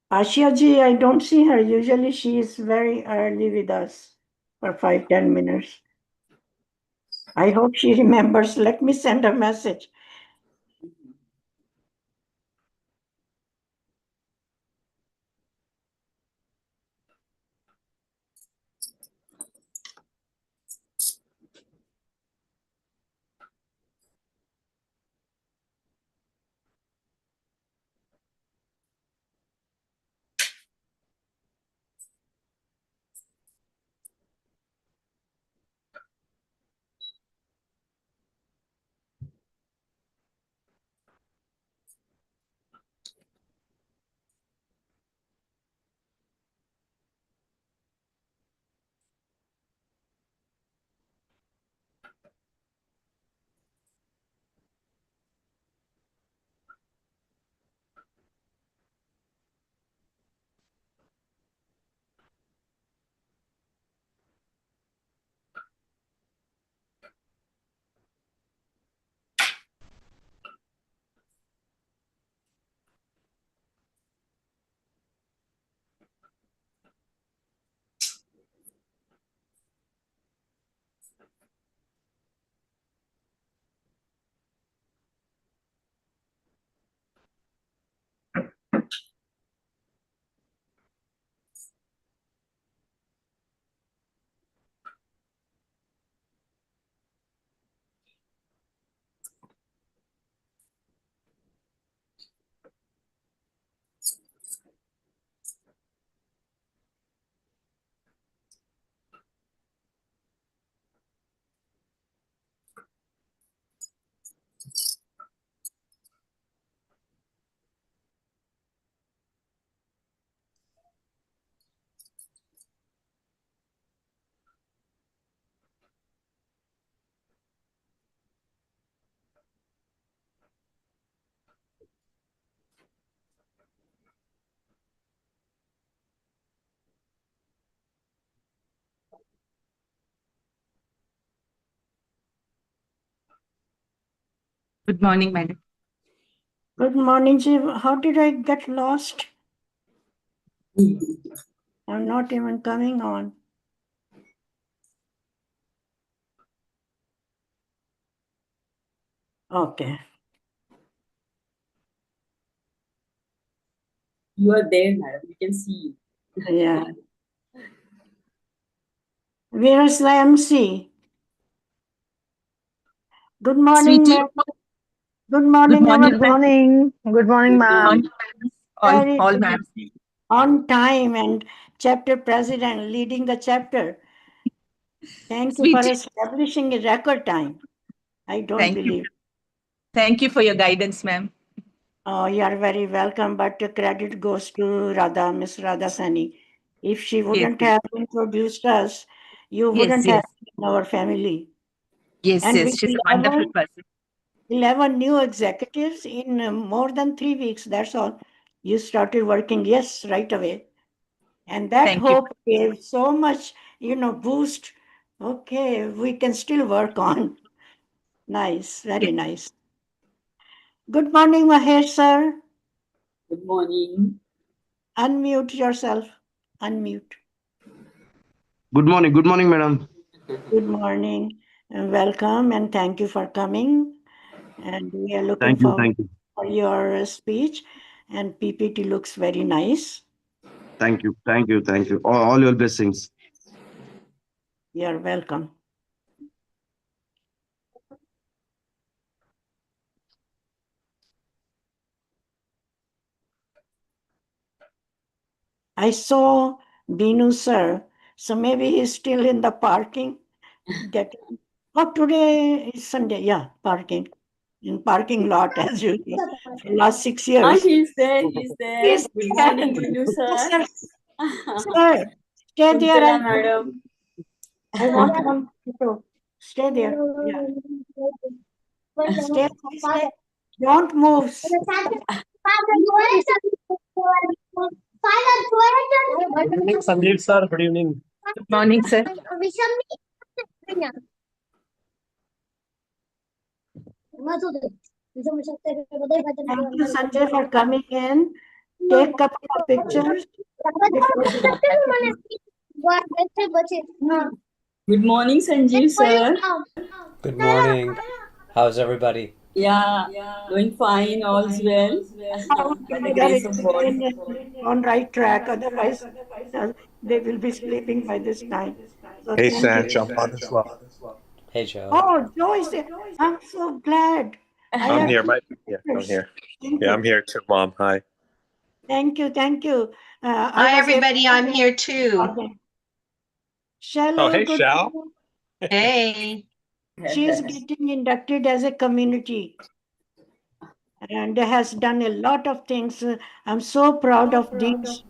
Ashia ji, I don't see her. Usually she is very early with us for 5-10 minutes. I hope she remembers. Let me send a message. Good morning, madam. Good morning, ji. How did I get lost? I'm not even coming on. Okay. You are there, madam. We can see you. Yeah. Where is the MC? Good morning, Sweetie, ma'am. Good good morning, morning. our Good morning. Good morning, Good ma'am. morning, madam. very All ma'am. on time and chapter president leading the chapter. Thank you for Sweetie, establishing a record time. I don't thank you. believe. Thank you for your guidance, ma'am. Oh, you are very welcome, but the credit goes to Radha, Miss Radha Sani. If she Yes, wouldn't yes, have introduced us, you yes, wouldn't have yes, been in our family. yes, And yes. with She's a wonderful person. 11 new executives in more than 3 weeks, that's all. You started working, yes, right away. And that Thank you. hope gave so much, boost. Okay, we can still work on. Nice, Yes. very nice. Good morning, Mahesh sir. Good morning. Unmute yourself. Unmute. Good morning, madam. Good morning. And welcome and thank you for coming. And we are looking Thank you, forward thank you, for your speech. And PPT looks very nice. thank you. All your blessings. You're welcome. I saw Binu sir, so maybe he's still in the parking. Getting. Oh, today is Sunday. Yeah, parking in parking lot as usual for last 6 years. He's there. He's there. Yes, Good sir. morning, Binu sir. Sir, sir, stay there. Kuntala madam. I want one photo. Stay there. Yeah, stay, stay. Don't move. Good evening, Sandeep sir. Good evening. Good morning, sir. Thank you, Sanjay, for coming in. take a couple of pictures. Good morning, Sanjeev sir. Good morning. How's everybody? Yeah, doing fine, all's well. By the grace of God. On right track, otherwise they will be sleeping by this time. So Hey, thank you. Sanch, I'm on as well. Hey, Joe. Oh, Joe is there. I'm so glad. I I'm have here. two I'm pictures. here. Thank Yeah, you. I'm here too, Mom. Hi. Thank you. Thank you. Hi, everybody. I'm here too. Shall Oh, you hey, good? Shal. Hey. She is getting inducted as a community and has done a lot of things. I'm so proud of these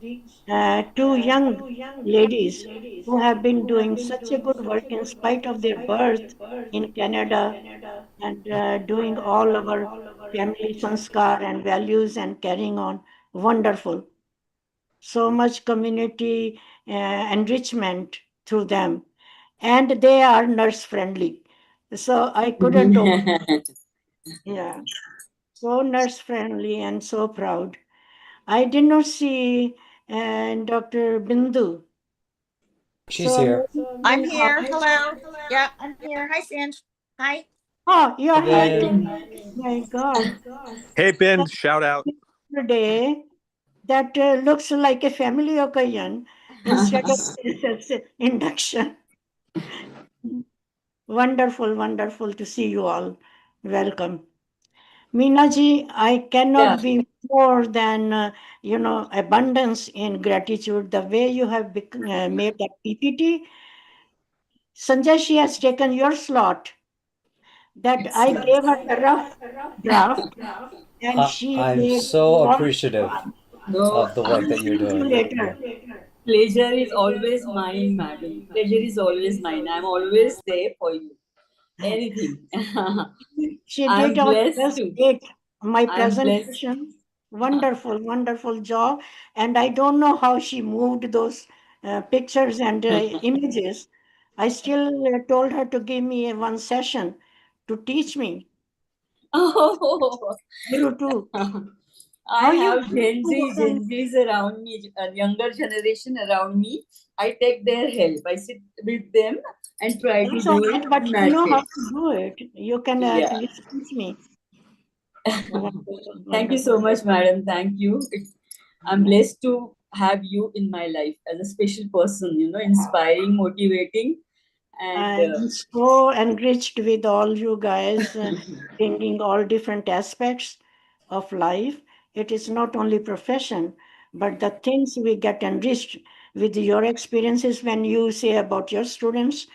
two young ladies who have been doing such a good work in spite of their birth in Canada and doing all our family sanskar and values and carrying on. Wonderful. So much community enrichment through them. And they are nurse friendly. So I couldn't, yeah, so nurse friendly and so proud. I did not see Dr. Bindu. She's So here. I'm here. Hello. Yeah, I'm here. Hi, Sanj. Hi. oh, you're Hi, here. Ben. My God. Hey, Ben. Shout out. Today that looks like a family occasion instead of induction. Wonderful, wonderful to see you all. Welcome. Meenaji, I cannot Yeah. be more than, abundance in gratitude. The way you have made that PPT. Sanjay, she has taken your slot that I gave her the rough draft and she I'm made so what appreciative No, of the work that you're see you doing. later. pleasure is always mine, madam. Pleasure is always mine. I'm always there for you. Anything. She I'm did our blessed best too. take my I'm blessed. presentation. Wonderful, wonderful job. And I don't know how she moved those pictures and images. I still told her to give me one session to teach me. Oh, You too. I How you have Gen Zs around me, a younger generation around me. I take their help. I sit with them and try to That's all do right, it, but you match know how it. to do it. You can at Yeah. least teach me. Wonderful, Thank you wonderful. so much, madam. Thank you. I'm blessed to have you in my life as a special person, inspiring, motivating, and I'm so enriched with all you guys, bringing all different aspects of life. It is not only profession, but the things we get enriched with your experiences when you say about your students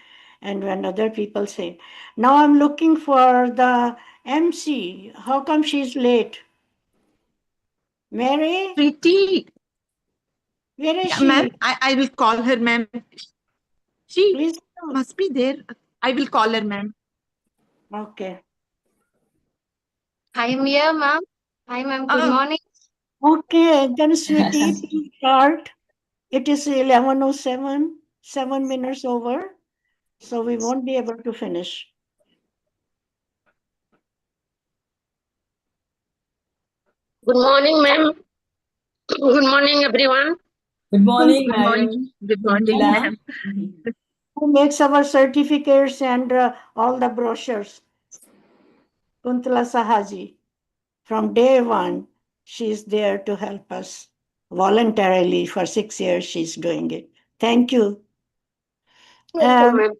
and when other people say. Now I'm looking for the MC. How come she's late? Mary, Pretty. where is Yeah, ma'am, she? I will call her, ma'am. She Please. must be there. I will call her, ma'am. Okay. I'm here, ma'am. Hi, ma'am. Good Oh, morning. Okay, then sweetie, please start. It is 11:07, 7 minutes over, so we won't be able to finish. Good morning, ma'am. Good morning, everyone. good morning, good madam. morning. Good morning, Kuntila. ma'am. Who makes our certificates and all the brochures? Kuntala Sahaji. From day one, she's there to help us voluntarily. For 6 years, she's doing it. Thank you. Welcome, ma'am.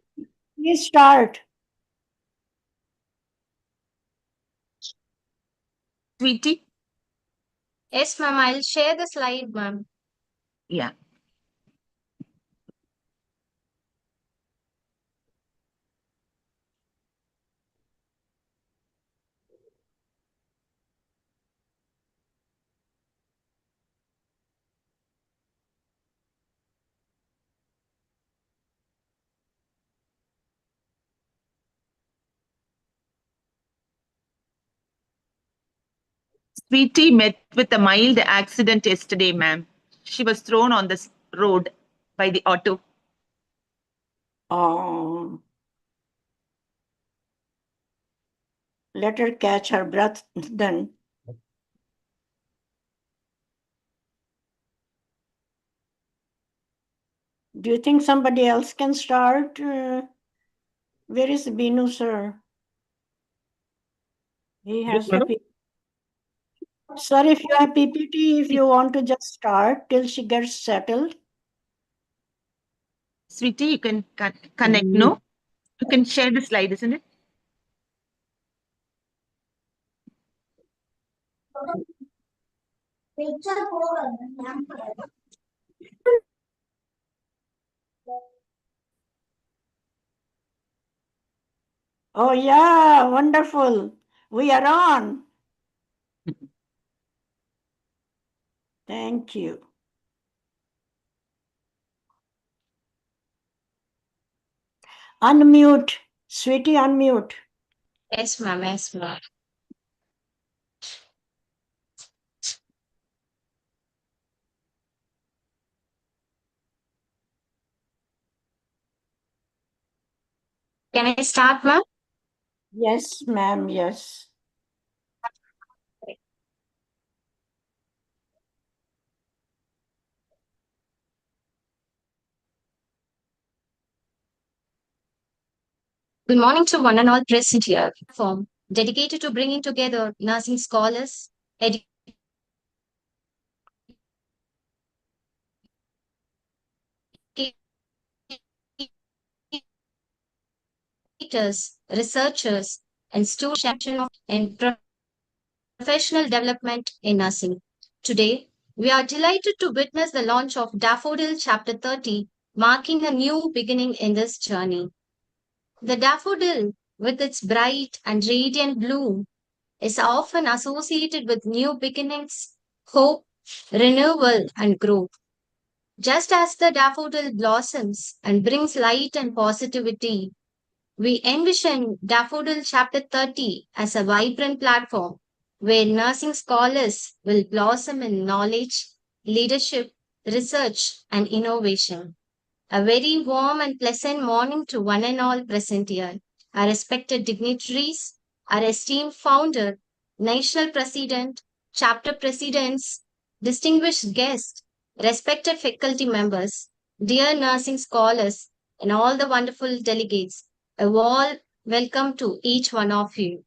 Please start. Sweetie? Yes, ma'am. I'll share the slide, ma'am. Yeah. Sweetie met with a mild accident yesterday, ma'am. She was thrown on the road by the auto. Oh, let her catch her breath then. Do you think somebody else can start? Where is Binu, sir? He has the madam? Sir, if you have PPT, if you want to just start till she gets settled. Sweetie, you can connect, no? You can share the slide, isn't it? Oh, yeah, wonderful. We are on. Thank you. Unmute. Sweetie, unmute. Yes, ma'am. Yes, ma'am. Can I start, ma'am? Yes, ma'am, yes. Good morning to one and all present here. Form dedicated to bringing together nursing scholars, educators, researchers, and students in professional development in nursing. Today, we are delighted to witness the launch of Daffodil Chapter 30, marking a new beginning in this journey. The daffodil, with its bright and radiant bloom, is often associated with new beginnings, hope, renewal, and growth. Just as the daffodil blossoms and brings light and positivity, we envision Daffodil Chapter 30 as a vibrant platform where nursing scholars will blossom in knowledge, leadership, research, and innovation. A very warm and pleasant morning to one and all present here. Our respected dignitaries, our esteemed founder, national president, chapter presidents, distinguished guests, respected faculty members, dear nursing scholars, and all the wonderful delegates. A warm welcome to each one of you.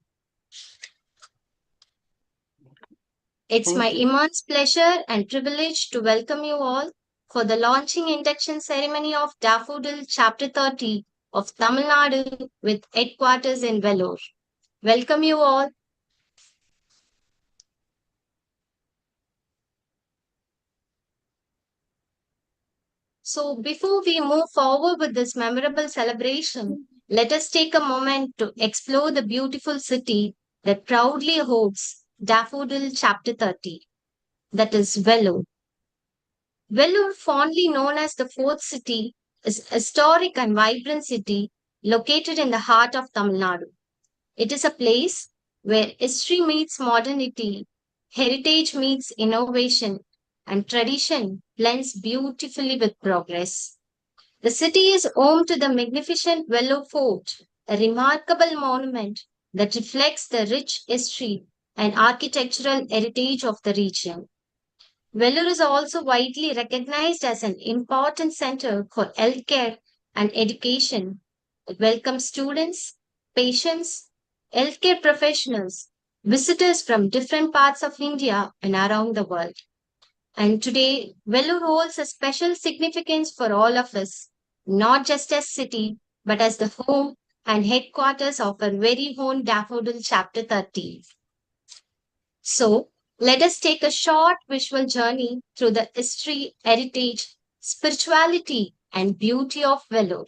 It's Thank my you. immense pleasure and privilege to welcome you all for the launching induction ceremony of Daffodil Chapter 30 of Tamil Nadu with headquarters in Vellore. Welcome you all. So before we move forward with this memorable celebration, let us take a moment to explore the beautiful city that proudly holds Daffodil Chapter 30, that is Vellore. Vellore, fondly known as the Fourth City, is a historic and vibrant city located in the heart of Tamil Nadu. It is a place where history meets modernity, heritage meets innovation, and tradition blends beautifully with progress. The city is home to the magnificent Vellore Fort, a remarkable monument that reflects the rich history and architectural heritage of the region. Vellore is also widely recognized as an important center for healthcare and education. It welcomes students, patients, healthcare professionals, visitors from different parts of India and around the world. And today, Vellore holds a special significance for all of us, not just as city, but as the home and headquarters of our very own Daffodil Chapter 30. So, let us take a short visual journey through the history, heritage, spirituality, and beauty of Vellore.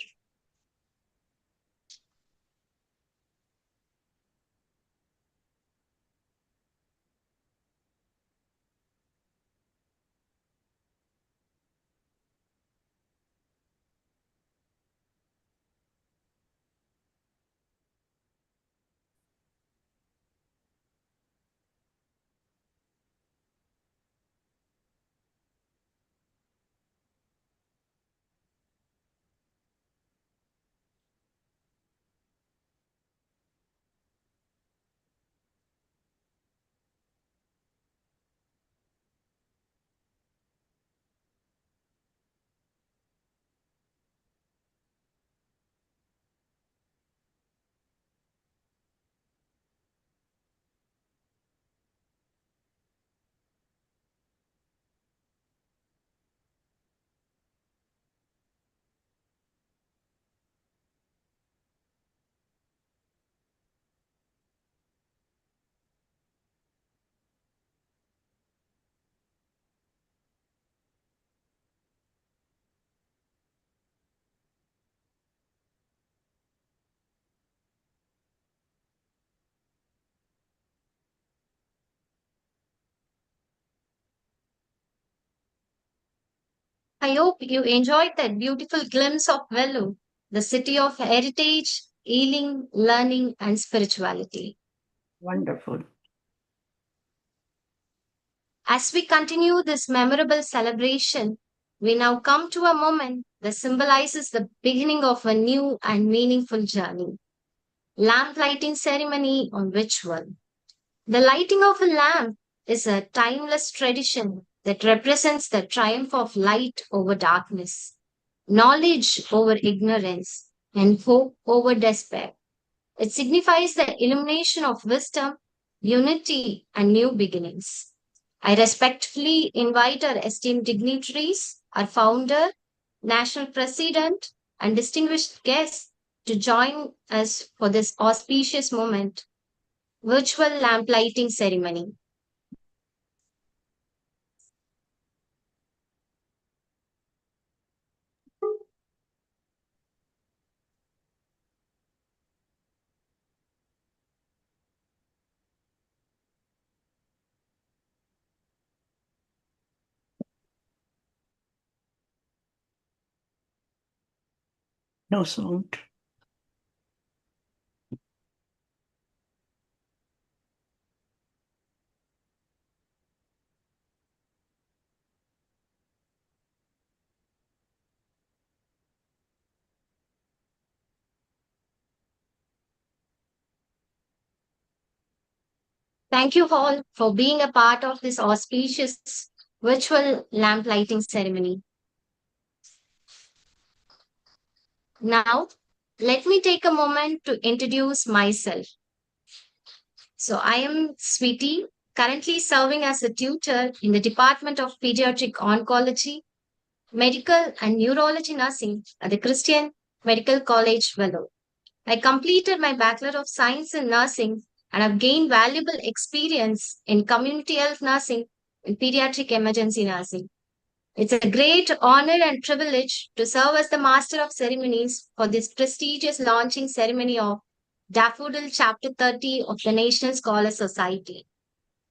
I hope you enjoyed that beautiful glimpse of Vellore, the city of heritage, healing, learning, and spirituality. Wonderful. As we continue this memorable celebration, we now come to a moment that symbolizes the beginning of a new and meaningful journey. Lamp lighting ceremony on ritual. The lighting of a lamp is a timeless tradition that represents the triumph of light over darkness, knowledge over ignorance, and hope over despair. It signifies the illumination of wisdom, unity, and new beginnings. I respectfully invite our esteemed dignitaries, our founder, national president, and distinguished guests to join us for this auspicious moment. Virtual lamp lighting ceremony. No sound. Thank you all for being a part of this auspicious virtual lamp lighting ceremony. Now, let me take a moment to introduce myself. So, I am Sweetie, currently serving as a tutor in the Department of Pediatric Oncology, Medical and Neurology Nursing at the Christian Medical College, Vellore. I completed my Bachelor of Science in Nursing and have gained valuable experience in community health nursing and pediatric emergency nursing. It's a great honor and privilege to serve as the Master of Ceremonies for this prestigious launching ceremony of Daffodil Chapter 30 of the National Scholar Society.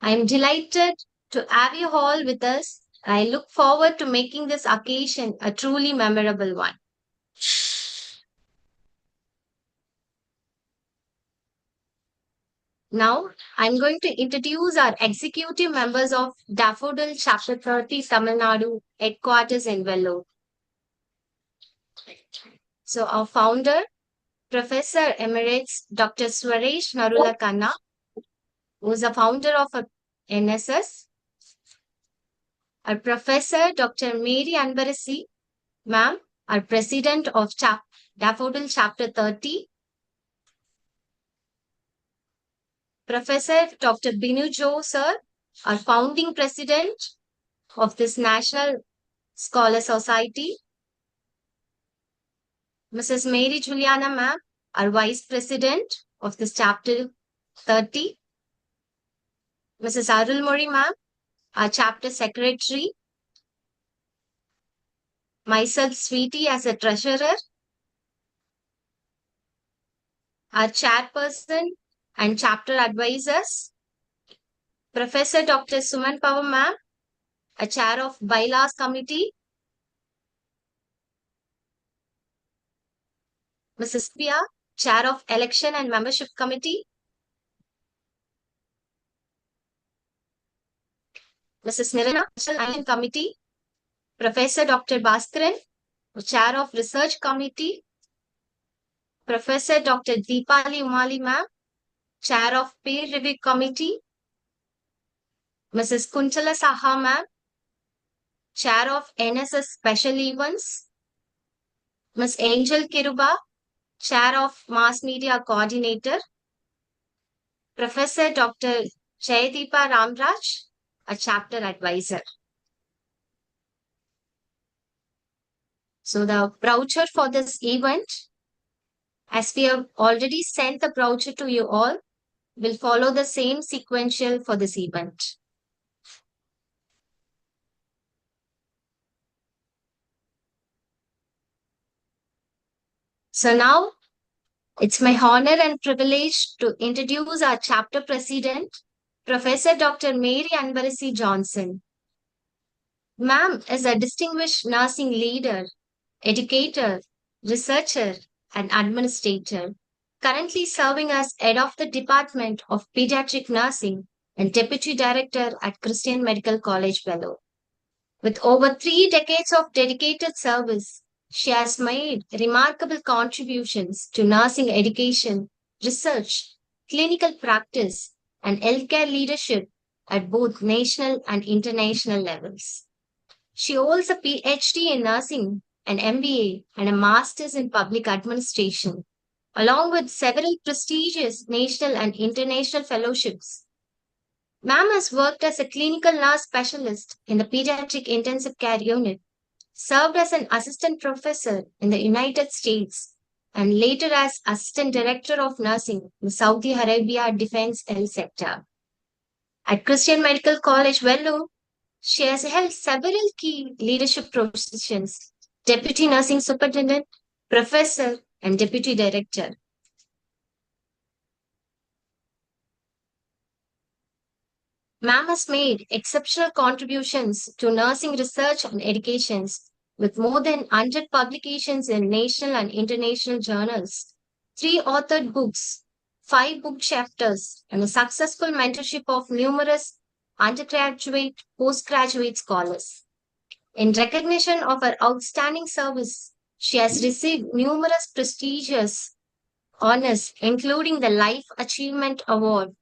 I am delighted to have you all with us. I look forward to making this occasion a truly memorable one. Now, I'm going to introduce our executive members of Daffodil Chapter 30 Tamil Nadu headquarters in Vellore. So, our founder, Professor Emeritus Dr. Swaresh Narula Khanna, who is the founder of NSS. Our Professor Dr. Mary Anbarasi, ma'am, our President of Daffodil Chapter 30. Professor Dr. Binu Jo, sir, our founding president of this National Scholar Society. Mrs. Mary Juliana, ma'am, our vice president of this Chapter 30. Mrs. Arul Mori, ma'am, our chapter secretary. Myself, Sweetie, as a treasurer. Our chairperson and chapter advisors, Professor Dr. Suman Pawar, ma'am, a chair of Bylaws Committee, Mrs. Pia, chair of Election and Membership Committee, Mrs. Nirana, National Committee, Professor Dr. Bhaskaran, chair of Research Committee, Professor Dr. Deepali Umali, ma'am, chair of Peer Review Committee, Mrs. Kuntala Saha, ma'am, chair of NSS Special Events, Ms. Angel Kiruba, chair of Mass Media Coordinator, Professor Dr. Jayadeepa Ramraj, a chapter advisor. So the brochure for this event, as we have already sent the brochure to you all, will follow the same sequential for this event. So now, it's my honor and privilege to introduce our chapter president, Professor Dr. Mary Anbarasi Johnson. Ma'am is a distinguished nursing leader, educator, researcher, and administrator, currently serving as head of the Department of Pediatric Nursing and Deputy Director at Christian Medical College, Vellore. With over 3 decades of dedicated service, she has made remarkable contributions to nursing education, research, clinical practice, and healthcare leadership at both national and international levels. She holds a PhD in nursing, an MBA, and a master's in public administration, along with several prestigious national and international fellowships. Ma'am has worked as a clinical nurse specialist in the pediatric intensive care unit, served as an assistant professor in the United States, and later as assistant director of nursing in the Saudi Arabia Defense Health Sector. At Christian Medical College, Vellore, she has held several key leadership positions: deputy nursing superintendent, professor, and deputy director. Ma'am has made exceptional contributions to nursing research and educations with more than 100 publications in national and international journals, 3 authored books, 5 book chapters, and a successful mentorship of numerous undergraduate, postgraduate scholars. In recognition of her outstanding service, she has received numerous prestigious honors, including the Life Achievement Award,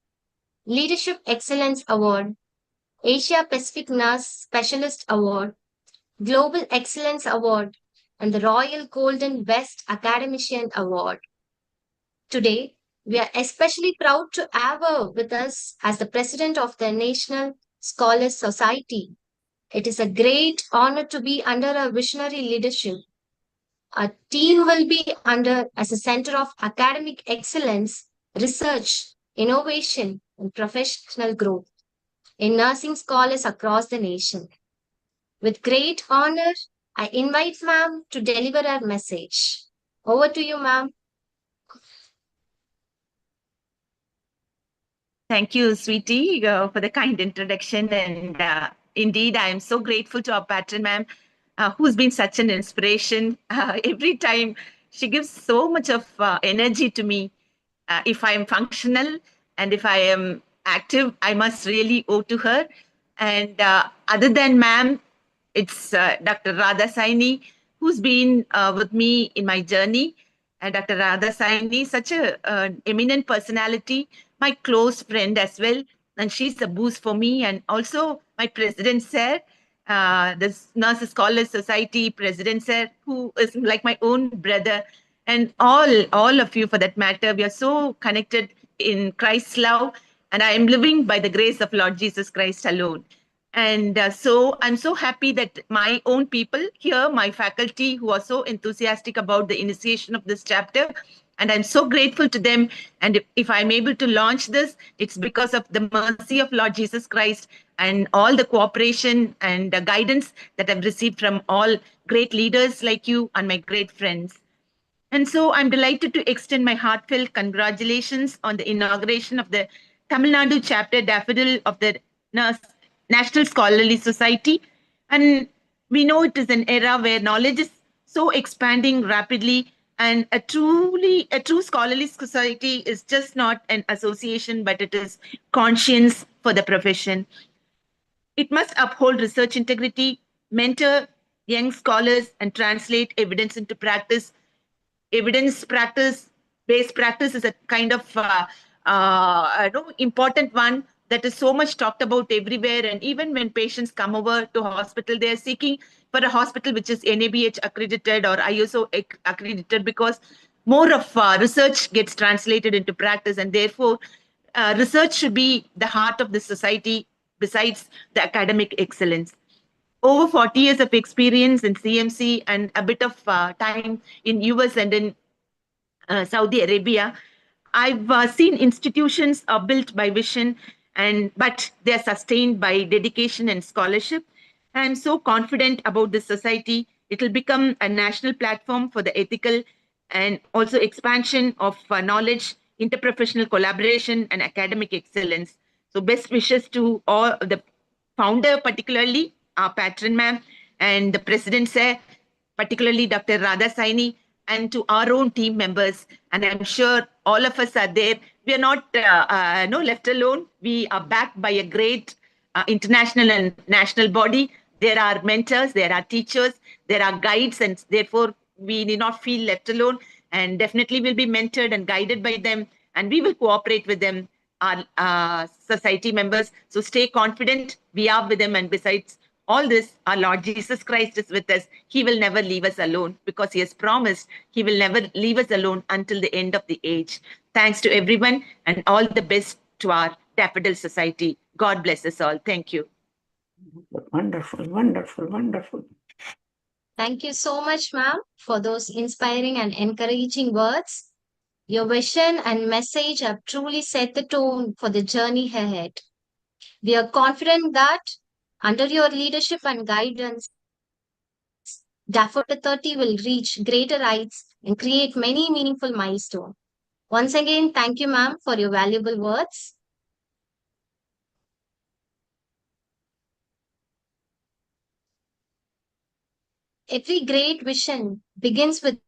Leadership Excellence Award, Asia Pacific Nurse Specialist Award, Global Excellence Award, and the Royal Golden Best Academician Award. Today, we are especially proud to have her with us as the President of the National Scholars Society. It is a great honor to be under her visionary leadership. Our team will be under as a center of academic excellence, research, innovation, and professional growth in nursing scholars across the nation. With great honor, I invite ma'am to deliver her message. Over to you, ma'am. Thank you, sweetie, for the kind introduction. And indeed, I am so grateful to our patron, ma'am, who's been such an inspiration. Every time she gives so much of energy to me. If I am functional and if I am active, I must really owe to her. And other than ma'am, it's Dr. Radha Saini, who's been with me in my journey. And Dr. Radha Saini, such an eminent personality, my close friend as well. And she's a boost for me. And also my president, sir, the Nurses Scholars Society president, sir, who is like my own brother. And all of you for that matter, we are so connected in Christ's love. And I am living by the grace of Lord Jesus Christ alone. And so I'm so happy that my own people here, my faculty who are so enthusiastic about the initiation of this chapter, and I'm so grateful to them. And if I'm able to launch this, it's because of the mercy of Lord Jesus Christ and all the cooperation and guidance that I've received from all great leaders like you and my great friends. And so I'm delighted to extend my heartfelt congratulations on the inauguration of the Tamil Nadu chapter daffodil of the National Scholarly Society. And we know it is an era where knowledge is so expanding rapidly, and a true scholarly society is just not an association, but it is conscience for the profession. It must uphold research integrity, mentor young scholars, and translate evidence into practice. Evidence based practice is a kind of important one that is so much talked about everywhere. And even when patients come over to hospital, they are seeking for a hospital which is NABH accredited or ISO accredited, because more of research gets translated into practice. And therefore, research should be the heart of the society besides the academic excellence. Over 40 years of experience in CMC and a bit of time in US and in Saudi Arabia, I've seen institutions are built by vision, but they're sustained by dedication and scholarship. I'm so confident about this society. It will become a national platform for the ethical and also expansion of knowledge, interprofessional collaboration, and academic excellence. So best wishes to all the founder particularly, our patron, ma'am, and the president, sir, particularly Dr. Radha Saini, and to our own team members. And I'm sure all of us are there. We are not no left alone. We are backed by a great international and national body. There are mentors, there are teachers, there are guides, and therefore we need not feel left alone. And definitely will be mentored and guided by them, and we will cooperate with them, our society members. So stay confident. We are with them, and besides all this, our Lord Jesus Christ is with us. He will never leave us alone because He has promised He will never leave us alone until the end of the age. Thanks to everyone, and all the best to our Daffodil Society. God bless us all. Thank you. Wonderful, wonderful, wonderful. Thank you so much, ma'am, for those inspiring and encouraging words. Your vision and message have truly set the tone for the journey ahead. We are confident that under your leadership and guidance, Daffodil 30 will reach greater heights and create many meaningful milestones. Once again, thank you, ma'am, for your valuable words. Every great vision begins with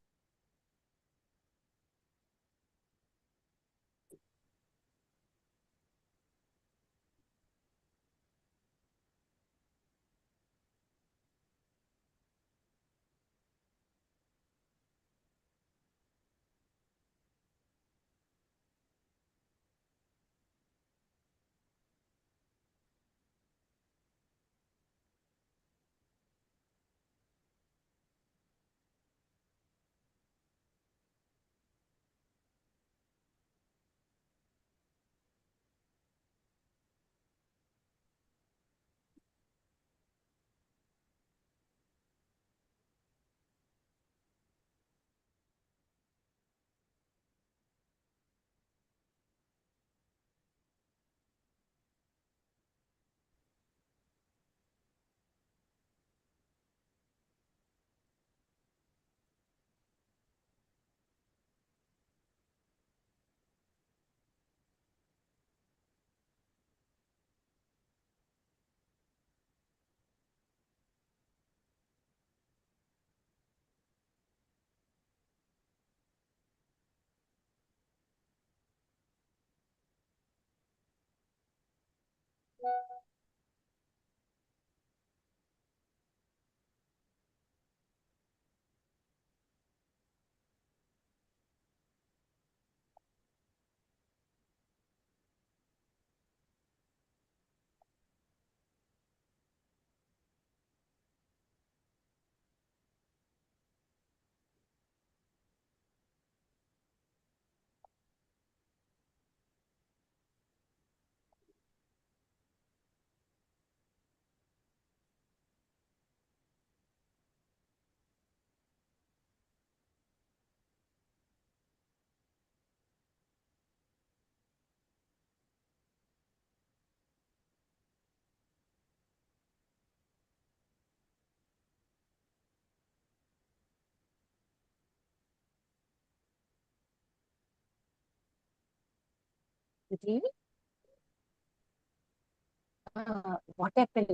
what happened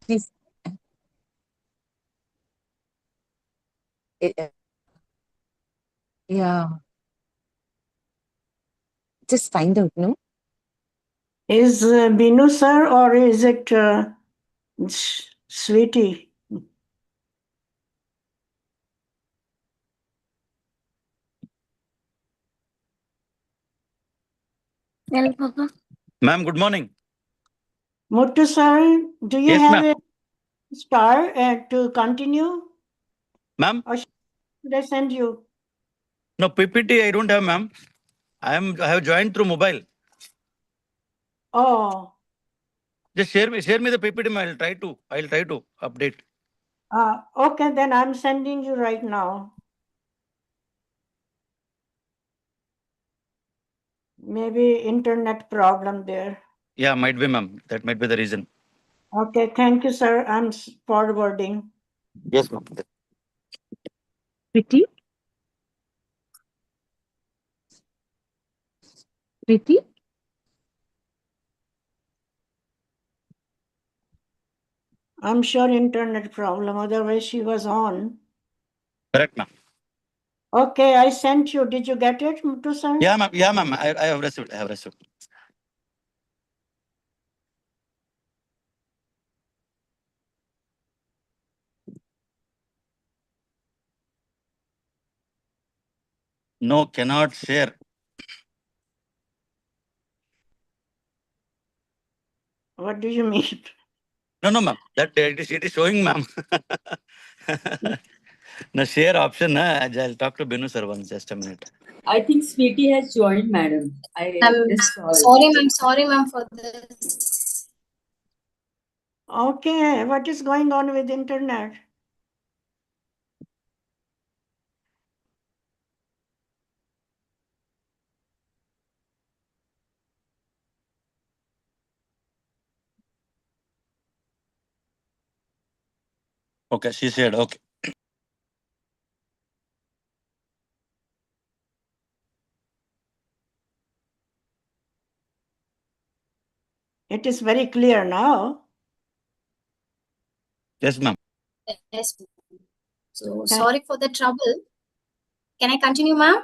is yeah, just find out, no? Is Binu sir or is it Sweetie? Ma'am, good morning. Muttu sir, do you Yes, have ma'am. a star to continue? Ma'am, Or should I send you? no PPT I don't have, ma'am. I have joined through mobile. Oh, Just share me the PPT, ma'am. I'll try to update. okay, then I'm sending you right now. Maybe internet problem there. Yeah, might be, ma'am. That might be the reason. Okay, thank you, sir. I'm forwarding. Yes, ma'am. Priti? Priti? I'm sure internet problem, otherwise she was on. Correct, ma'am. Okay, I sent you. Did you get it, Muthu sir? Yeah, ma'am. Yeah, ma'am. I have received. I have received. No, cannot share. What do you mean? No, ma'am. That it is showing, ma'am. The share option, I'll talk to Binu sir once. Just a minute. I think Sweetie has joined, madam. I just saw it. Sorry, ma'am, for this. Okay, what is going on with internet? Okay, she said, okay. It is very clear now. Yes, ma'am. Yes. So sorry for the trouble. Can I continue, ma'am?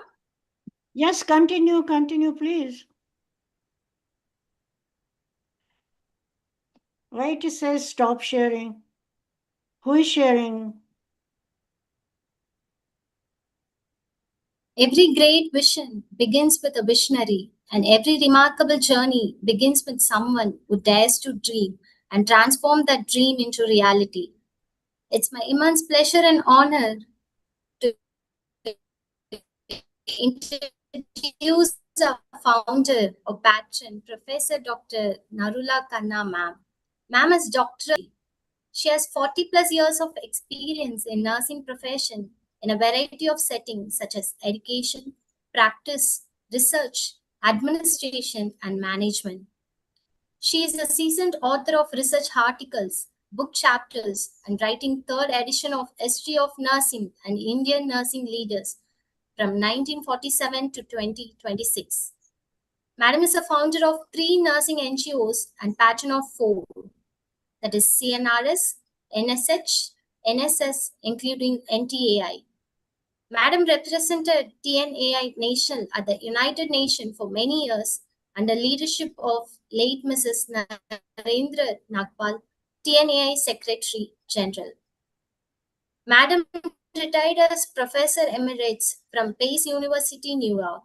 Yes, continue, please. Why it says stop sharing? Who is sharing? Every great vision begins with a visionary, and every remarkable journey begins with someone who dares to dream and transform that dream into reality. It's my immense pleasure and honor to introduce the founder or patron, Professor Dr. Narula Khanna, ma'am. Ma'am is doctoral. She has 40 plus years of experience in nursing profession in a variety of settings such as education, practice, research, administration, and management. She is a seasoned author of research articles, book chapters, and writing third edition of History of Nursing and Indian Nursing Leaders from 1947 to 2026. Madam is a founder of 3 nursing NGOs and patron of 4, that is CNRS, NSH, NSS, including NTAI. Madam represented TNAI Nation at the United Nations for many years under leadership of late Mrs. Narendra Nagpal, TNAI Secretary General. Madam retired as Professor Emeritus from Pace University, New York.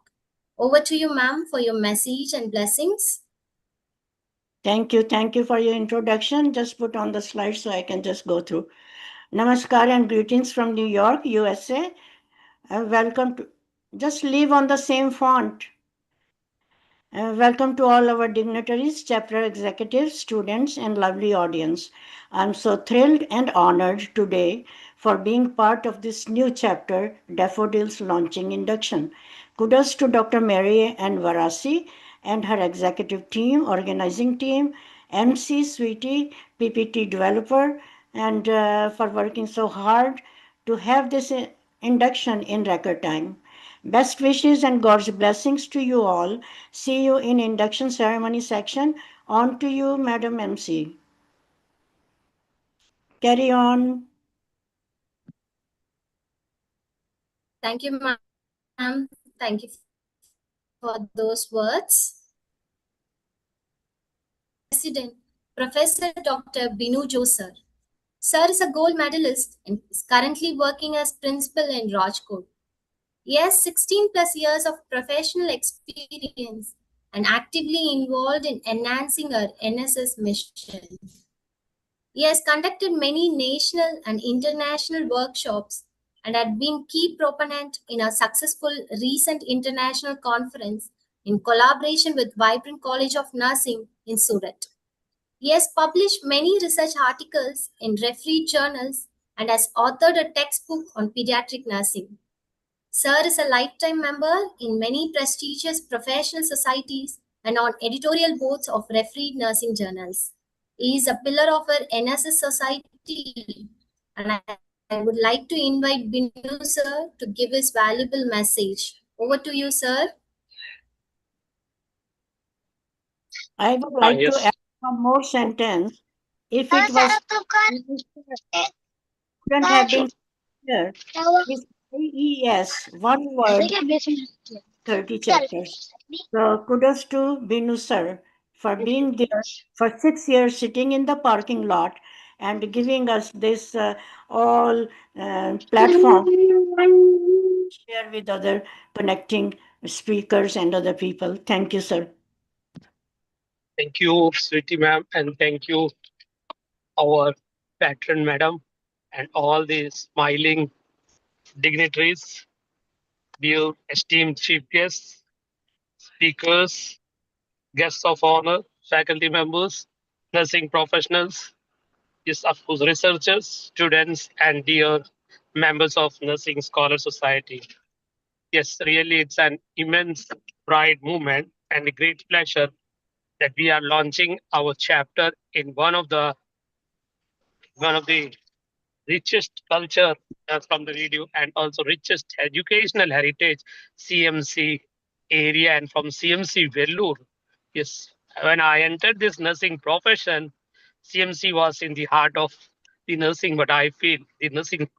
Over to you, ma'am, for your message and blessings. Thank you for your introduction. Just put on the slide so I can just go through. Namaskar and greetings from New York, USA. Welcome to, just leave on the same font. Welcome to all our dignitaries, chapter executives, students, and lovely audience. I'm so thrilled and honored today for being part of this new chapter, Daffodils Launching Induction. Kudos to Dr. Mary Ann Varasi and her executive team, organizing team, MC Sweetie, PPT developer, and for working so hard to have this induction in record time. Best wishes and God's blessings to you all. See you in induction ceremony section. On to you, Madam MC. Carry on. Thank you, ma'am. Thank you for those words. President, Professor Dr. Binu Jo sir. Sir is a gold medalist and is currently working as principal in Rajkot. He has 16 plus years of professional experience and actively involved in enhancing our NSS mission. He has conducted many national and international workshops and had been key proponent in a successful recent international conference in collaboration with Vibrant College of Nursing in Surat. He has published many research articles in refereed journals and has authored a textbook on pediatric nursing. Sir is a lifetime member in many prestigious professional societies and on editorial boards of refereed nursing journals. He is a pillar of our NSS society, and I would like to invite Binu sir to give his valuable message. Over to you, sir. I would like to add one more sentence. if it was couldn't have been here, is AES, one word, 30 chapters. So kudos to Binu sir for being there for 6 years, sitting in the parking lot and giving us this all platform share with other connecting speakers and other people. Thank you, sir. Thank you, Sweetie ma'am, and thank you, our patron madam, and all the smiling dignitaries, dear esteemed chief guests, speakers, guests of honor, faculty members, nursing professionals, yes, of course, researchers, students, and dear members of Nursing Scholar Society. Yes, really, it's an immense pride moment and a great pleasure that we are launching our chapter in one of the richest culture from the video and also richest educational heritage CMC area and from CMC Vellore. Yes, when I entered this nursing profession, CMC was in the heart of the nursing, but I feel the nursing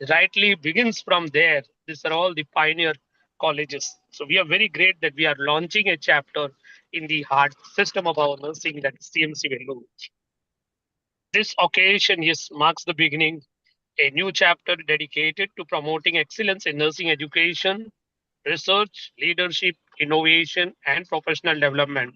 rightly begins from there. These are all the pioneer colleges. So we are very great that we are launching a chapter in the heart system of our nursing, that is CMC Vellore. This occasion, yes, marks the beginning, a new chapter dedicated to promoting excellence in nursing education, research, leadership, innovation, and professional development.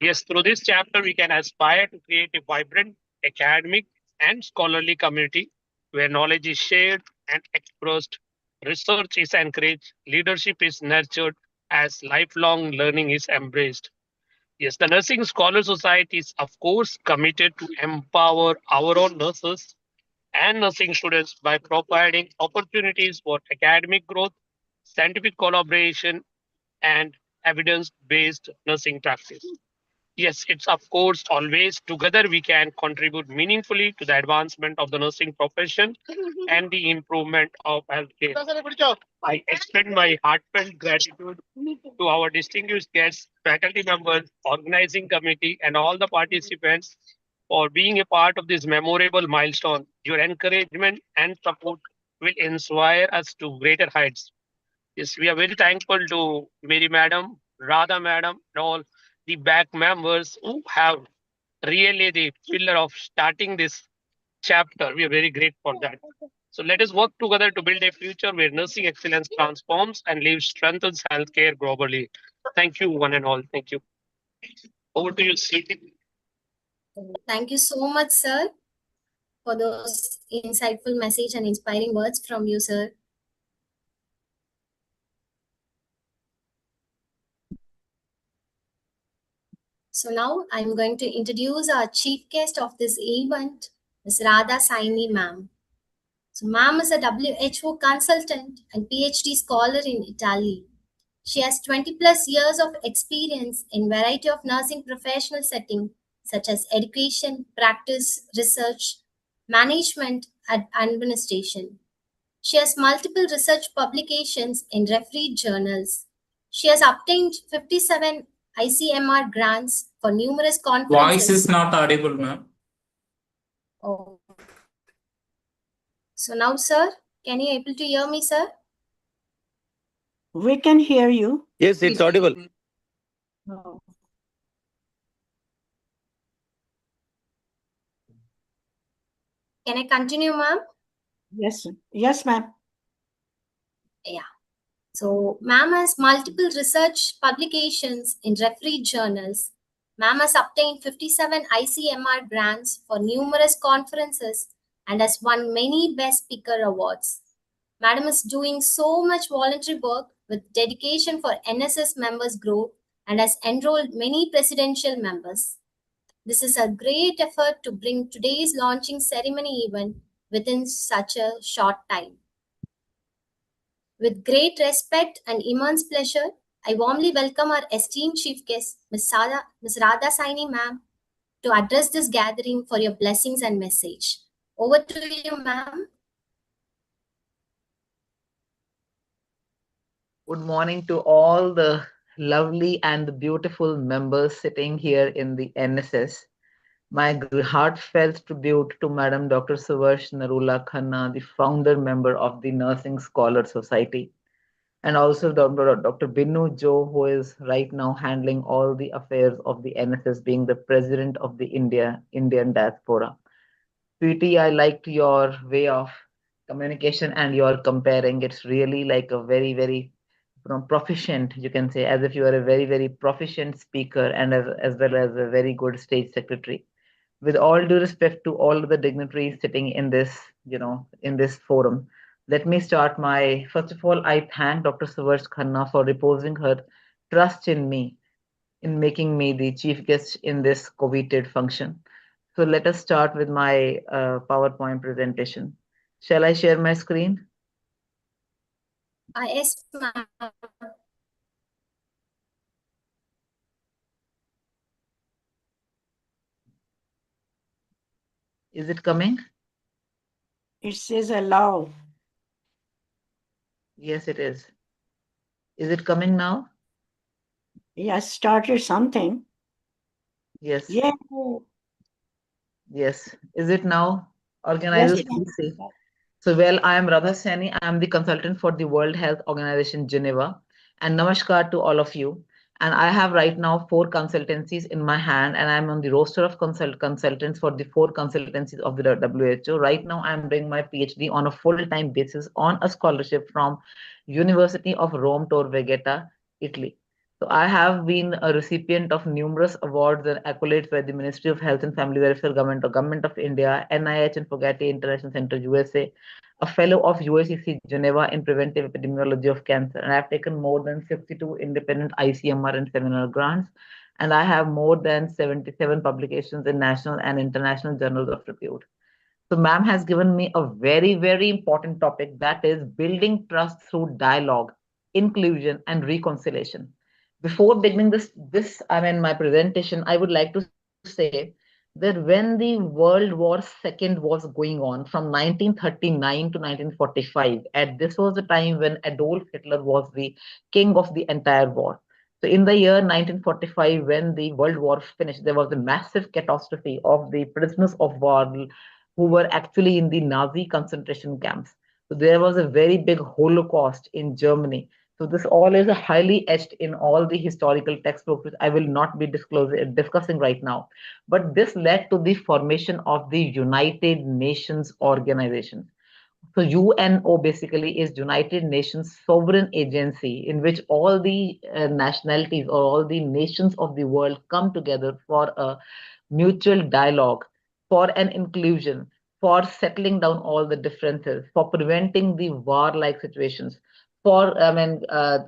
Yes, through this chapter, we can aspire to create a vibrant academic and scholarly community where knowledge is shared and expressed, research is encouraged, leadership is nurtured, as lifelong learning is embraced. Yes, the Nursing Scholar Society is, of course, committed to empower our own nurses and nursing students by providing opportunities for academic growth, scientific collaboration, and evidence based nursing practice. Yes, it's of course always together we can contribute meaningfully to the advancement of the nursing profession and the improvement of healthcare. I extend my heartfelt gratitude to our distinguished guests, faculty members, organizing committee, and all the participants for being a part of this memorable milestone. Your encouragement and support will inspire us to greater heights. Yes, we are very thankful to Mary Madam, Radha Madam, and all the back members who have really the pillar of starting this chapter. We are very grateful for that. So let us work together to build a future where nursing excellence transforms and leaves strengthens healthcare globally. Thank you, one and all. Thank you. Over to you, Sweetie. Thank you so much, sir, for those insightful message and inspiring words from you, sir. So now I'm going to introduce our chief guest of this event, Ms. Radha Saini ma'am. So ma'am is a WHO consultant and PhD scholar in Italy. She has 20 plus years of experience in variety of nursing professional settings such as education, practice, research, management, and administration. She has multiple research publications in refereed journals. She has obtained 57 ICMR grants for numerous conferences. Voice is not audible, ma'am. Oh. So now, sir, can you able to hear me, sir? We can hear you. Yes, it's audible. Oh. Can I continue, ma'am? Yes, yes, ma'am. Yeah. So, ma'am has multiple research publications in refereed journals. Ma'am has obtained 57 ICMR grants for numerous conferences and has won many Best Speaker awards. Madam is doing so much voluntary work with dedication for NSS members' growth and has enrolled many presidential members. This is a great effort to bring today's launching ceremony event within such a short time. With great respect and immense pleasure, I warmly welcome our esteemed chief guest, Ms. Radha Saini ma'am, to address this gathering for your blessings and message. Over to you, ma'am. Good morning to all the lovely and the beautiful members sitting here in the NSS. My heartfelt tribute to Madam Dr. Suvarsh Narula Khanna, the founder member of the Nursing Scholar Society, and also Dr. Binu Jo, who is right now handling all the affairs of the NSS, being the president of the Indian diaspora. PT, I liked your way of communication and your comparing. It's really like a very, very proficient, you can say, as if you are a very, very proficient speaker and as well as a very good stage secretary. With all due respect to all the dignitaries sitting in this, in this forum, let me start my, first of all, I thank Dr. Suvarsh Khanna for reposing her trust in me, in making me the chief guest in this coveted function. So let us start with my PowerPoint presentation. Shall I share my screen? Yes, ma'am. Is it coming? It says allow. Yes, it is. Is it coming now? Yes, started something. Yes. Yeah. Yes. Is it now? Yes, Organizers, please say. So, well, I am Radha Saini. I am the consultant for the World Health Organization, Geneva. And namaskar to all of you. And I have right now 4 consultancies in my hand, and I'm on the roster of consultants for the 4 consultancies of the WHO. Right now, I'm doing my PhD on a full-time basis on a scholarship from University of Rome Tor Vergata, Italy. So I have been a recipient of numerous awards and accolades by the Ministry of Health and Family Welfare, Government of India, NIH and Fogati International Center, USA, a fellow of UACC Geneva in preventive epidemiology of cancer. And I've taken more than 52 independent ICMR and seminar grants. And I have more than 77 publications in national and international journals of repute. So ma'am has given me a very, very important topic, that is building trust through dialogue, inclusion, and reconciliation. Before beginning my presentation, I would like to say that when the World War II was going on from 1939 to 1945, and this was the time when Adolf Hitler was the king of the entire war. So in the year 1945, when the World War finished, there was a massive catastrophe of the prisoners of war who were actually in the Nazi concentration camps. So there was a very big Holocaust in Germany. So this all is highly etched in all the historical textbooks, which I will not be discussing right now. But this led to the formation of the United Nations Organization. So UNO basically is United Nations Sovereign Agency, in which all the nationalities or all the nations of the world come together for a mutual dialogue, for an inclusion, for settling down all the differences, for preventing the war-like situations, for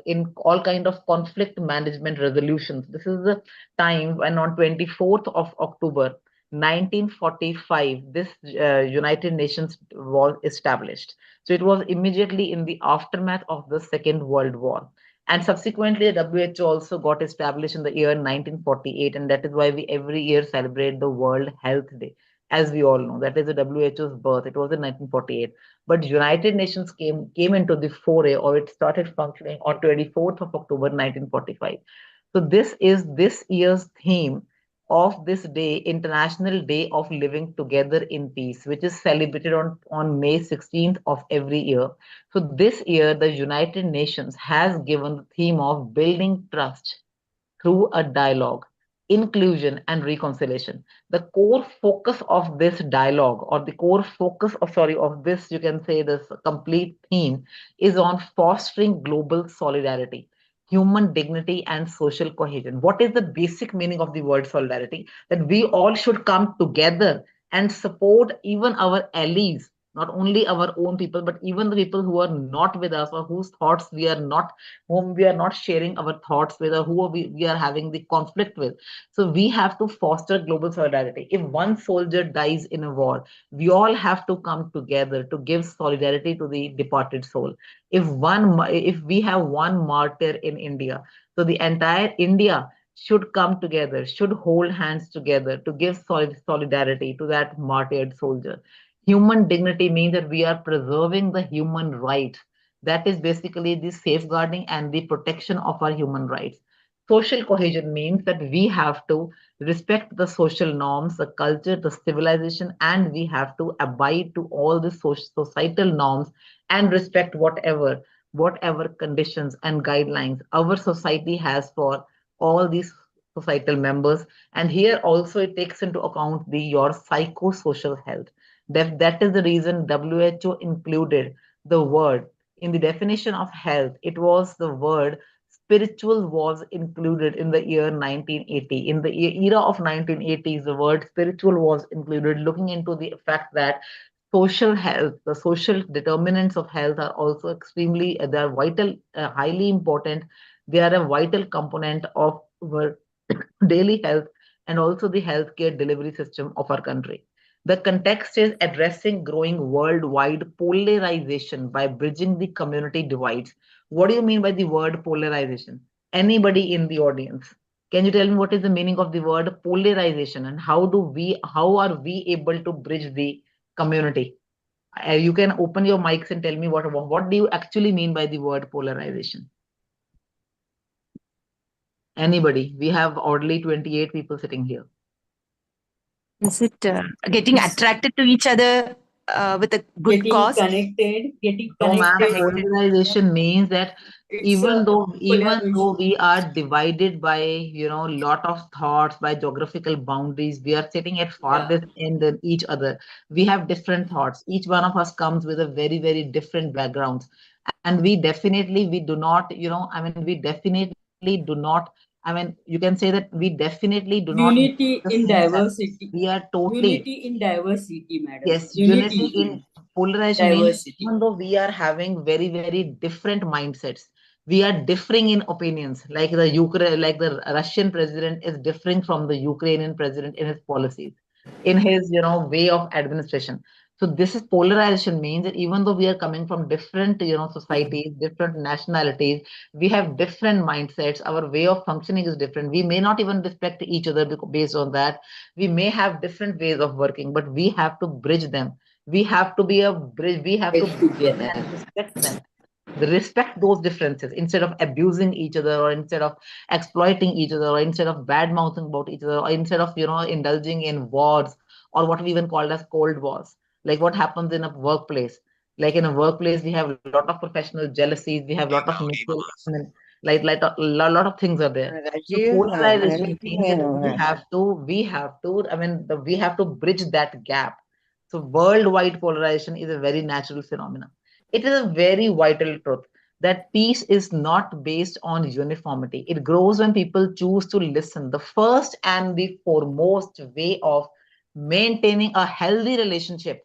in all kind of conflict management resolutions. This is the time when on 24th of October 1945 this United Nations was established. So it was immediately in the aftermath of the Second World War. And subsequently, the WHO also got established in the year 1948, and that is why we every year celebrate the World Health Day. As we all know, that is the WHO's birth. It was in 1948. But United Nations came into the foray, or it started functioning on 24th of October 1945. So this is this year's theme of this day, International Day of Living Together in Peace, which is celebrated on May 16th of every year. So this year, the United Nations has given the theme of building trust through a dialogue, inclusion, and reconciliation. The core focus of this dialogue, or the core focus of this, you can say this complete theme, is on fostering global solidarity, human dignity, and social cohesion. What is the basic meaning of the word solidarity? That we all should come together and support even our allies, not only our own people, but even the people who are not with us, or whose thoughts we are not, whom we are not sharing our thoughts with, or who we are having the conflict with. So we have to foster global solidarity. If one soldier dies in a war, we all have to come together to give solidarity to the departed soul. If we have one martyr in India, so the entire India should come together, should hold hands together to give solidarity to that martyred soldier. Human dignity means that we are preserving the human rights. That is basically the safeguarding and the protection of our human rights. Social cohesion means that we have to respect the social norms, the culture, the civilization, and we have to abide to all the societal norms and respect whatever conditions and guidelines our society has for all these societal members. And here also it takes into account your psychosocial health. That is the reason WHO included the word in the definition of health. It was the word spiritual was included in the year 1980. In the era of 1980s, the word spiritual was included, looking into the fact that social health, the social determinants of health are also extremely, they are vital, highly important. They are a vital component of our daily health and also the healthcare delivery system of our country. The context is addressing growing worldwide polarization by bridging the community divides. What do you mean by the word polarization? Anybody in the audience? Can you tell me what is the meaning of the word polarization and how are we able to bridge the community? You can open your mics and tell me what do you actually mean by the word polarization? Anybody? We have oddly 28 people sitting here. Is it getting attracted to each other with a good Getting cause? Getting No, ma'am, connected. polarization means that It's even a though collaboration. we are divided by lot of thoughts, by geographical boundaries, we are sitting at farthest end than each other. We have different thoughts. Each one of us comes with a very, very different backgrounds, and we do not, we definitely do not. You can say that we definitely do not. Unity in diversity. We are totally. Unity in diversity, madam. Yes, unity in polarization means diversity. even though we are having very, very different mindsets, we are differing in opinions. Like the Russian president is differing from the Ukrainian president in his policies, in his way of administration. So this is polarization means that even though we are coming from different societies, different nationalities, we have different mindsets. Our way of functioning is different. We may not even respect each other based on that. We may have different ways of working, but we have to bridge them. We have to be a bridge. We have to together and respect them. Respect those differences instead of abusing each other, or instead of exploiting each other, or instead of bad mouthing about each other, or instead of indulging in wars, or what we even called as cold wars, like what happens in a workplace. Like in a workplace, we have a lot of professional jealousies. We have a lot of mutual, like a lot of things are there. So polarization means that we have to bridge that gap. So worldwide polarization is a very natural phenomenon. It is a very vital truth that peace is not based on uniformity. It grows when people choose to listen. The first and the foremost way of maintaining a healthy relationship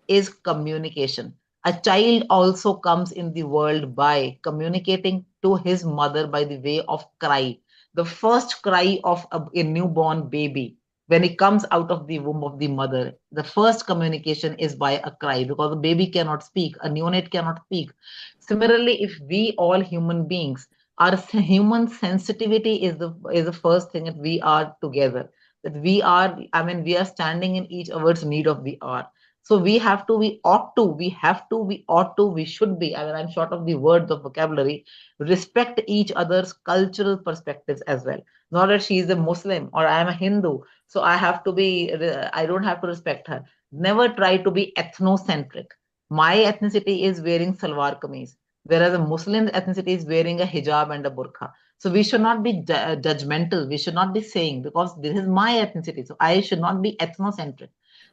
is communication. A child also comes in the world by communicating to his mother by the way of cry. The first cry of a newborn baby, when it comes out of the womb of the mother, the first communication is by a cry, because the baby cannot speak, a neonate cannot speak. Similarly, if we all human beings, our human sensitivity is the first thing that we are together, that we are, we are standing in each other's need of the hour. So we have to, we ought to, we have to, we ought to, we should be, I'm short of the words of vocabulary, respect each other's cultural perspectives as well. Not that she is a Muslim or I am a Hindu, so I have to be, I don't have to respect her. Never try to be ethnocentric. My ethnicity is wearing salwar kameez, whereas a Muslim ethnicity is wearing a hijab and a burqa. So we should not be judgmental. We should not be saying, because this is my ethnicity, so I should not be ethnocentric.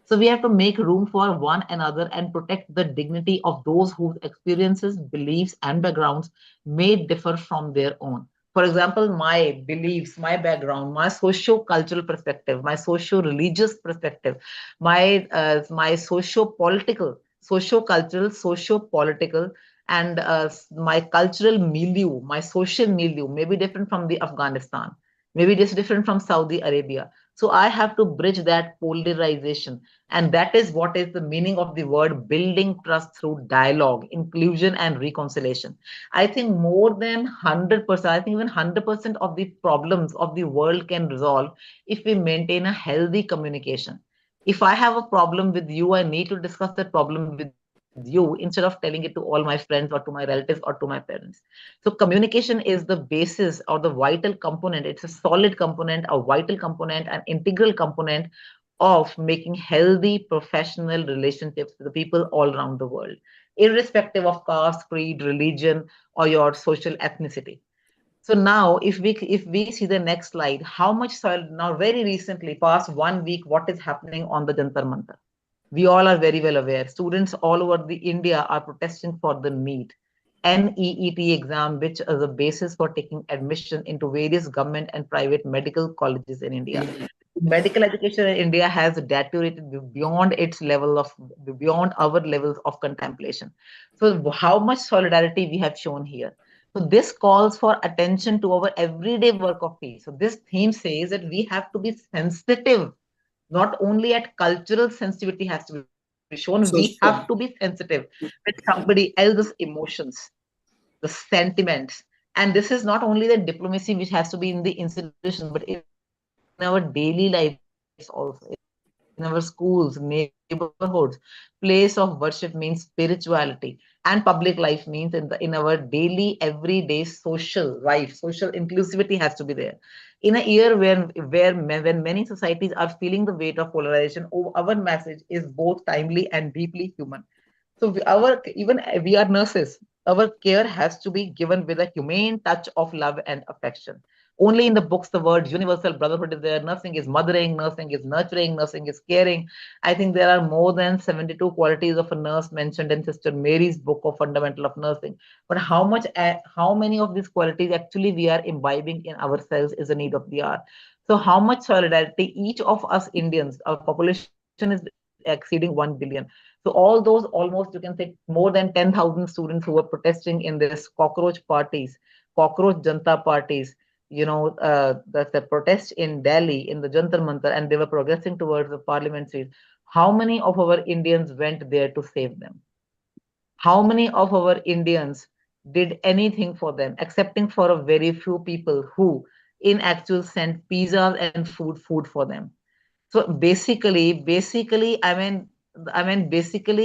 So we have to make room for one another and protect the dignity of those whose experiences, beliefs, and backgrounds may differ from their own. For example, my beliefs, my background, my socio-cultural perspective, my socio-religious perspective, my socio-political, socio-cultural, socio-political, and my cultural milieu, my social milieu may be different from the Afghanistan, maybe just different from Saudi Arabia. So I have to bridge that polarization. And that is what is the meaning of the word building trust through dialogue, inclusion, and reconciliation. I think more than 100%, I think even 100% of the problems of the world can resolve if we maintain a healthy communication. If I have a problem with you, I need to discuss that problem with you you instead of telling it to all my friends or to my relatives or to my parents. So communication is the basis or the vital component. It's a solid component, a vital component, an integral component of making healthy professional relationships with the people all around the world, irrespective of caste, creed, religion, or your social ethnicity. So now, if we see the next slide, how much soil now? Very recently, past 1 week, what is happening on the Jantar Mantar? We all are very well aware. Students all over the India are protesting for the NEET exam, which is a basis for taking admission into various government and private medical colleges in India. Medical education in India has deteriorated beyond its level of beyond our levels of contemplation. So how much solidarity we have shown here. So this calls for attention to our everyday work of peace. So this theme says that we have to be sensitive, not only at cultural sensitivity has to be shown, we have to be sensitive with somebody else's emotions, the sentiments. And this is not only the diplomacy which has to be in the institutions, but in our daily lives also, in our schools, neighborhoods. Place of worship means spirituality, and public life means in our daily, everyday social life, social inclusivity has to be there. In a year when many societies are feeling the weight of polarization, our message is both timely and deeply human. So we are nurses. Our care has to be given with a humane touch of love and affection. Only in the books the word universal brotherhood is there. Nursing is mothering, nursing is nurturing, nursing is caring. I think there are more than 72 qualities of a nurse mentioned in Sister Mary's book of Fundamental of Nursing. But how many of these qualities actually we are imbibing in ourselves is a need of the hour. So how much solidarity each of us Indians, our population is exceeding 1 billion. So all those almost, you can say, more than 10,000 students who were protesting in this cockroach parties, cockroach Janta parties, the protest in Delhi, in the Jantar Mantar, and they were progressing towards the parliament seat. How many of our Indians went there to save them? How many of our Indians did anything for them, excepting for a very few people who, in actual sense, pizzas and food for them? So basically, basically,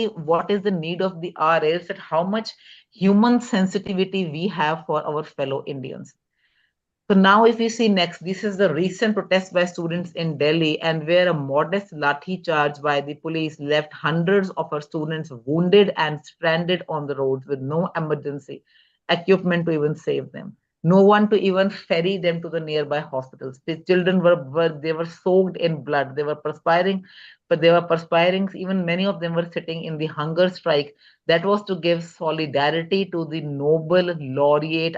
what is the need of the hour is that how much human sensitivity we have for our fellow Indians. So now if we see next, this is the recent protest by students in Delhi, and where a modest lathi charge by the police left hundreds of our students wounded and stranded on the roads with no emergency equipment to even save them. No one to even ferry them to the nearby hospitals. The children were soaked in blood. They were perspiring, even many of them were sitting in the hunger strike. That was to give solidarity to the Nobel laureate.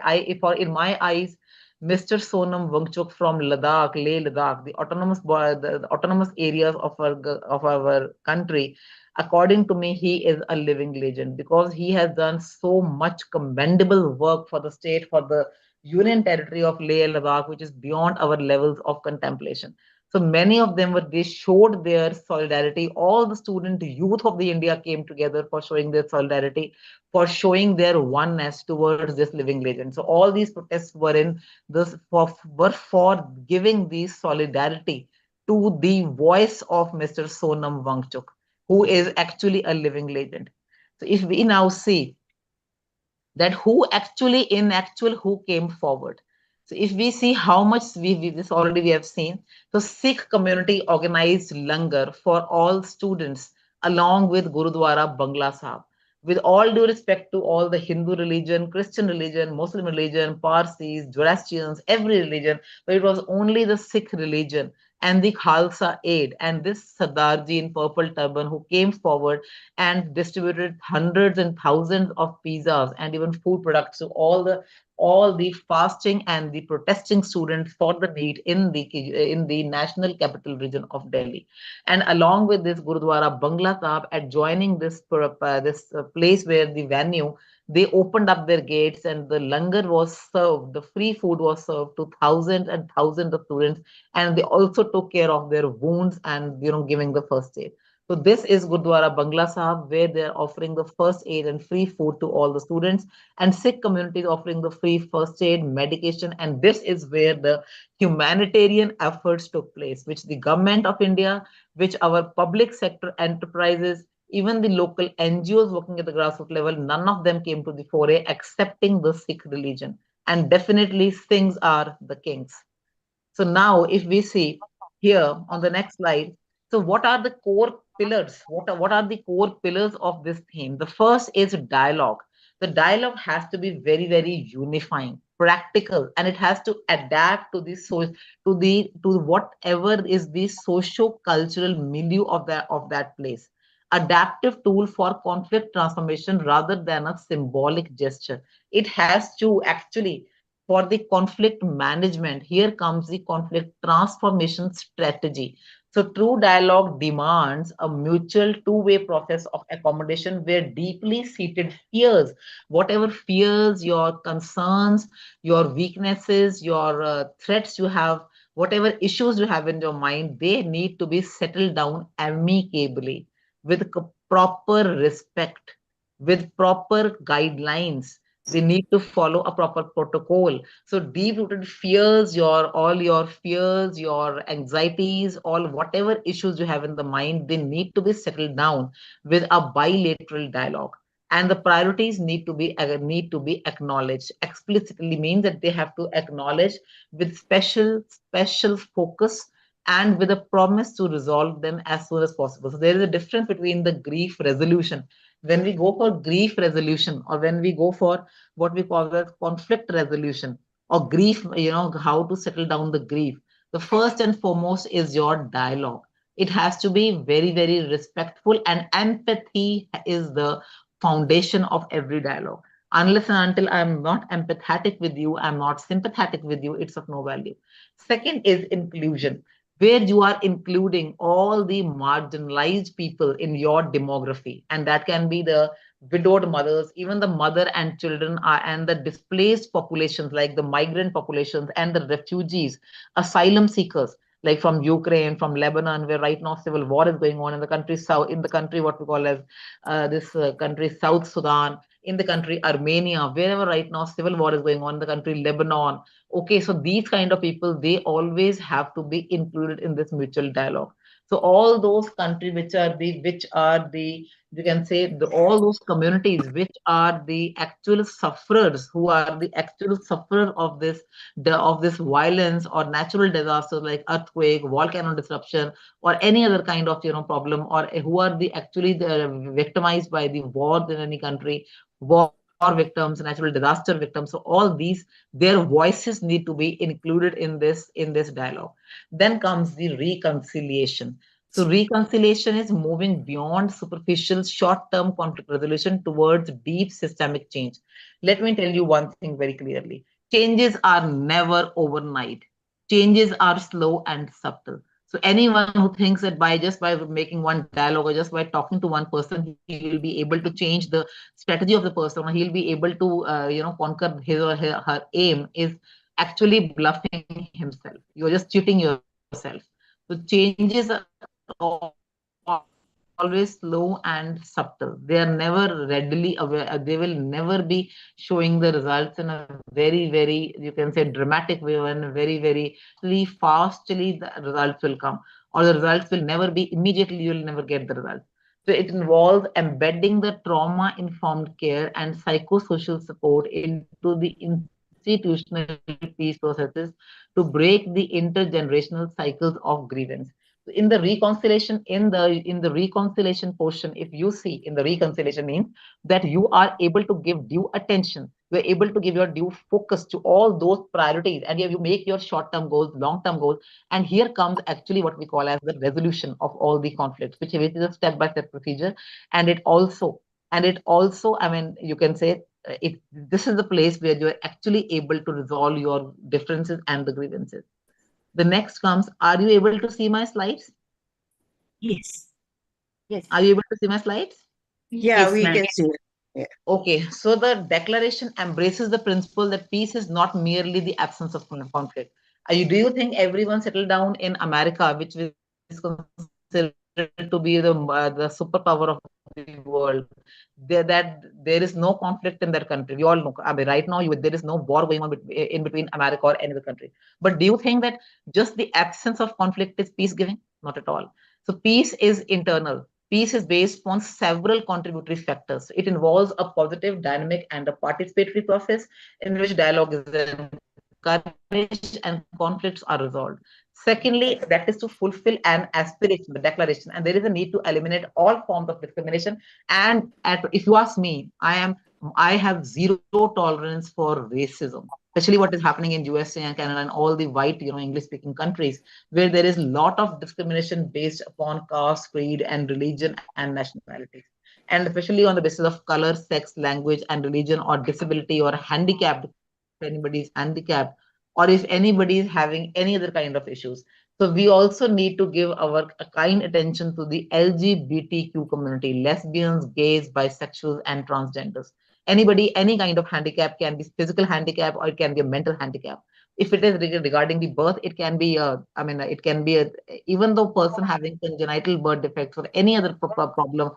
In my eyes, Mr. Sonam Wangchuk from Ladakh, Leh Ladakh, the autonomous areas of our country. According to me, he is a living legend because he has done so much commendable work for the state, for the union territory of Leh Ladakh, which is beyond our levels of contemplation. So many of them they showed their solidarity. All the student youth of the India came together for showing their solidarity, for showing their oneness towards this living legend. So all these protests were for giving this solidarity to the voice of Mr. Sonam Wangchuk, who is actually a living legend. So if we now see that who came forward. So if we see how much this already we have seen. So Sikh community organized langar for all students along with Gurudwara Bangla Sahib. With all due respect to all the Hindu religion, Christian religion, Muslim religion, Parsis, Zoroastrians, every religion, but it was only the Sikh religion and the Khalsa aid and this Sardarji in purple turban who came forward and distributed hundreds and thousands of pizzas and even food products to all the fasting and the protesting students for the need in the national capital region of Delhi. And along with this Gurudwara Bangla Sahib, adjoining this place where the venue, they opened up their gates and the langar was served, the free food was served to thousands and thousands of students, and they also took care of their wounds and giving the first aid. So this is Gurdwara Bangla Sahib, where they're offering the first aid and free food to all the students, and Sikh community is offering the free first aid, medication, and this is where the humanitarian efforts took place, which the government of India, which our public sector enterprises, even the local NGOs working at the grassroots level, none of them came to the foray accepting the Sikh religion. And definitely Singhs are the kings. So now if we see here on the next slide, so what are the core pillars? What are the core pillars of this theme? The first is dialogue. The dialogue has to be very, very unifying, practical, and it has to adapt to the to whatever is the socio-cultural milieu of that place. Adaptive tool for conflict transformation rather than a symbolic gesture. It has to actually, for the conflict management, here comes the conflict transformation strategy. So true dialogue demands a mutual two-way process of accommodation where deeply seated fears, whatever fears, your concerns, your weaknesses, your threats you have, whatever issues you have in your mind, they need to be settled down amicably with proper respect, with proper guidelines. They need to follow a proper protocol. So deep-rooted fears, all your fears, your anxieties, all whatever issues you have in the mind, they need to be settled down with a bilateral dialogue. And the priorities need to be acknowledged. Explicitly means that they have to acknowledge with special focus and with a promise to resolve them as soon as possible. So there is a difference between the grief resolution. When we go for grief resolution, or when we go for what we call as conflict resolution or grief, how to settle down the grief, the first and foremost is your dialogue. It has to be very, very respectful, and empathy is the foundation of every dialogue. Unless and until I'm not empathetic with you, I'm not sympathetic with you, it's of no value. Second is inclusion, where you are including all the marginalized people in your demography. And that can be the widowed mothers, even the mother and children and the displaced populations like the migrant populations and the refugees, asylum seekers, like from Ukraine, from Lebanon, where right now civil war is going on in the country, what we call as this country, South Sudan, in the country, Armenia, wherever right now civil war is going on, in the country, Lebanon. Okay, so these kind of people, they always have to be included in this mutual dialogue. So all those countries which are the you can say all those communities which are the actual sufferers, who are the actual sufferers of this violence or natural disasters like earthquake, volcano disruption, or any other kind of problem, or who are the actually victimized by the war in any country, war victims, natural disaster victims. So all these, their voices need to be included in this dialogue. Then comes the reconciliation. So reconciliation is moving beyond superficial short-term conflict resolution towards deep systemic change. Let me tell you one thing very clearly. Changes are never overnight. Changes are slow and subtle. So anyone who thinks that by making one dialogue or just by talking to one person, he will be able to change the strategy of the person, or he'll be able to conquer his or her aim, is actually bluffing himself. You're just cheating yourself. So changes are always slow and subtle. They are never readily aware. They will never be showing the results in a very, very, you can say, dramatic way, and very, very fastly the results will come, or the results will never be immediately. You will never get the results. So it involves embedding the trauma-informed care and psychosocial support into the institutional peace processes to break the intergenerational cycles of grievance. In the reconciliation, in the reconciliation portion, if you see, in the reconciliation means that you are able to give due attention, you are able to give your due focus to all those priorities, and you make your short-term goals, long-term goals. And here comes actually what we call as the resolution of all the conflicts, which is a step-by-step procedure. And it also, I mean, you can say this is the place where you're actually able to resolve your differences and the grievances. The next comes, are you able to see my slides? Yes. Yes. Are you able to see my slides? Yeah, Yes, we ma'am. can see it. Yeah. Okay, so the declaration embraces the principle that peace is not merely the absence of conflict. Do you think everyone settled down in America, which is considered to be the superpower of the world, that there is no conflict in their country? We all know, I mean, right now there is no war going on in between America or any other country. But do you think that just the absence of conflict is peace giving? Not at all. So peace is internal. Peace is based on several contributory factors. It involves a positive, dynamic, and a participatory process in which dialogue is encouraged and conflicts are resolved. Secondly, that is to fulfill an aspiration, the declaration, and there is a need to eliminate all forms of discrimination. And if you ask me, I have zero tolerance for racism, especially what is happening in USA and Canada and all the white, English-speaking countries, where there is a lot of discrimination based upon caste, creed, and religion and nationality, and especially on the basis of color, sex, language, and religion, or disability, or handicapped. If anybody is handicapped, or if anybody is having any other kind of issues. So we also need to give our kind attention to the LGBTQ community, lesbians, gays, bisexuals, and transgenders. Anybody, any kind of handicap, can be physical handicap or it can be a mental handicap. If it is regarding the birth, it can be even though person having congenital birth defects or any other problem,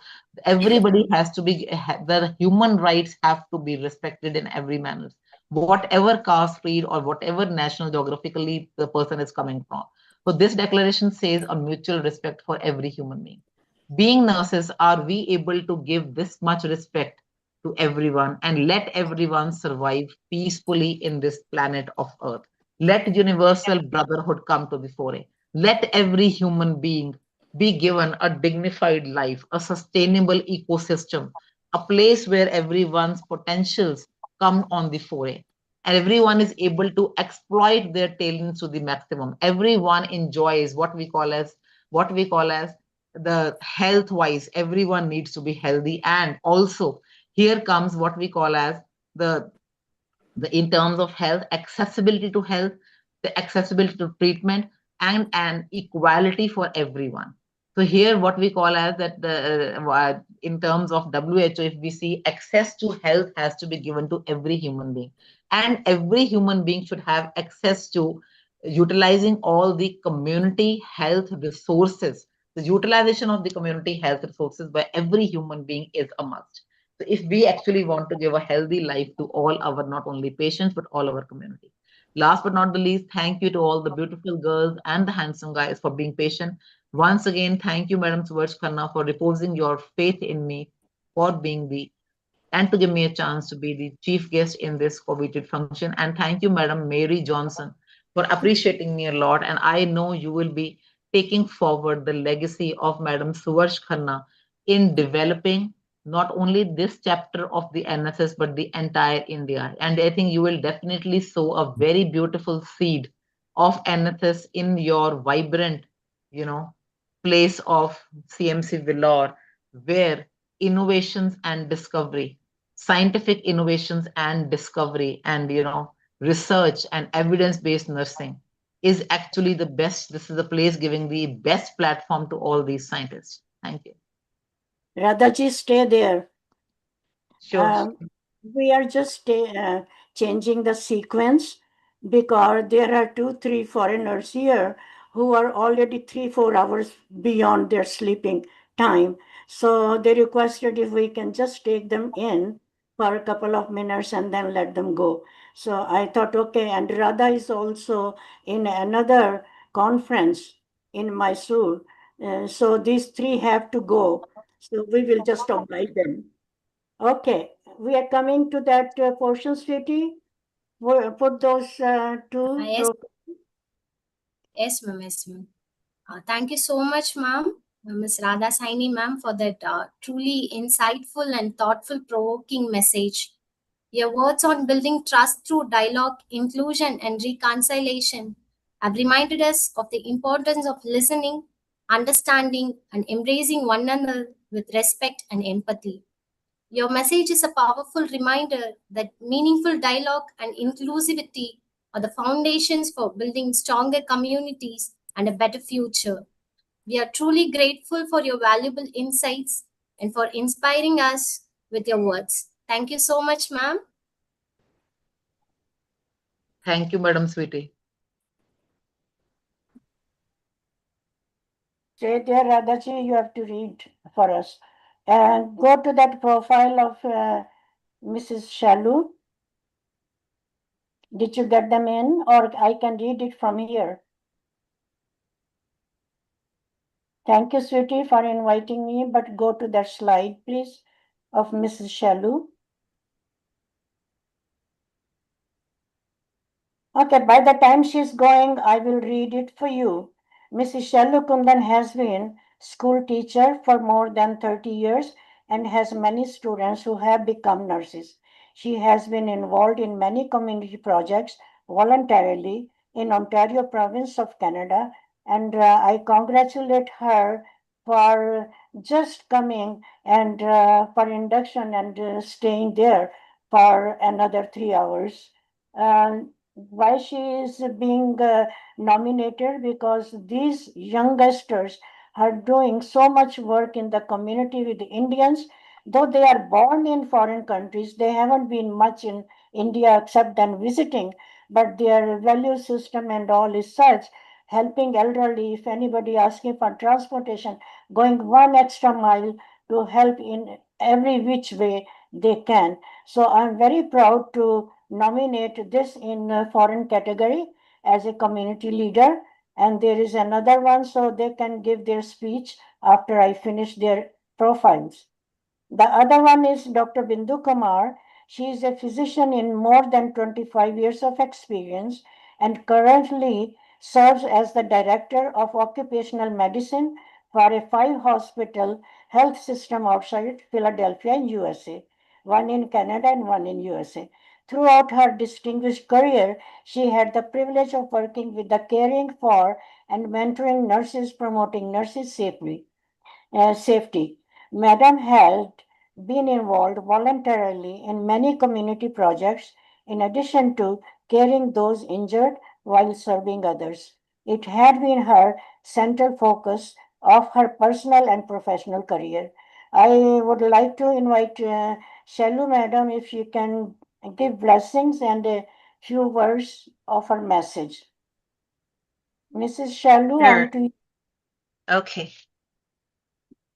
everybody has to be, the human rights have to be respected in every manner, whatever caste, creed, or whatever national geographically the person is coming from. So this declaration says a mutual respect for every human being. Being nurses, are we able to give this much respect to everyone and let everyone survive peacefully in this planet of Earth? Let universal brotherhood come to the fore. Let every human being be given a dignified life, a sustainable ecosystem, a place where everyone's potentials come on the fore, and everyone is able to exploit their talents to the maximum. Everyone enjoys what we call as the health wise. Everyone needs to be healthy, and also here comes what we call as the in terms of health, accessibility to health, the accessibility to treatment, and an equality for everyone. So here, what we call as that in terms of WHO, if we see, access to health has to be given to every human being, and every human being should have access to utilizing all the community health resources. The utilization of the community health resources by every human being is a must. So if we actually want to give a healthy life to all our, not only patients, but all our community. Last but not the least, thank you to all the beautiful girls and the handsome guys for being patient. Once again, thank you, Madam Suvarsh Khanna, for reposing your faith in me, for being and to give me a chance to be the chief guest in this coveted function. And thank you, Madam Mary Johnson, for appreciating me a lot. And I know you will be taking forward the legacy of Madam Suvarsh Khanna in developing not only this chapter of the NSS, but the entire India. And I think you will definitely sow a very beautiful seed of NSS in your vibrant, place of CMC Vellore, where innovations and discovery, scientific innovations and discovery, and research and evidence-based nursing is actually the best. This is the place giving the best platform to all these scientists. Thank you. Radhaji, stay there. Sure. We are just changing the sequence because there are 2-3 foreigners here who are already 3-4 hours beyond their sleeping time. So they requested if we can just take them in for a couple of minutes and then let them go. So I thought, okay, and Radha is also in another conference in Mysore. So these three have to go. So we will just oblige them. Okay, we are coming to that portion, sweetie. Put those two. Yes. Yes, ma'am. Yes, ma'am. Thank you so much, ma'am, Ms. Radha Saini, ma'am, for that truly insightful and thoughtful, provoking message. Your words on building trust through dialogue, inclusion, and reconciliation have reminded us of the importance of listening, understanding, and embracing one another with respect and empathy. Your message is a powerful reminder that meaningful dialogue and inclusivity are the foundations for building stronger communities and a better future. We are truly grateful for your valuable insights and for inspiring us with your words. Thank you so much, ma'am. Thank you, Madam Sweetie. Stay there, Radhaji, you have to read for us. And go to that profile of Mrs. Shalu. Did you get them in, or I can read it from here? Thank you, sweetie, for inviting me, but go to that slide, please, of Mrs. Shalu. Okay, by the time she's going, I will read it for you. Mrs. Shalu Kundan has been school teacher for more than 30 years and has many students who have become nurses. She has been involved in many community projects voluntarily in Ontario province of Canada, and I congratulate her for just coming and for induction and staying there for another 3 hours. Why she is being nominated? Because these youngsters are doing so much work in the community with the Indians. Though they are born in foreign countries, they haven't been much in India except than visiting, but their value system and all is such, helping elderly, if anybody asking for transportation, going one extra mile to help in every which way they can. So I'm very proud to nominate this in foreign category as a community leader, and there is another one so they can give their speech after I finish their profiles. The other one is Dr. Bindu Kumar. She is a physician in more than 25 years of experience and currently serves as the Director of Occupational Medicine for a 5-hospital health system outside Philadelphia in USA, one in Canada and one in USA. Throughout her distinguished career, she had the privilege of working with the caring for and mentoring nurses, promoting nurses safety. Madam had been involved voluntarily in many community projects in addition to caring those injured while serving others. It had been her central focus of her personal and professional career. I would like to invite Shalu Madam if she can give blessings and a few words of her message. Mrs. Shalu, Sure. on to you. Okay.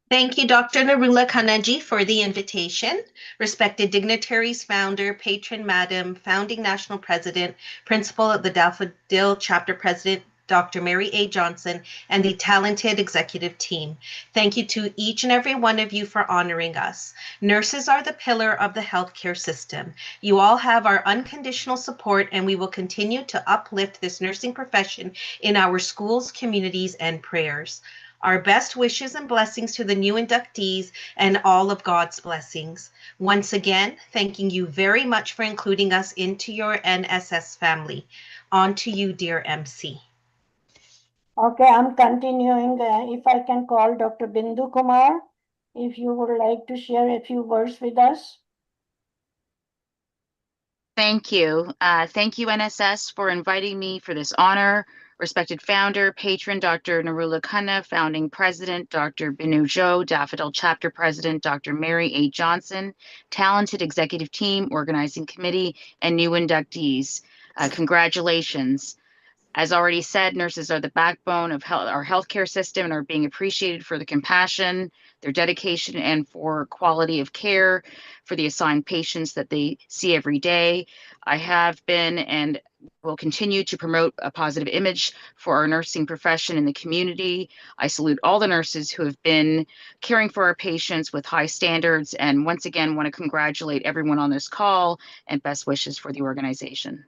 Thank you, Dr. Narula Kanaji, for the invitation. Respected dignitaries, founder, patron, madam, founding national president, principal of the Daffodil chapter president, Dr. Mary A. Johnson, and the talented executive team. Thank you to each and every one of you for honoring us. Nurses are the pillar of the healthcare system. You all have our unconditional support, and we will continue to uplift this nursing profession in our schools, communities, and prayers. Our best wishes and blessings to the new inductees and all of God's blessings. Once again, thanking you very much for including us into your NSS family. On to you, dear MC. Okay, I'm continuing. If I can call Dr. Bindu Kumar, if you would like to share a few words with us. Thank you. Thank you, NSS, for inviting me for this honor. Respected founder, patron, Dr. Narula Khanna, founding president, Dr. Binu Jo, Daffodil chapter president, Dr. Mary A. Johnson, talented executive team, organizing committee, and new inductees. Congratulations. As already said, nurses are the backbone of our healthcare system and are being appreciated for the compassion, their dedication, and for quality of care for the assigned patients that they see every day. I have been and will continue to promote a positive image for our nursing profession in the community. I salute all the nurses who have been caring for our patients with high standards, and once again want to congratulate everyone on this call and best wishes for the organization.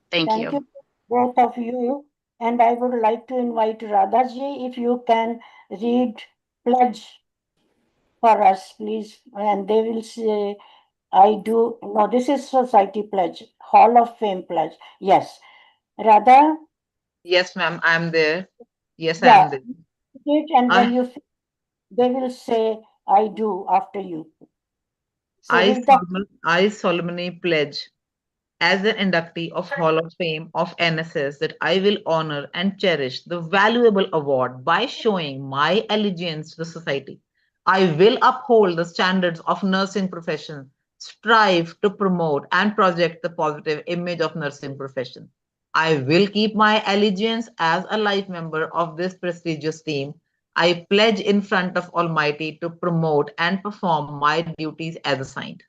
Thank you. Both of you, and I would like to invite Radhaji if you can read pledge for us, please, and they will say, I do. No, this is Society Pledge, Hall of Fame Pledge. Yes. Radha? Yes, ma'am, I'm there. Yes, I Yeah. am there. And when you, they will say, I do after you. So I solemnly pledge as an inductee of Hall of Fame of NSS that I will honor and cherish the valuable award by showing my allegiance to the society. I will uphold the standards of nursing profession, strive to promote and project the positive image of nursing profession. I will keep my allegiance as a life member of this prestigious team. I pledge in front of Almighty to promote and perform my duties as assigned.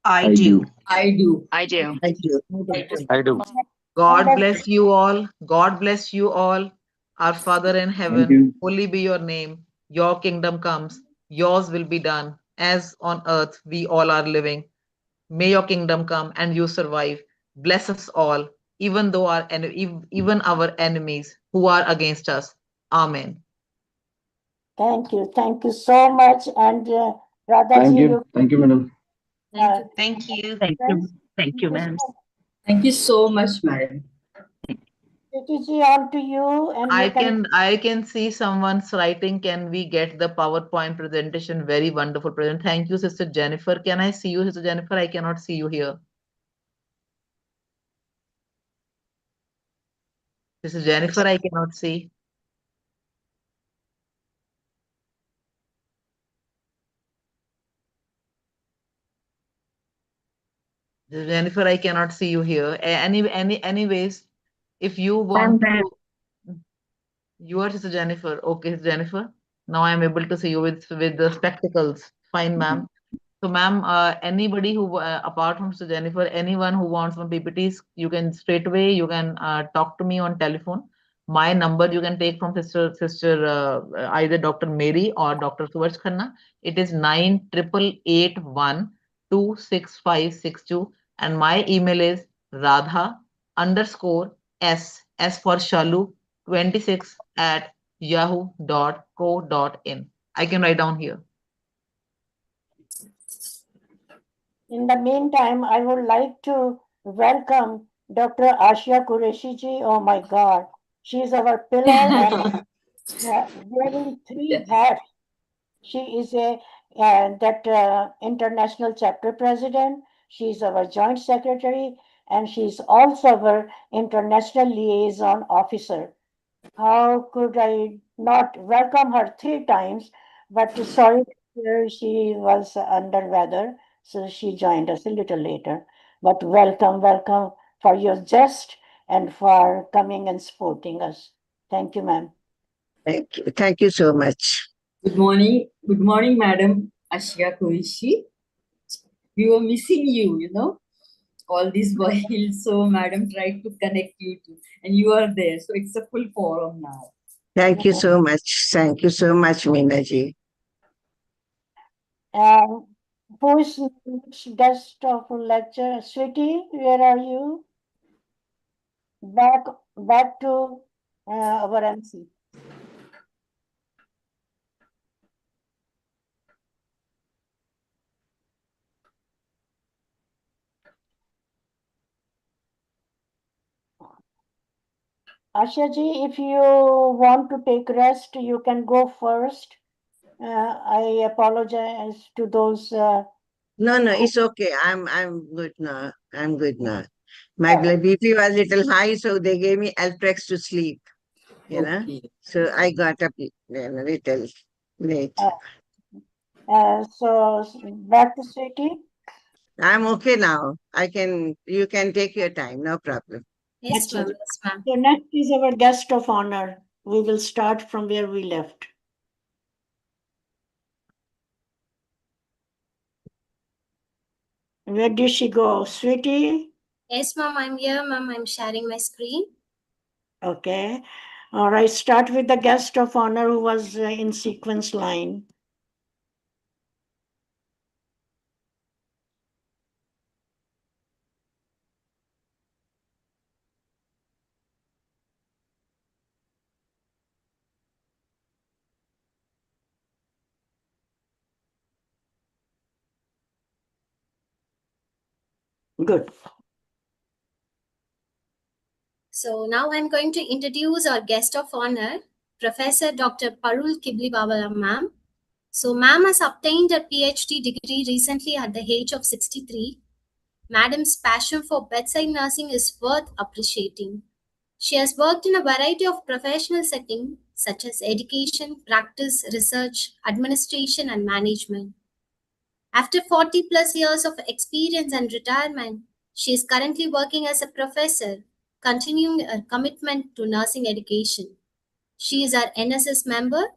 I do. I do. I do. I do. God bless you all. God bless you all. Our Father in heaven, holy be your name. Your kingdom comes, yours will be done, as on earth we all are living. May your kingdom come and you survive. Bless us all, even though even our enemies who are against us. Amen. Thank you. Thank you so much. And Thank Radhaji, you. Thank you, madam. Thank you. Thank you, ma'am. Thank you so much, madam. Sweetie, on to you. And you I can see someone's writing. Can we get the PowerPoint presentation? Very wonderful present. Thank you, Sister Jennifer. Can I see you, Sister Jennifer? I cannot see you here. Sister Jennifer, I cannot see. Jennifer, I cannot see you here. Anyways, if you want to, you are Sister Jennifer. Okay, Jennifer. Now I am able to see you with the spectacles. Fine, ma'am. So, ma'am, anybody who, apart from Sister Jennifer, anyone who wants some PPTs, you can straight away, you can talk to me on telephone. My number you can take from either Dr. Mary or Dr. Suvarsh Khanna. It is 9881-26562. And my email is radha_s for Shalu 26@yahoo.co.in. I can write down here. In the meantime, I would like to welcome Dr. Asha Qureshi ji. Oh my God, she is our pillar and wearing three hats. She is international chapter president. She is our joint secretary, and she is also our international liaison officer. How could I not welcome her 3 times? But sorry, she was under weather, so she joined us a little later. But welcome for your jest and for coming and supporting us. Thank you, ma'am. Thank you so much. Good morning, Madam Ashia Qureshi. We were missing you, all this while. So, Madam tried to connect you to, and you are there. So, it's a full forum now. Thank you so much. Thank you so much, Meena ji. Who is next guest of lecture? Sweetie, where are you? Back to our MC. Asha ji, if you want to take rest, you can go first. I apologize to those. No, it's okay. I'm good now. I'm good now. My BP was a little high, so they gave me Alprex to sleep. You know, so I got up a little late. So back to Sweetie. I'm okay now. You can take your time, no problem. Yes, ma'am. Yes, ma'am. So next is our guest of honor. We will start from where we left. Where did she go? Sweetie? Yes, ma'am. I'm here, ma'am. I'm sharing my screen. Okay. All right. Start with the guest of honor who was in sequence line. Good. So now I'm going to introduce our guest of honor, Professor Dr. Parul Kiblibawala, ma'am. So ma'am has obtained a PhD degree recently at the age of 63. Madam's passion for bedside nursing is worth appreciating. She has worked in a variety of professional settings such as education, practice, research, administration, and management. After 40 plus years of experience and retirement, she is currently working as a professor, continuing her commitment to nursing education. She is our NSS member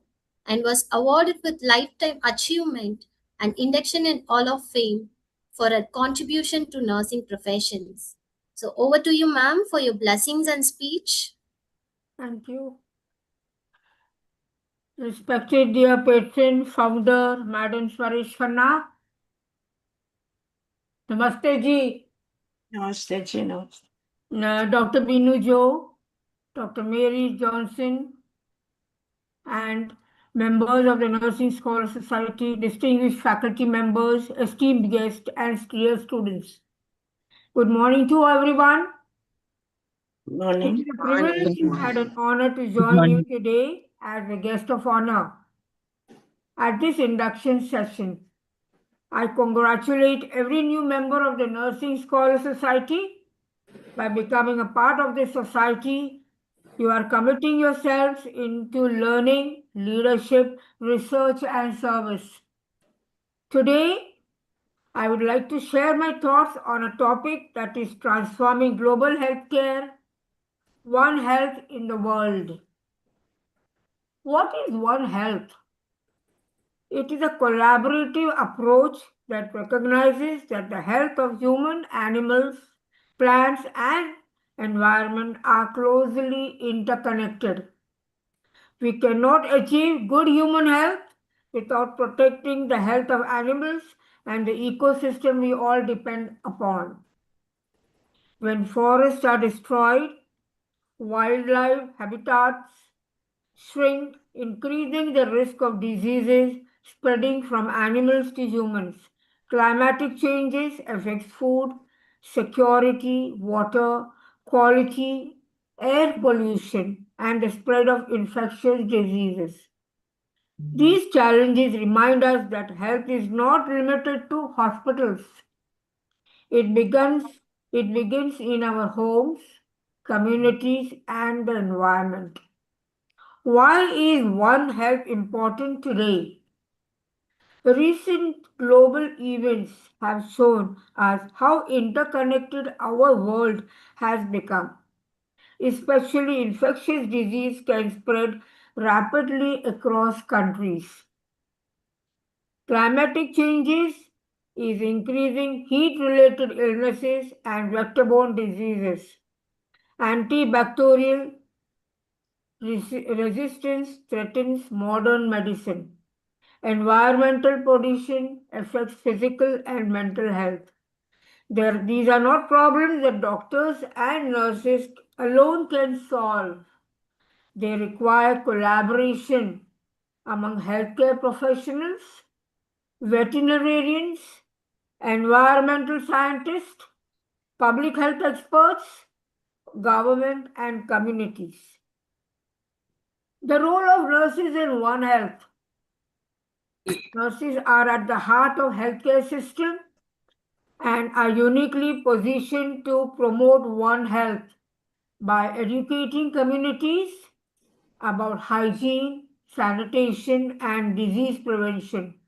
and was awarded with Lifetime Achievement and induction in Hall of Fame for her contribution to nursing professions. So over to you, ma'am, for your blessings and speech. Thank you. Respected dear patron, founder, Madam Swarish Khanna. Namaste ji. Namaste ji, namaste. Dr. Binu Jo, Dr. Mary Johnson, and members of the Nursing Scholar Society, distinguished faculty members, esteemed guests, and dear students. Good morning to everyone. Good morning. It is a privilege and an honor to join you morning. today as a guest of honor at this induction session. I congratulate every new member of the Nursing Scholar Society. By becoming a part of this society, you are committing yourselves into learning, leadership, research, and service. Today, I would like to share my thoughts on a topic that is transforming global healthcare, One Health in the world. What is One Health? It is a collaborative approach that recognizes that the health of human, animals, plants, and environment are closely interconnected. We cannot achieve good human health without protecting the health of animals and the ecosystem we all depend upon. When forests are destroyed, wildlife habitats shrink, increasing the risk of diseases spreading from animals to humans. Climatic changes affect food, security, water, quality, air pollution, and the spread of infectious diseases. These challenges remind us that health is not limited to hospitals. It begins in our homes, communities, and the environment. Why is One Health important today? Recent global events have shown us how interconnected our world has become. Especially infectious disease can spread rapidly across countries. Climatic changes is increasing heat-related illnesses and vector-borne diseases. Antibacterial resistance threatens modern medicine. Environmental pollution affects physical and mental health. These are not problems that doctors and nurses alone can solve. They require collaboration among healthcare professionals, veterinarians, environmental scientists, public health experts, government, and communities. The role of nurses in One Health. Nurses are at the heart of healthcare system and are uniquely positioned to promote One Health by educating communities about hygiene, sanitation, and disease prevention,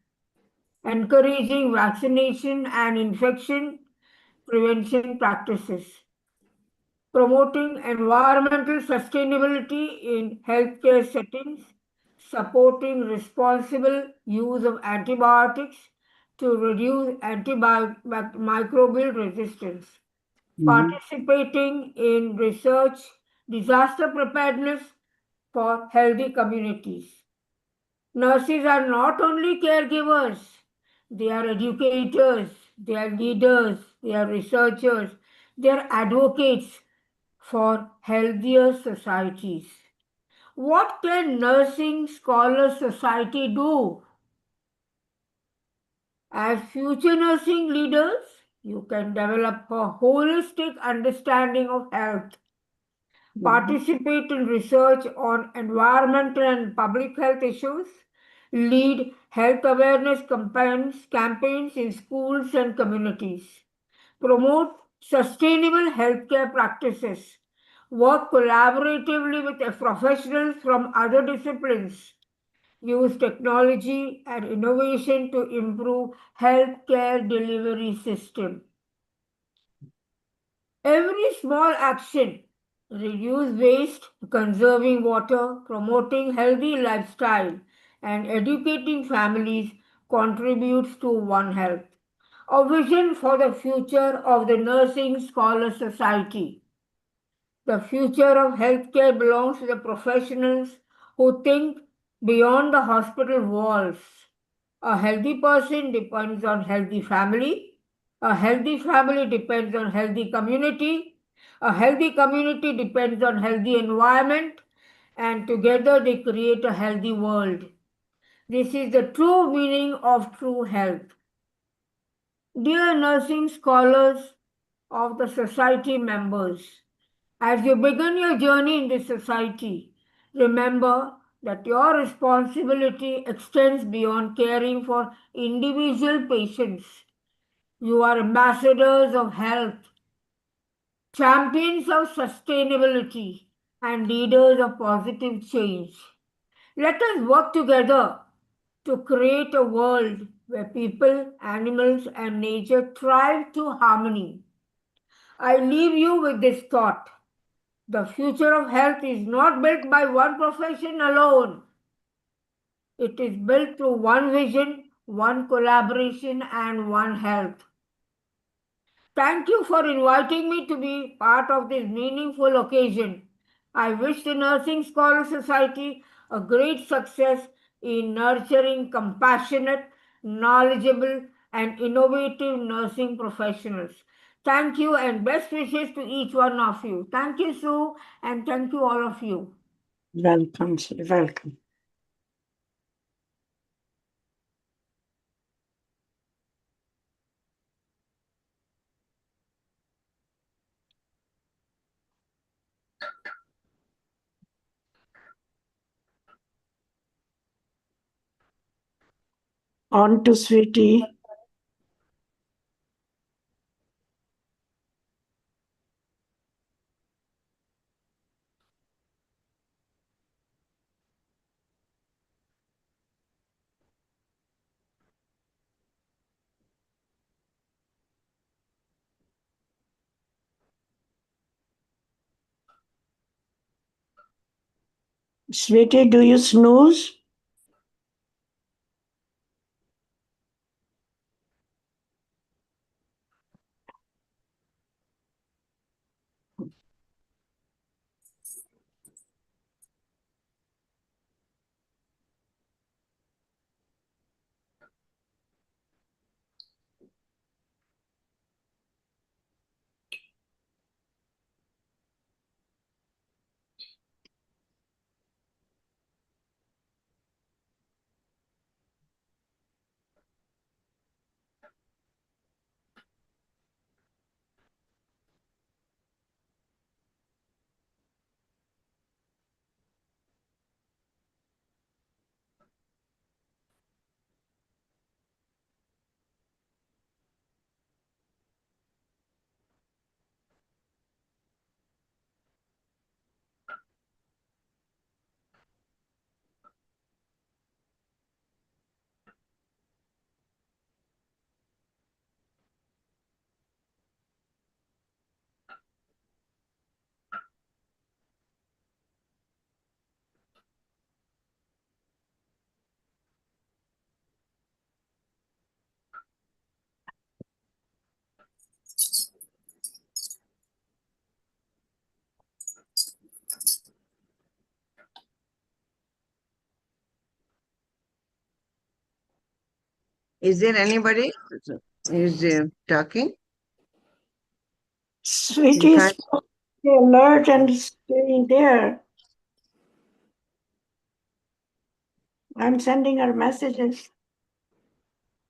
encouraging vaccination and infection prevention practices, promoting environmental sustainability in healthcare settings, supporting responsible use of antibiotics to reduce antimicrobial resistance, participating in research, disaster preparedness for healthy communities. Nurses are not only caregivers, they are educators, they are leaders, they are researchers, they are advocates for healthier societies. What can Nursing Scholar Society do? As future nursing leaders, you can develop a holistic understanding of health, participate in research on environmental and public health issues, lead health awareness campaigns in schools and communities, promote sustainable healthcare practices, work collaboratively with professionals from other disciplines, use technology and innovation to improve healthcare delivery system. Every small action, reduce waste, conserving water, promoting healthy lifestyle, and educating families contributes to One Health. A vision for the future of the Nursing Scholar Society. The future of healthcare belongs to the professionals who think beyond the hospital walls. A healthy person depends on healthy family. A healthy family depends on healthy community. A healthy community depends on healthy environment. And together they create a healthy world. This is the true meaning of true health. Dear nursing scholars of the society members, as you begin your journey in this society, remember that your responsibility extends beyond caring for individual patients. You are ambassadors of health, champions of sustainability, and leaders of positive change. Let us work together to create a world where people, animals, and nature thrive to harmony. I leave you with this thought. The future of health is not built by one profession alone. It is built through one vision, one collaboration, and one health. Thank you for inviting me to be part of this meaningful occasion. I wish the Nursing Scholar Society a great success in nurturing compassionate, knowledgeable, and innovative nursing professionals. Thank you and best wishes to each one of you. Thank you, Sue, and thank you all of you. Welcome, sir. Welcome. On to Sweetie. Sweetie, do you snooze? Is there anybody who's talking? Sweetie is supposed to be alert and staying there. I'm sending her messages.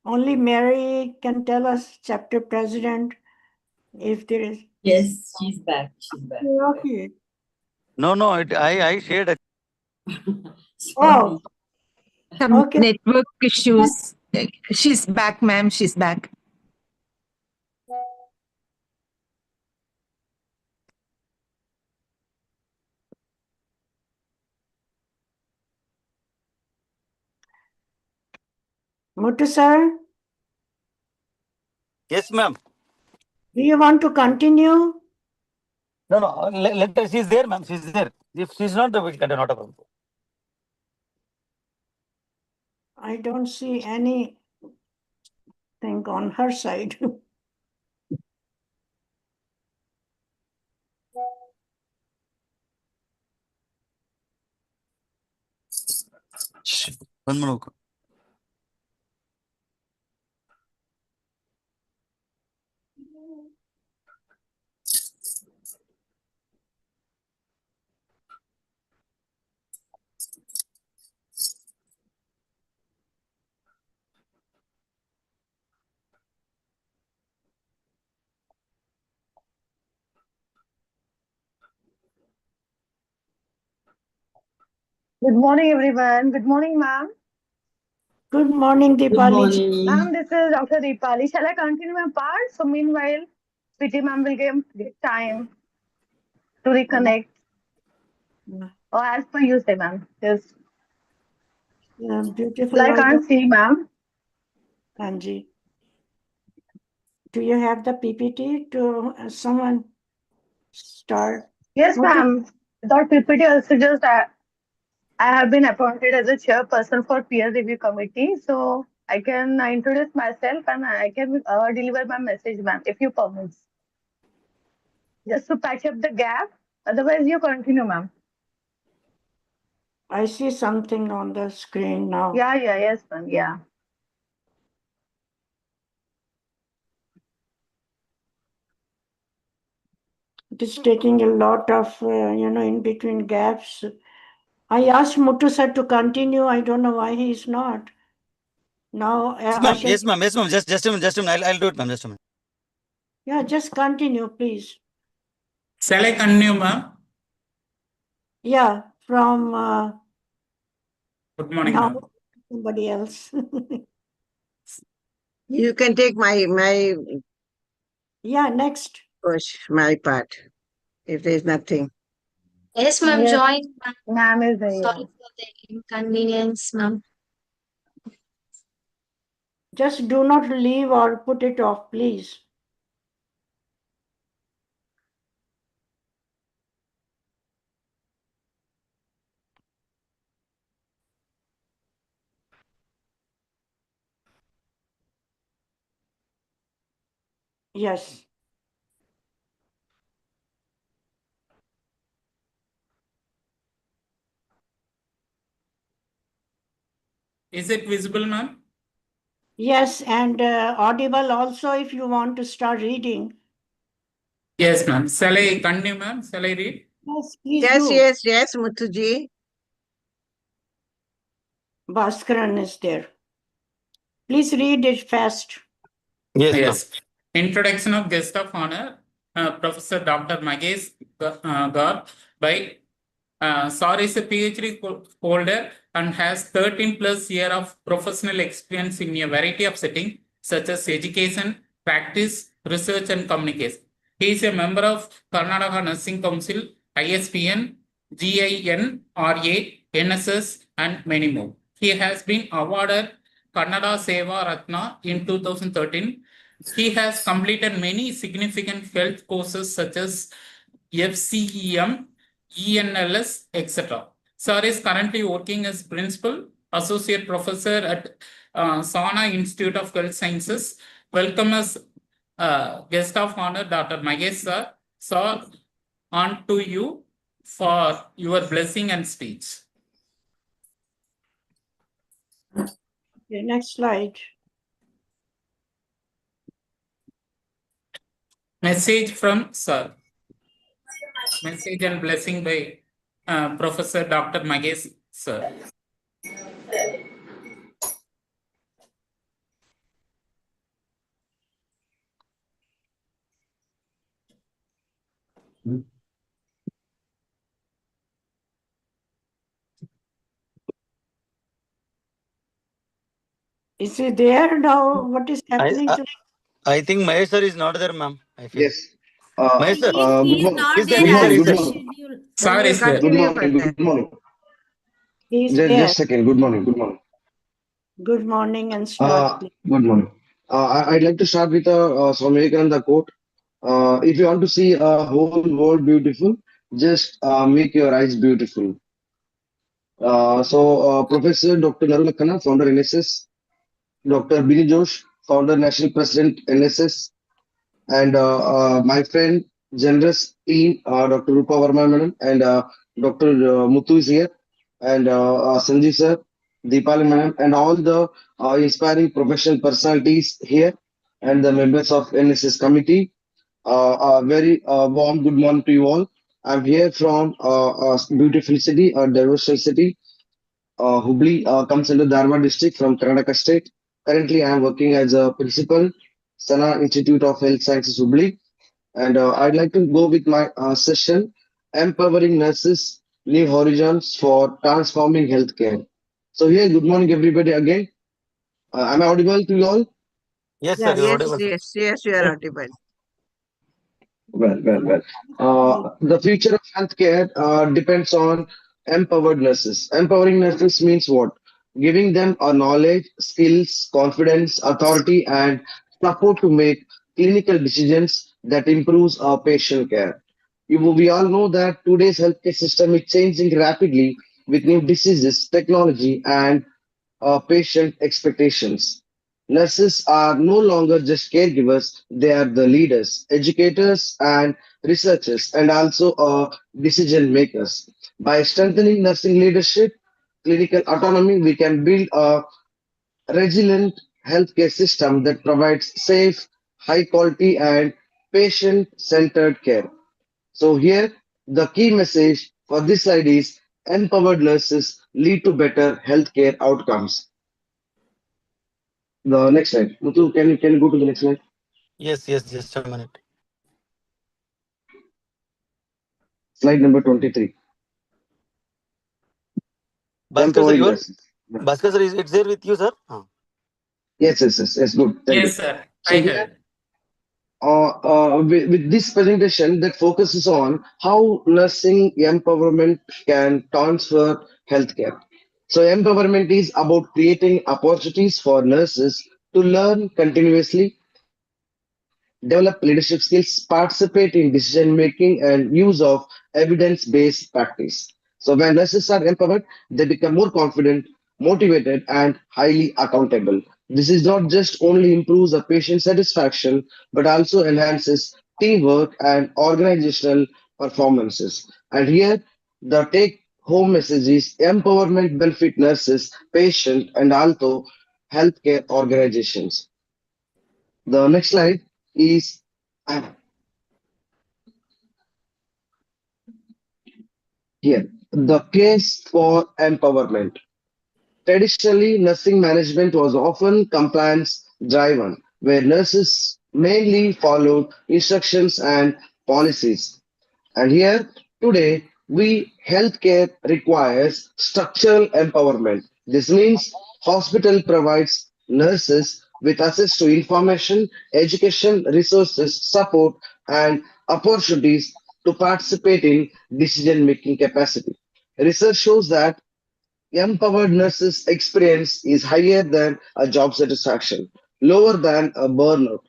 Only Mary can tell us, chapter president, if there is. Yes, she's back. She's back. Okay. No, I shared. Oh, Some okay. network issues. She's back, ma'am. She's back. Muthu sir, Yes, ma'am. do you want to continue? No. Let her. She's there, ma'am. She's there. If she's not, we can not a problem. I don't see anything on her side. One minute. Good morning, everyone. Good morning, ma'am. Good morning, Good Deepali. Ma'am, this is Dr. Deepali. Shall I continue my part? So meanwhile, PT ma'am will give time to reconnect. Or as per you say, ma'am. Yes. Yeah, beautiful. I can't see, ma'am. Anji. Do you have the PPT to someone start? Yes, ma'am. Without PPT, also just I have been appointed as a chairperson for peer review committee. So I can introduce myself and I can deliver my message, ma'am, if you permit. Just to patch up the gap. Otherwise, you continue, ma'am. I see something on the screen now. Yes, ma'am. Yeah. It is taking a lot of, in between gaps. I asked Muthu sir to continue. I don't know why he is not. Now, Yes, ma'am. Just a minute. I'll do it, ma'am. Just a minute. Yeah, just continue, please. Shall I continue, ma'am? Yeah, from Good morning, now ma'am. somebody else. You can take my Yeah, next. push my part if there's nothing. Yes, ma'am. Yes, Join. ma'am is there. Sorry for the inconvenience, ma'am. Just do not leave or put it off, please. Yes. Is it visible, ma'am? Yes, and audible also if you want to start reading. Yes, ma'am. Shall I continue, ma'am? Shall I read? Yes, please do. Yes, Muthuji. Bhaskaran is there. Please read it fast. Yes. Introduction of guest of honor, Professor Dr. Magesh Gar by Sar is a PhD holder and has 13 plus year of professional experience in a variety of settings such as education, practice, research and communication. He is a member of Karnataka Nursing Council, ISPN, GIN, RA, NSS and many more. He has been awarded Kannada Seva Ratna in 2013. He has completed many significant health courses such as FCEM, ENLS, etc. Sir is currently working as Principal Associate Professor at Sana Institute of Health Sciences. Welcome as guest of honor, Dr. Magesh sir. Sir, on to you for your blessing and speech. Okay, next slide. Message from sir. Message and blessing by Professor Dr. Magesh sir. Is he there now? What is happening to I think Mahesh sir is not there, ma'am. Yes. Mahesh sir. Good morning. He's there. Good morning. Sir is there. Good morning. Good morning. He's Just there. a second. Good morning. Good morning. Good morning and start. please. Good morning. I'd like to start with a Swami Vivekananda quote. If you want to see a whole world beautiful, just make your eyes beautiful. Professor Dr. Narula Khanna, founder NSS, Dr. Bini Josh, founder National President NSS, and my friend, generous team, Dr. Rupa Verma Madam, and Dr. Muthu is here, and Sanjeev sir, Deepali Madam, and all the inspiring professional personalities here and the members of NSS committee. A very warm good morning to you all. I'm here from a beautiful city, a diverse city. Hubli comes under Dharwad district from Karnataka state. Currently, I am working as a principal, Sana Institute of Health Sciences, Hubli. And I'd like to go with my session, Empowering Nurses, New Horizons for Transforming Healthcare. So here, good morning, everybody again. Am I audible to you all? Yes, sir, you're Yes, audible. yes, yes, you are audible. Well. The future of healthcare depends on empowered nurses. Empowering nurses means what? Giving them a knowledge, skills, confidence, authority, and support to make clinical decisions that improves our patient care. We all know that today's healthcare system is changing rapidly with new diseases, technology, and patient expectations. Nurses are no longer just caregivers, they are the leaders, educators, and researchers, and also decision makers. By strengthening nursing leadership, clinical autonomy, we can build a resilient healthcare system that provides safe, high quality, and patient centered care. So, here the key message for this slide is empowered nurses lead to better healthcare outcomes. The next slide. Muthu, can you go to the next slide? Yes, just a minute. Slide number 23. Bhaskar sir, Empowering you are, nurses. Bhaskar sir, it's there with you, sir? Yes, good. Thank you. Yes, sir. So I here, heard. with this presentation that focuses on how nursing empowerment can transfer healthcare. So empowerment is about creating opportunities for nurses to learn continuously, develop leadership skills, participate in decision making, and use of evidence based practice. So, when nurses are empowered, they become more confident, motivated, and highly accountable. This is not just only improves the patient satisfaction, but also enhances teamwork and organizational performances. And here, the take home message is empowerment benefit nurses, patient, and also healthcare organizations. The next slide is here. The case for empowerment. Traditionally, nursing management was often compliance driven, where nurses mainly followed instructions and policies. And here today, we healthcare requires structural empowerment. This means hospital provides nurses with access to information, education, resources, support, and opportunities to participate in decision-making capacity. Research shows that empowered nurses' experience is higher than a job satisfaction, lower than a burnout,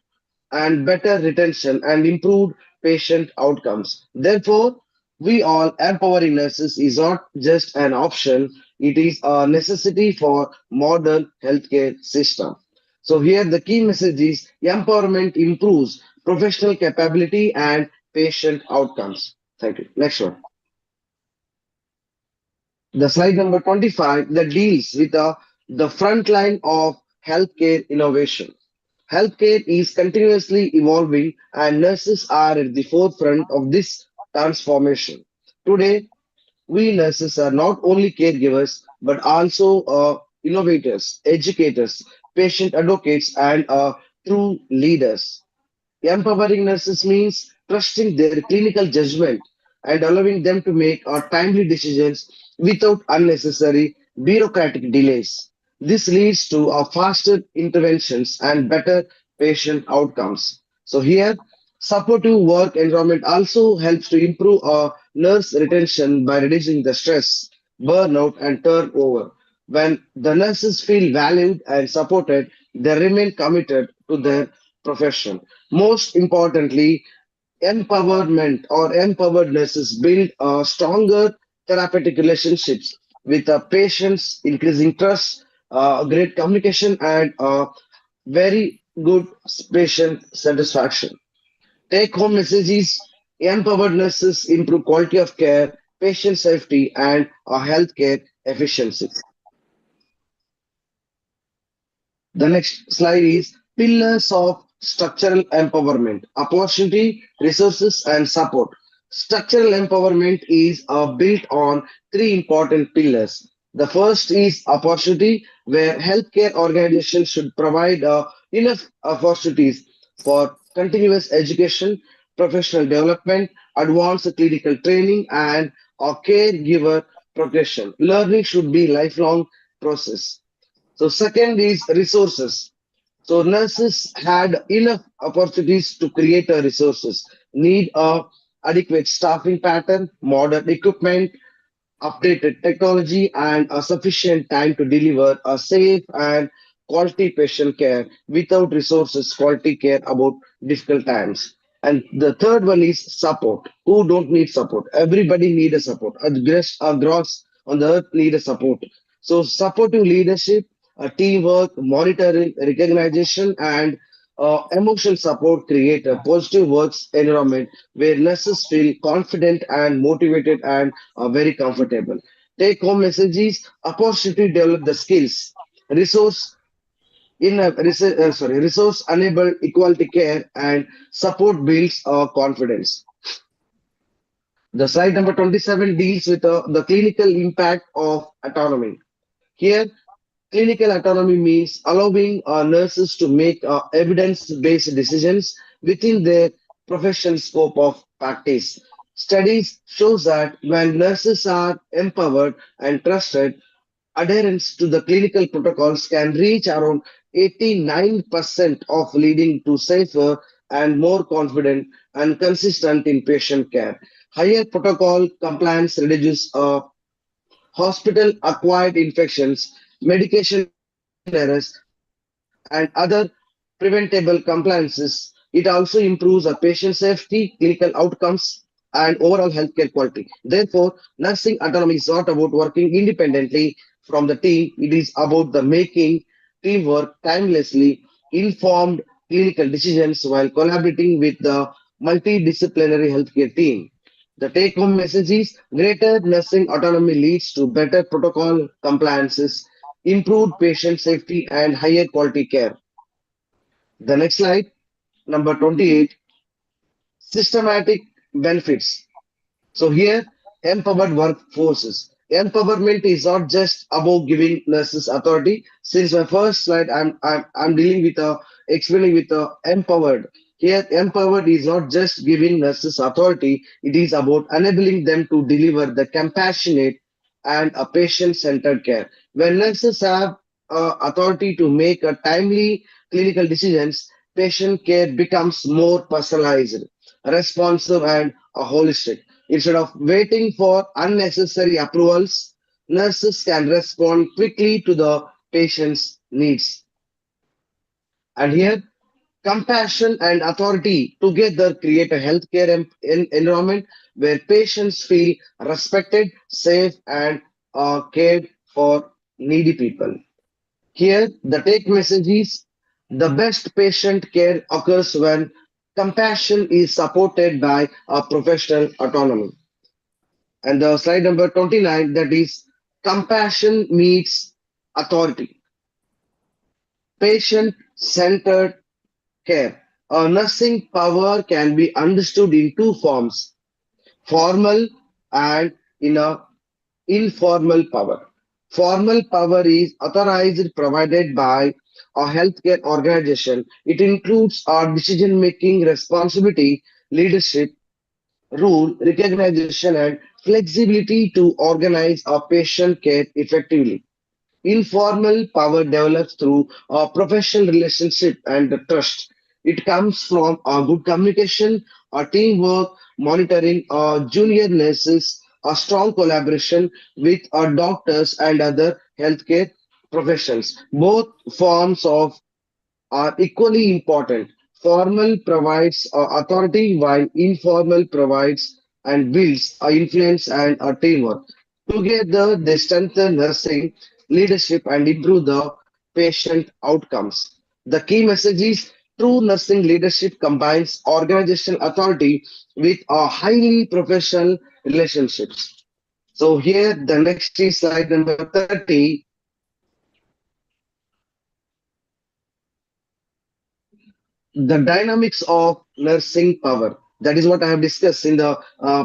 and better retention and improved patient outcomes. Therefore, we all empowering nurses is not just an option, it is a necessity for modern healthcare system. So here the key message is empowerment improves professional capability and patient outcomes. Thank you. Next one. The slide number 25 that deals with the front line of healthcare innovation. Healthcare is continuously evolving, and nurses are at the forefront of this transformation. Today, we nurses are not only caregivers but also innovators, educators, patient advocates, and true leaders. Empowering nurses means trusting their clinical judgment and allowing them to make timely decisions without unnecessary bureaucratic delays. This leads to faster interventions and better patient outcomes. So here, supportive work environment also helps to improve nurse retention by reducing the stress, burnout, and turnover. When the nurses feel valued and supported, they remain committed to their profession. Most importantly, empowerment or empowered nurses build stronger therapeutic relationships with the patients, increasing trust, great communication, and very good patient satisfaction. Take home messages: empowered nurses improve quality of care, patient safety, and healthcare efficiency. The next slide is pillars of structural empowerment, opportunity, resources, and support. Structural empowerment is built on three important pillars. The first is opportunity, where healthcare organizations should provide enough opportunities for continuous education, professional development, advanced clinical training, and a caregiver progression. Learning should be lifelong process. So second is resources. So nurses had enough opportunities to create resources, need a adequate staffing pattern, modern equipment, updated technology, and a sufficient time to deliver a safe and quality patient care. Without resources, quality care about difficult times. And the third one is support. Who don't need support? Everybody need a support. A gross on the earth need a support. So supportive leadership, teamwork, monitoring, recognition, and emotional support create a positive works environment where nurses feel confident and motivated and very comfortable. Take home messages, opportunity to develop the skills, resource resource enable equality care, and support builds confidence. The slide number 27 deals with the clinical impact of autonomy. Here, clinical autonomy means allowing nurses to make evidence-based decisions within their professional scope of practice. Studies shows that when nurses are empowered and trusted, adherence to the clinical protocols can reach around 89% of leading to safer and more confident and consistent in patient care. Higher protocol compliance reduces hospital-acquired infections, medication errors, and other preventable compliances. It also improves patient safety, clinical outcomes, and overall healthcare quality. Therefore, nursing autonomy is not about working independently from the team. It is about the making teamwork timelessly informed clinical decisions while collaborating with the multidisciplinary healthcare team. The take-home message is greater nursing autonomy leads to better protocol compliances, improved patient safety, and higher quality care. The next slide, number 28, systematic benefits. So here, empowered workforces. Empowerment is not just about giving nurses authority. Since my first slide, I'm dealing with explaining with empowered. Here, empowered is not just giving nurses authority. It is about enabling them to deliver the compassionate and a patient-centered care. When nurses have authority to make a timely clinical decisions, patient care becomes more personalized, responsive, and holistic. Instead of waiting for unnecessary approvals, nurses can respond quickly to the patient's needs. And here, compassion and authority together create a healthcare environment where patients feel respected, safe, and cared for needy people. Here, the take message is the best patient care occurs when compassion is supported by a professional autonomy. And the slide number 29, that is compassion meets authority. Patient-centered care. Nursing power can be understood in two forms, formal and informal power. Formal power is authorized provided by a healthcare organization. It includes our decision-making responsibility, leadership, rule, recognition, and flexibility to organize our patient care effectively. Informal power develops through a professional relationship and trust. It comes from a good communication, a teamwork, monitoring, junior nurses, a strong collaboration with our doctors and other healthcare professions. Both forms of are equally important. Formal provides authority while informal provides and builds influence and teamwork. Together, they strengthen nursing leadership and improve the patient outcomes. The key message is true nursing leadership combines organizational authority with a highly professional relationships. So here the next is slide number 30. the dynamics of nursing power. That is what I have discussed in the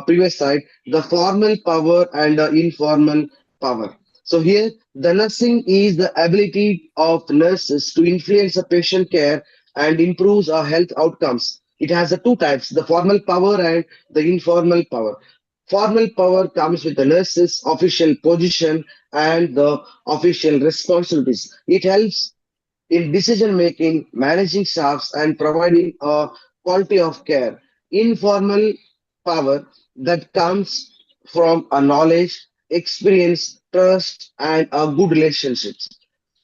previous slide, the formal power and the informal power. So here, the nursing is the ability of nurses to influence a patient care and improves our health outcomes. It has the two types, the formal power and the informal power. Formal power comes with the nurse's official position and the official responsibilities. It helps in decision making, managing staffs, and providing a quality of care. Informal power that comes from a knowledge, experience, trust, and a good relationships.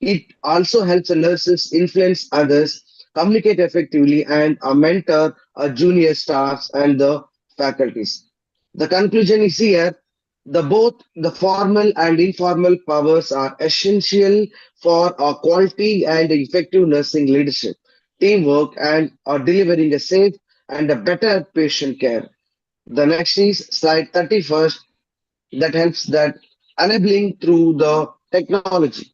It also helps the nurses influence others, communicate effectively, and mentor junior staffs and the faculties. The conclusion is here. Both the formal and informal powers are essential for quality and effective nursing leadership, teamwork, and delivering a safe and a better patient care. The next is slide 31st, that helps that enabling through the technology.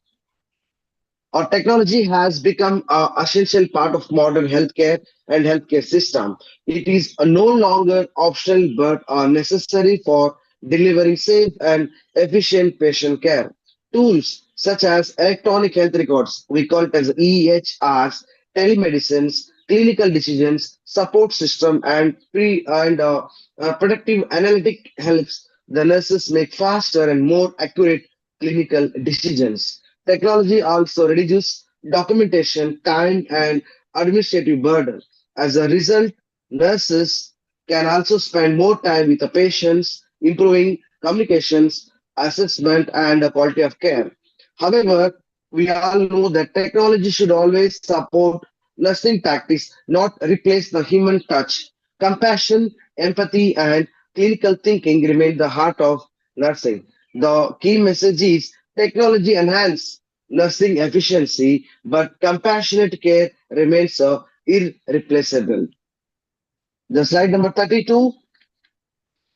Our technology has become an essential part of modern healthcare and healthcare system. It is no longer optional but necessary for delivering safe and efficient patient care. Tools such as electronic health records, we call it as EHRs, telemedicines, clinical decisions, support system, and predictive analytic helps the nurses make faster and more accurate clinical decisions. Technology also reduces documentation, time, and administrative burden. As a result, nurses can also spend more time with the patients, improving communications, assessment, and the quality of care. However, we all know that technology should always support nursing practice, not replace the human touch. Compassion, empathy, and clinical thinking remain the heart of nursing. The key message is technology enhance nursing efficiency, but compassionate care remains irreplaceable. The slide number 32,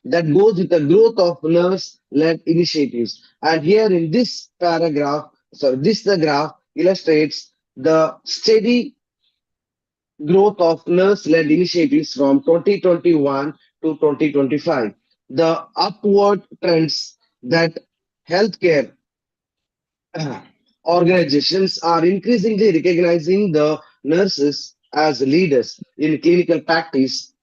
that goes with the growth of nurse-led initiatives. And here in this paragraph, the graph illustrates the steady growth of nurse-led initiatives from 2021 to 2025. The upward trends that healthcare organizations are increasingly recognizing the nurses as leaders in clinical practice,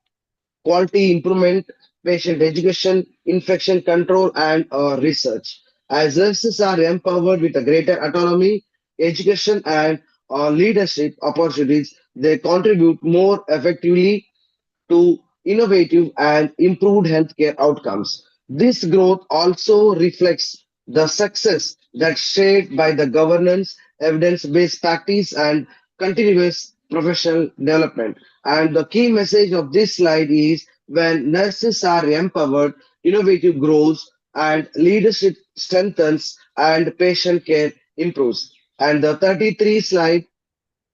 quality improvement, patient education, infection control, and research. As nurses are empowered with a greater autonomy, education, and leadership opportunities, they contribute more effectively to innovative and improved healthcare outcomes. This growth also reflects the success that's shaped by the governance, evidence-based practice, and continuous professional development. And the key message of this slide is when nurses are empowered, innovative grows, and leadership strengthens, and patient care improves. And the 33 slide,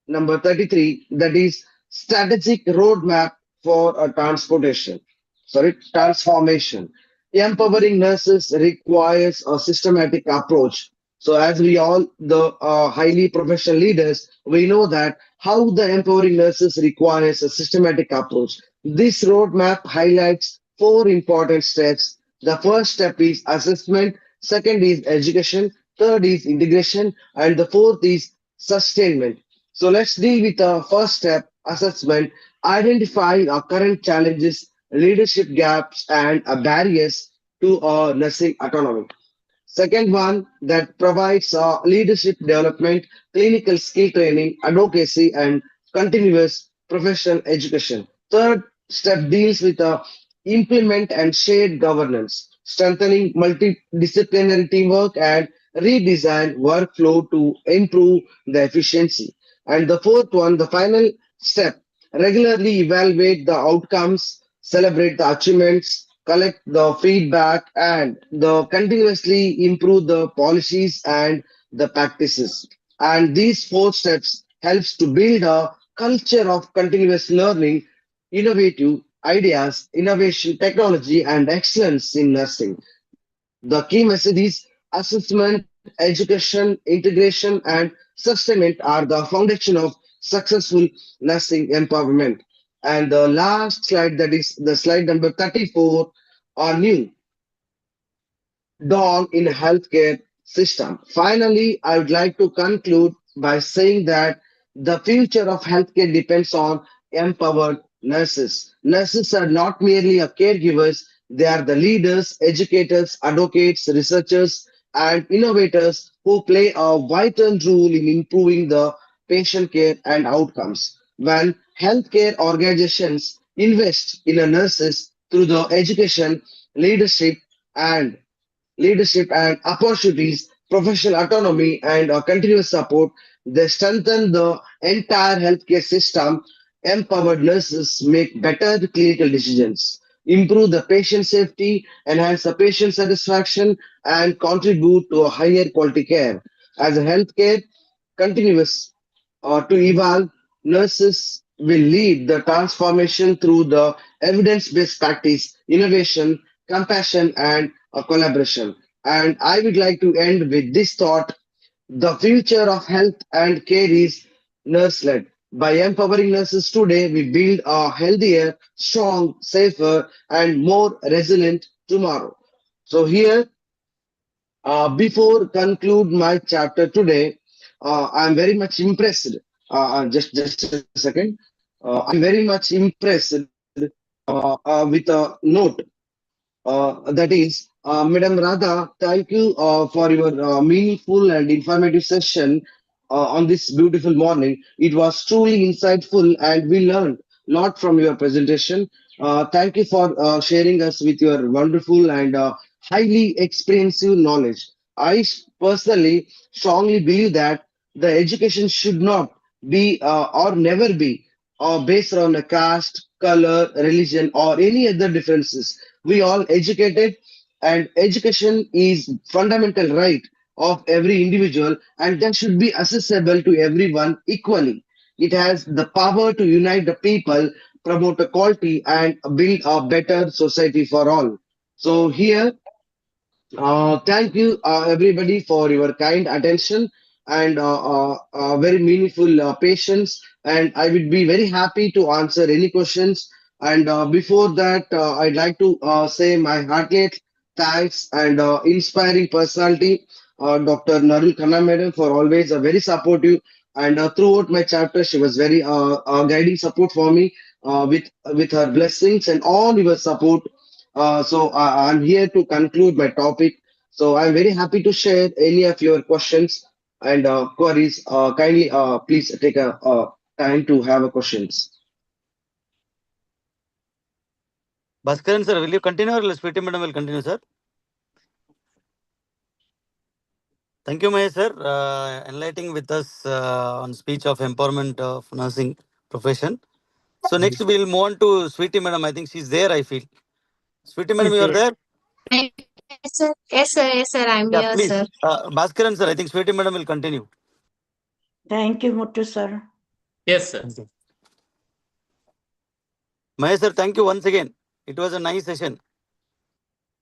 number 33, that is strategic roadmap for a transformation. Empowering nurses requires a systematic approach. So as we all, the highly professional leaders, we know that how the empowering nurses requires a systematic approach. This roadmap highlights 4 important steps. The first step is assessment, second is education, third is integration, and the fourth is sustainment. So let's deal with the first step, assessment, identifying our current challenges, leadership gaps, and barriers to nursing autonomy. Second one, that provides leadership development, clinical skill training, advocacy, and continuous professional education. Third step deals with implement and shared governance, strengthening multidisciplinary teamwork and redesign workflow to improve the efficiency. And the fourth one, the final step, regularly evaluate the outcomes, celebrate the achievements, collect the feedback, and continuously improve the policies and the practices. And these 4 steps helps to build a culture of continuous learning, innovative ideas, innovation, technology, and excellence in nursing. The key message is assessment, education, integration, and sustainment are the foundation of successful nursing empowerment. And the last slide, that is the slide number 34, are new dawn in healthcare system. Finally, I would like to conclude by saying that the future of healthcare depends on empowered nurses. Nurses are not merely a caregivers, they are the leaders, educators, advocates, researchers, and innovators who play a vital role in improving the patient care and outcomes. When healthcare organizations invest in a nurses through the education, leadership, and opportunities, professional autonomy, and continuous support. They strengthen the entire healthcare system. Empowered nurses make better clinical decisions, improve the patient safety, enhance the patient satisfaction, and contribute to a higher quality care. As a healthcare continues to evolve, nurses will lead the transformation through the evidence-based practice, innovation, compassion, and collaboration. And I would like to end with this thought: the future of health and care is nurse-led. By empowering nurses today, we build a healthier, strong, safer, and more resilient tomorrow. So here, before conclude my chapter today, I'm very much impressed. Just a second. I'm very much impressed with a note that is, Madam Radha, thank you for your meaningful and informative session on this beautiful morning. It was truly insightful and we learned a lot from your presentation. Thank you for sharing us with your wonderful and highly expensive knowledge. Personally strongly believe that the education should not be or never be based on a caste, color, religion, or any other differences. We all educated, and education is fundamental right of every individual, and that should be accessible to everyone equally. It has the power to unite the people, promote equality, and build a better society for all. So here, thank you, everybody, for your kind attention and very meaningful patience. And I would be very happy to answer any questions. And before that, I'd like to say my heartiest thanks and inspiring personality, Dr. Narul Khanna Madam, for always a very supportive. And throughout my chapter, she was very guiding support for me with her blessings and all your support. I'm here to conclude my topic. So I'm very happy to share any of your questions and queries. Kindly, please take a time to have a questions. Bhaskaran sir, will you continue or Sweetie madam will continue, sir? Thank you, Mahesh sir, enlightening with us on speech of empowerment of nursing profession. So next we'll move on to Sweetie madam. I think she's there, I feel. Sweetie madam, you are there? Yes, sir. Yes, sir. I'm Yeah, here, please. sir. Bhaskaran sir, I think Sweetie madam will continue. Thank you, Muttu sir. Yes, sir. Mahesh sir, thank you once again. It was a nice session.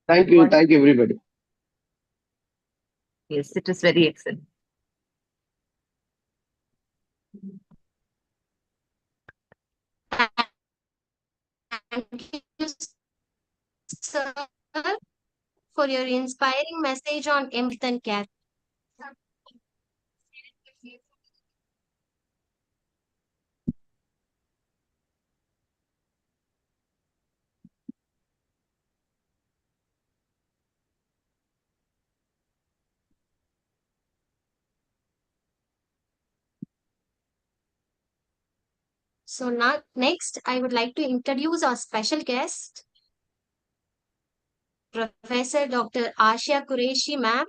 Thank you everybody. Yes, it is very excellent. Thank you, sir, for your inspiring message on empathy and care. So now, next, I would like to introduce our special guest, Professor Dr. Ashia Qureshi, ma'am.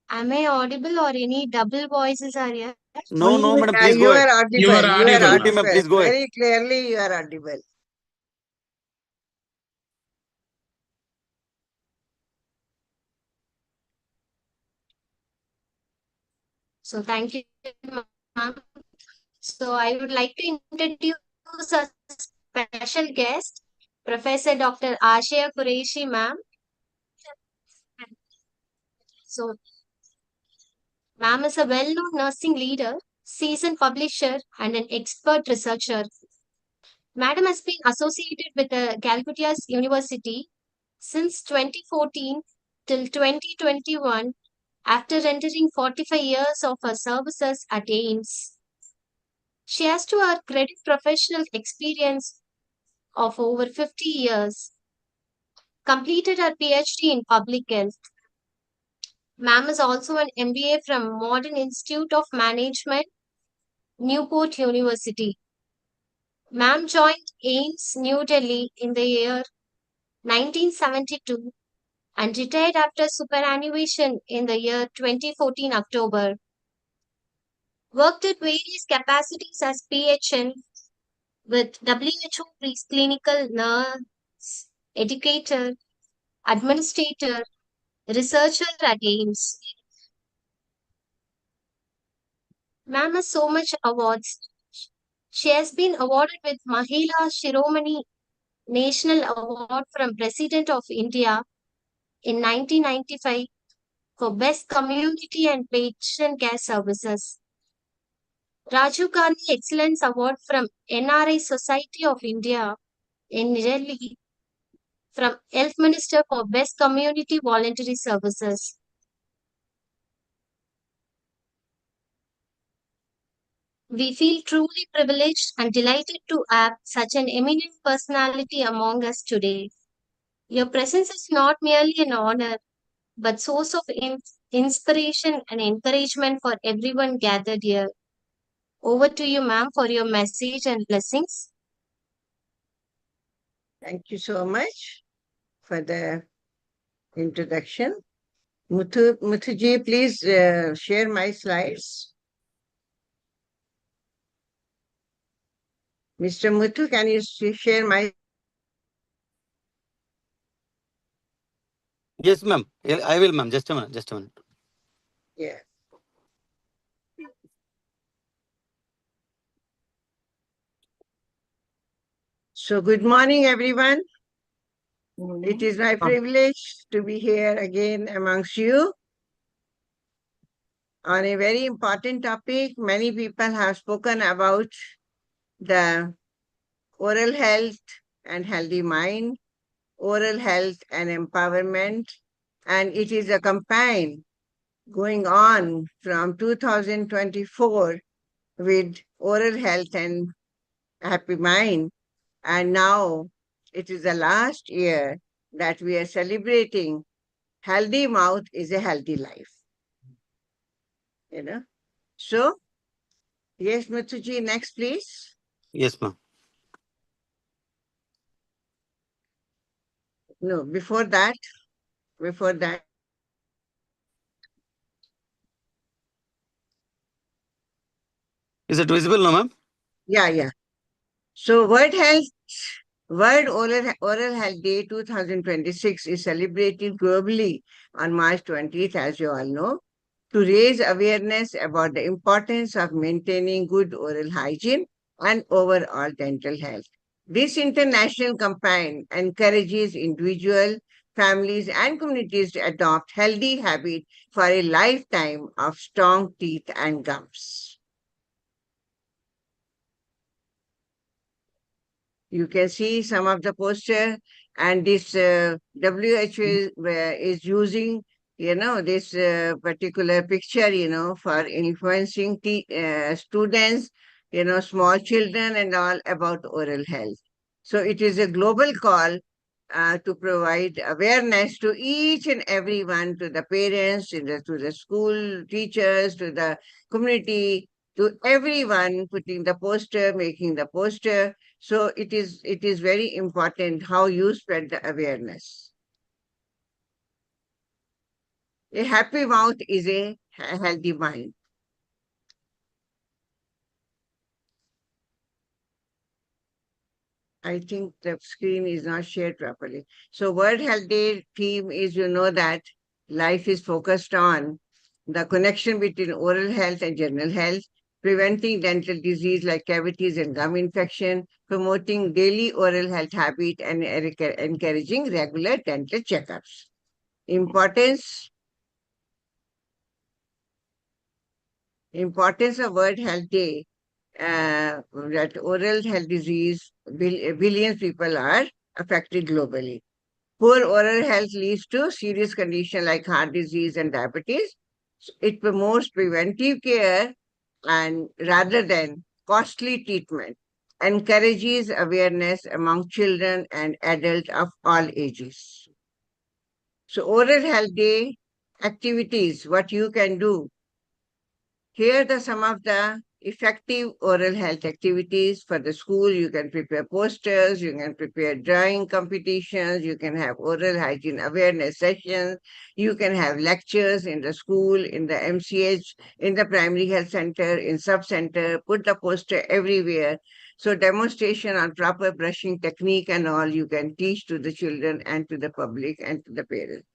Am I audible or any double voices are here? No, madam, Yeah, please you go are ahead. audible. You are audible, Sweetie ma'am, please go ahead. Very clearly, you are audible. So thank you, ma'am. So I would like to introduce a special guest, Professor Dr. Ashia Qureshi, ma'am. So, ma'am is a well-known nursing leader, seasoned publisher, and an expert researcher. Madam has been associated with the Calcutta University since 2014 till 2021 after rendering 45 years of her services at AIIMS. She has to her credit professional experience of over 50 years, completed her PhD in public health. Ma'am is also an MBA from Modern Institute of Management, Newport University. Ma'am joined AIIMS New Delhi in the year 1972 and retired after superannuation in the year 2014 October. Worked at various capacities as PHN with WHO clinical nurse, educator, administrator, researcher at AIIMS. Ma'am has so much awards. She has been awarded with Mahila Shiromani National Award from President of India in 1995 for Best Community and Patient Care Services. Rajiv Gandhi Excellence Award from NRI Society of India in Delhi from Health Minister for Best Community Voluntary Services. We feel truly privileged and delighted to have such an eminent personality among us today. Your presence is not merely an honor, but source of inspiration and encouragement for everyone gathered here. Over to you, ma'am, for your message and blessings. Thank you so much for the introduction. Muthuji, please share my slides. Mr. Muthu, can you share my? Yes, ma'am. I will, ma'am. Just a minute. Just a minute. Yeah. So good morning, everyone. It is my privilege to be here again amongst you on a very important topic. Many people have spoken about the oral health and healthy mind, oral health and empowerment, and it is a campaign going on from 2024 with oral health and happy mind. And now it is the last year that we are celebrating healthy mouth is a healthy life. You know? So, yes, Muthuji, next please. Yes, ma'am. No, before that. Is it visible now, ma'am? Yeah. So World Oral Health Day 2026 is celebrated globally on March 20th, as you all know, to raise awareness about the importance of maintaining good oral hygiene and overall dental health. This international campaign encourages individuals, families, and communities to adopt healthy habits for a lifetime of strong teeth and gums. You can see some of the poster, and this WHO is using, this particular picture, for influencing students, small children and all about oral health. So it is a global call to provide awareness to each and everyone, to the parents, to the school teachers, to the community, to everyone putting the poster, making the poster. So it is very important how you spread the awareness. A happy mouth is a healthy mind. I think the screen is not shared properly. So World Health Day theme is, that life is focused on the connection between oral health and general health. preventing dental disease like cavities and gum infection, promoting daily oral health habit, and encouraging regular dental checkups. Importance of World Health Day, that oral health disease, billions people are affected globally. Poor oral health leads to serious conditions like heart disease and diabetes. It promotes preventive care and rather than costly treatment, encourages awareness among children and adults of all ages. So Oral Health Day activities, what you can do. Here are some of the effective oral health activities for the school. You can prepare posters, you can prepare drawing competitions, you can have oral hygiene awareness sessions, you can have lectures in the school, in the MCH, in the primary health center, in sub-center, put the poster everywhere. So demonstration on proper brushing technique and all you can teach to the children and to the public and to the parents.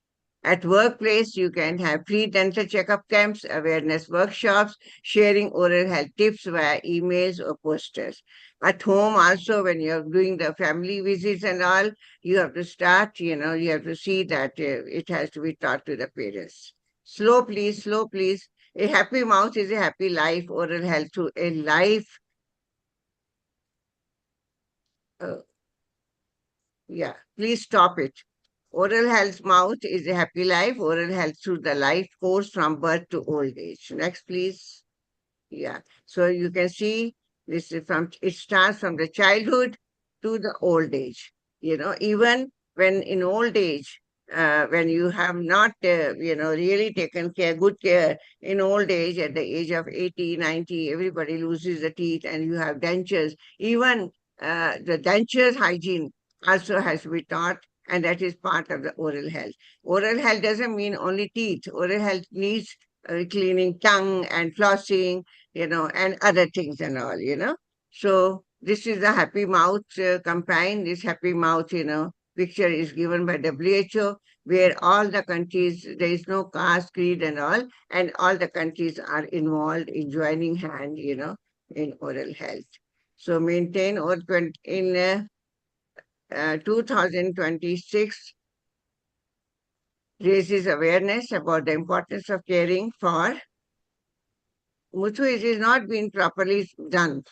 At workplace, you can have free dental checkup camps, awareness workshops, sharing oral health tips via emails or posters. At home also, when you're doing the family visits and all, you have to start, you have to see that it has to be taught to the parents. Slow, please, slow, please. A happy mouth is a happy life, oral health to a life. Yeah, please stop it. Oral health mouth is a happy life. Oral health through the life course from birth to old age. Next, please. Yeah. So you can see this is it starts from the childhood to the old age. Even when in old age, when you have not, really taken good care in old age, at the age of 80, 90, everybody loses the teeth and you have dentures. Even the dentures hygiene also has to be taught, and that is part of the oral health. Oral health doesn't mean only teeth. Oral health needs cleaning tongue and flossing, and other things and all, So this is the Happy Mouth campaign. This Happy Mouth, picture is given by WHO, where all the countries, there is no caste, creed and all the countries are involved in joining hand, in oral health. So maintain or in 2026 raises awareness about the importance of caring for Muthu. It is not being properly done,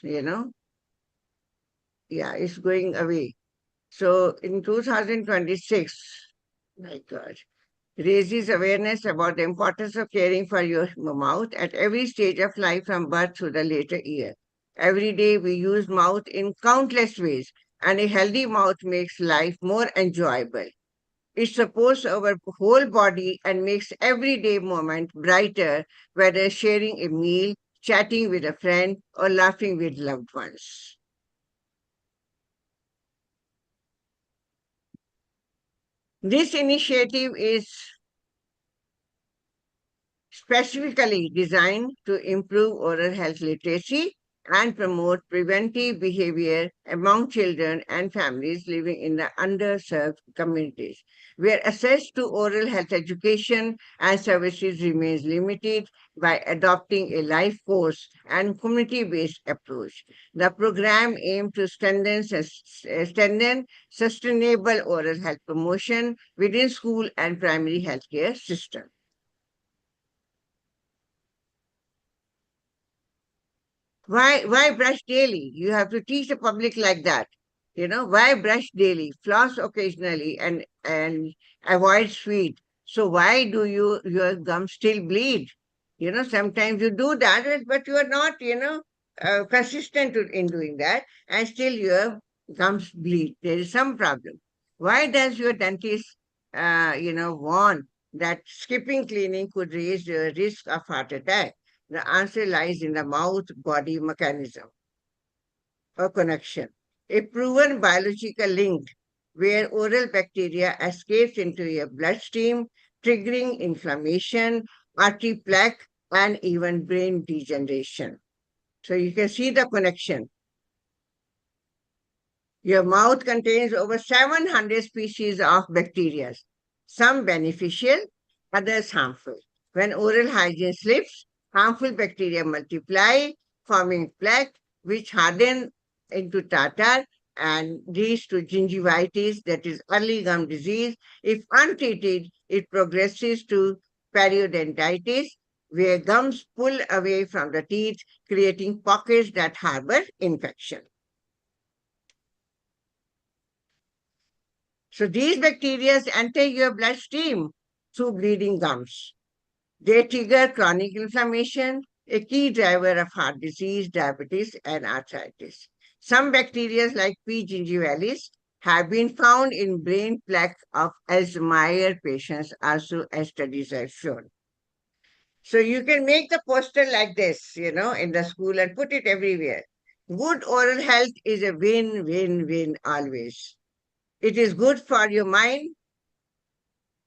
Yeah, it's going away. So in 2026, my God, raises awareness about the importance of caring for your mouth at every stage of life from birth to the later year. Every day we use mouth in countless ways, and a healthy mouth makes life more enjoyable. It supports our whole body and makes everyday moment brighter, whether sharing a meal, chatting with a friend, or laughing with loved ones. This initiative is specifically designed to improve oral health literacy and promote preventive behavior among children and families living in the underserved communities, where access to oral health education and services remains limited by adopting a life course and community-based approach. The program aims to strengthen sustainable oral health promotion within school and primary healthcare system. Why brush daily? You have to teach the public like that. Why brush daily? Floss occasionally and avoid sweet. So why do your gums still bleed? Sometimes you do that, but you are not, consistent in doing that, and still your gums bleed. There is some problem. Why does your dentist, warn that skipping cleaning could raise the risk of heart attack? The answer lies in the mouth-body mechanism or connection, a proven biological link where oral bacteria escapes into your bloodstream, triggering inflammation, artery plaque, and even brain degeneration. So you can see the connection. Your mouth contains over 700 species of bacteria, some beneficial, others harmful. When oral hygiene slips, harmful bacteria multiply, forming plaque, which harden into tartar and leads to gingivitis, that is early gum disease. If untreated, it progresses to periodontitis, where gums pull away from the teeth, creating pockets that harbor infection. So these bacteria enter your bloodstream through bleeding gums. They trigger chronic inflammation, a key driver of heart disease, diabetes, and arthritis. Some bacteria like P. gingivalis have been found in brain plaque of Alzheimer's patients, also as studies have shown. So you can make the poster like this, in the school and put it everywhere. Good oral health is a win, win, win always. It is good for your mind.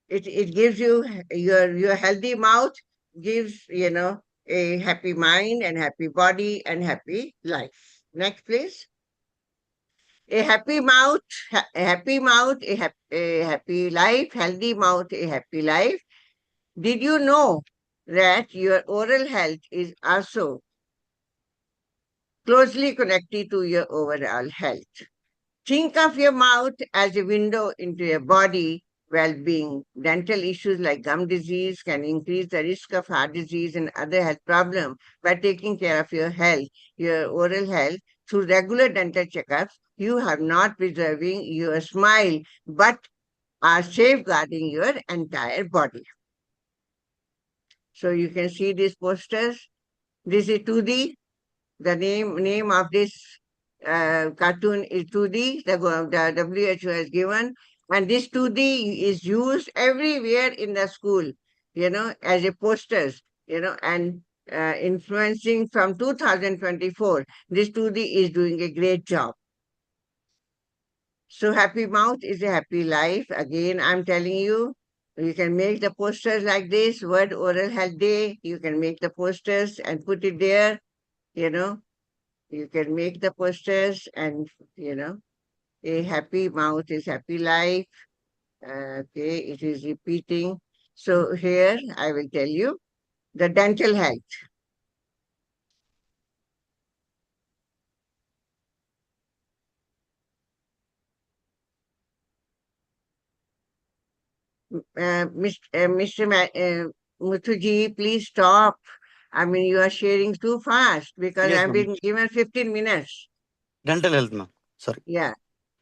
It gives you your healthy mouth, gives, a happy mind and happy body and happy life. Next, please. A happy mouth, a happy mouth, a happy life, healthy mouth, a happy life. Did you know that your oral health is also closely connected to your overall health? Think of your mouth as a window into your body well-being. Dental issues like gum disease can increase the risk of heart disease and other health problems. By taking care of your health, your oral health, through regular dental checkups, you are not preserving your smile, but are safeguarding your entire body. So you can see these posters. This is 2D. The name of this cartoon is 2D, the WHO has given. And this 2D is used everywhere in the school, as a posters, and influencing from 2024. This 2D is doing a great job. So happy mouth is a happy life. Again, I'm telling you, you can make the posters like this, World Oral Health Day. You can make the posters and put it there, You can make the posters and, a happy mouth is happy life. Okay, it is repeating. So here I will tell you the dental health. Mr. Muthuji, please stop. I mean, you are sharing too fast because Yes, I've ma'am. been given 15 minutes. Dental health, ma'am. Sorry. Yeah.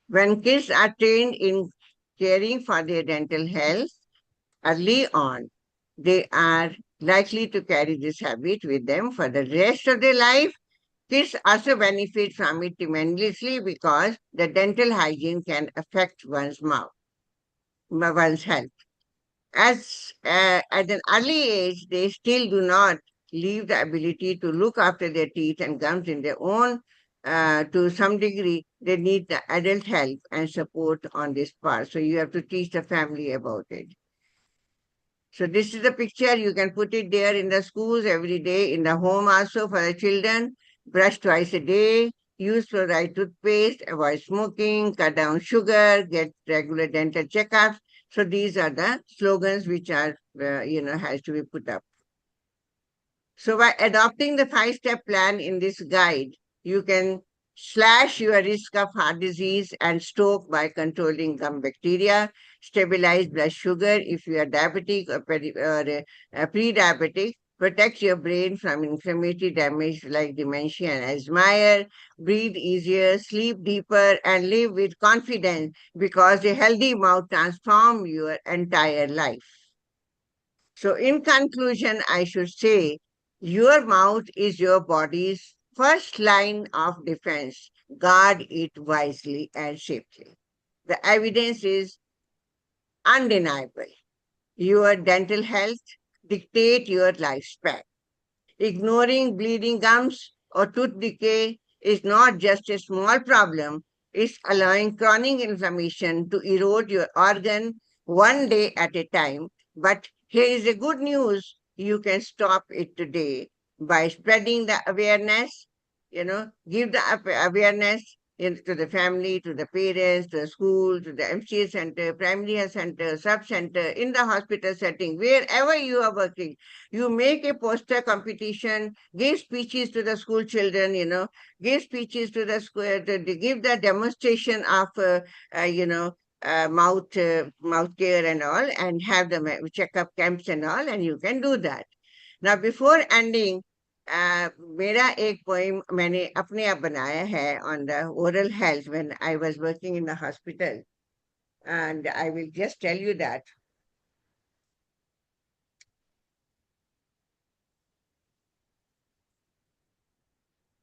When kids are trained in caring for their dental health early on, they are likely to carry this habit with them for the rest of their life. Kids also benefit from it tremendously because the dental hygiene can affect one's mouth, one's health. As at an early age, they still do not leave the ability to look after their teeth and gums in their own. To some degree, they need the adult help and support on this part. So you have to teach the family about it. So this is the picture. You can put it there in the schools every day, in the home also for the children. Brush twice a day, use fluoride toothpaste, avoid smoking, cut down sugar, get regular dental checkups. So these are the slogans which are, has to be put up. So by adopting the 5-step plan in this guide, you can slash your risk of heart disease and stroke by controlling gum bacteria, stabilize blood sugar if you are diabetic or pre-diabetic, protect your brain from inflammatory damage like dementia and Alzheimer's, breathe easier, sleep deeper, and live with confidence because a healthy mouth transforms your entire life. So in conclusion, I should say, your mouth is your body's first line of defense. Guard it wisely and safely. The evidence is undeniable. Your dental health dictates your lifespan. Ignoring bleeding gums or tooth decay is not just a small problem, it's allowing chronic inflammation to erode your organ one day at a time. But here is the good news. You can stop it today by spreading the awareness, give the awareness, to the family, to the parents, to the school, to the MCA center, primary health center, sub-center, in the hospital setting, wherever you are working. You make a poster competition, give speeches to the school children, give speeches to the school, to give the demonstration of, mouth care and all, and have the checkup camps and all, and you can do that. Now, before ending, मेरा एक poem मैंने अपने आप बनाया है on the oral health when I was working in the hospital, and I will just tell you that.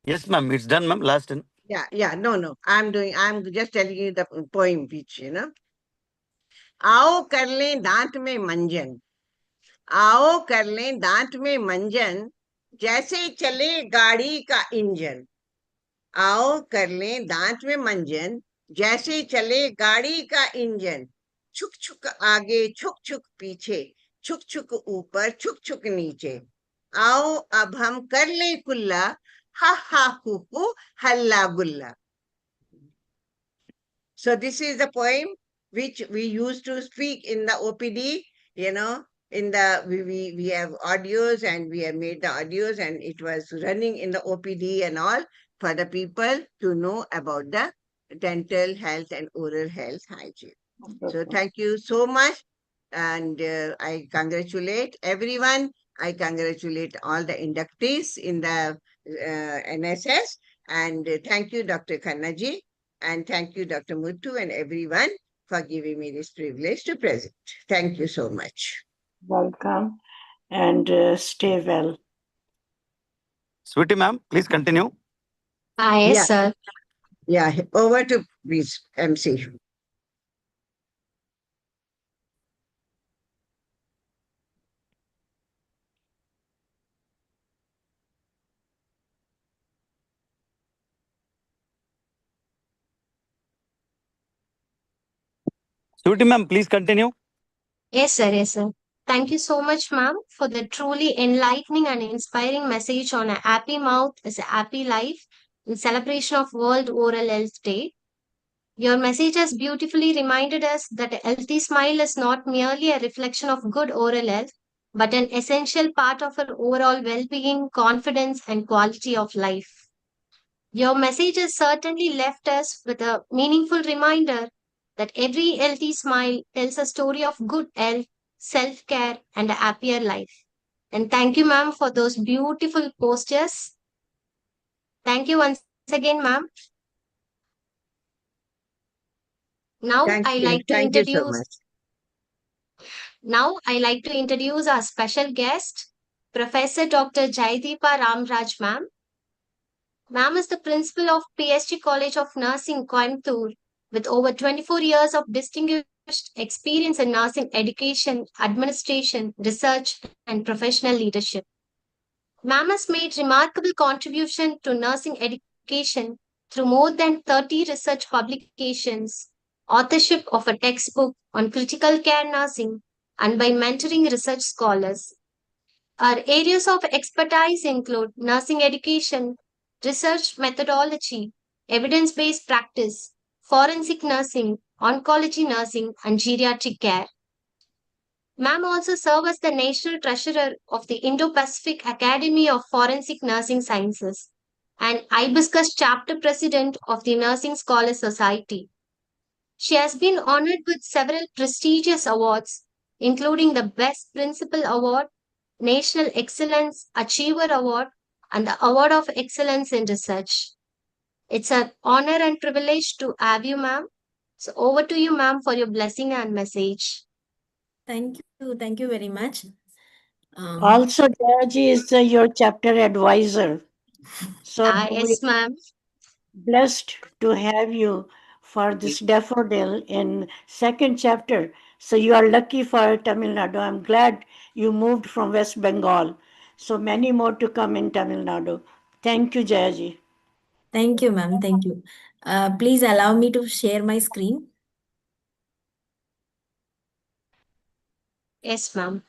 Yes, ma'am. It's done, ma'am. Last one. Yeah, no. I'm just telling you the poem which, आओ कर लें दांत में मंजन, आओ कर लें दांत में मंजन, जैसे चले गाड़ी का इंजन। आओ कर लें दांत में मंजन, जैसे चले गाड़ी का इंजन। छुक छुक आगे, छुक छुक पीछे, छुक छुक ऊपर, छुक छुक नीचे। आओ अब हम कर लें कुल्ला, हा हा हू हल्ला गुल्ला। So this is the poem which we used to speak in the OPD, in the we have audios, and we have made the audios, and it was running in the OPD and all for the people to know about the dental health and oral health hygiene. So thank you so much, and I congratulate everyone. I congratulate all the inductees in the NSS, and thank you, Dr. Khannaji. And thank you, Dr. Muthu, and everyone for giving me this privilege to present. Thank you so much. Welcome, and stay well. Sweetie, ma'am, please continue. Yes, sir. Yeah, over to please, MC. Sweetie, ma'am, please continue. Yes, sir. Yes, sir. Thank you so much, ma'am, for the truly enlightening and inspiring message on a happy mouth is a happy life in celebration of World Oral Health Day. Your message has beautifully reminded us that a healthy smile is not merely a reflection of good oral health, but an essential part of our overall well-being, confidence, and quality of life. Your message has certainly left us with a meaningful reminder that every healthy smile tells a story of good health, self-care, and a happier life. And thank you, ma'am, for those beautiful postures. Thank you once again, ma'am. Now Thank I you. like to Thank you so introduce. much. Now I like to introduce our special guest, Professor Dr. Jaideepa Ramraj, ma'am. Ma'am is the principal of PSG College of Nursing, Coimbatore, with over 24 years of distinguished experience in nursing education, administration, research, and professional leadership. Ma'am has made remarkable contribution to nursing education through more than 30 research publications, authorship of a textbook on critical care nursing, and by mentoring research scholars. Our areas of expertise include nursing education, research methodology, evidence-based practice, forensic nursing, oncology nursing, and geriatric care. Ma'am also serves as the National Treasurer of the Indo-Pacific Academy of Forensic Nursing Sciences and Hibiscus Chapter President of the Nursing Scholars Society. She has been honored with several prestigious awards, including the Best Principal Award, National Excellence Achiever Award, and the Award of Excellence in Research. It's an honor and privilege to have you, ma'am. So over to you, ma'am, for your blessing and message. Thank you very much. Also, Jayaji is your chapter advisor. So we Yes, ma'am. blessed to have you for this daffodil in second chapter. So you are lucky for Tamil Nadu. I'm glad you moved from West Bengal. So many more to come in Tamil Nadu. Thank you, Jayaji. Thank you, ma'am. Thank you. Please allow me to share my screen. Yes, ma'am.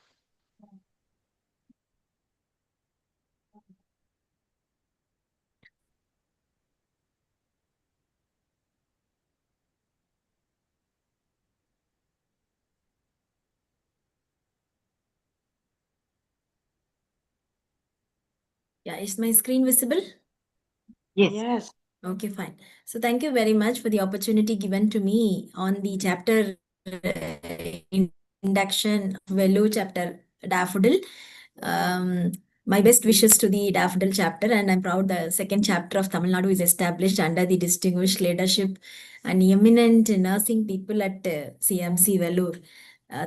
Yeah, is my screen visible? Yes. Okay, fine. So thank you very much for the opportunity given to me on the chapter induction Velu chapter Daffodil. My best wishes to the Daffodil chapter, and I'm proud the second chapter of Tamil Nadu is established under the distinguished leadership and eminent nursing people at CMC Vellore.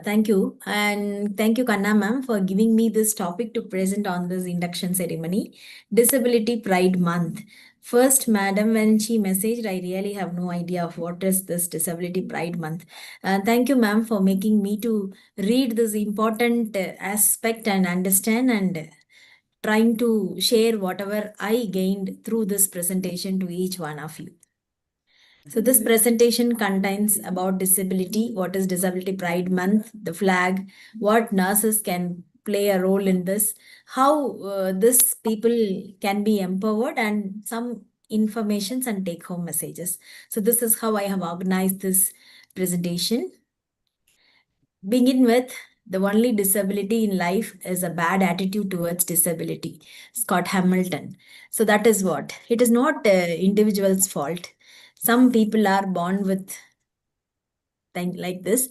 Thank you. And thank you, Kanna ma'am, for giving me this topic to present on this induction ceremony. Disability Pride Month. First, madam, when she messaged, I really have no idea of what is this Disability Pride Month. Thank you, ma'am, for making me to read this important aspect and understand and trying to share whatever I gained through this presentation to each one of you. So this presentation contains about disability, what is Disability Pride Month, the flag, what nurses can play a role in this, how this people can be empowered, and some informations and take-home messages. So this is how I have organized this presentation. Begin with, the only disability in life is a bad attitude towards disability. Scott Hamilton. So that is what. It is not individual's fault. Some people are born with things like this.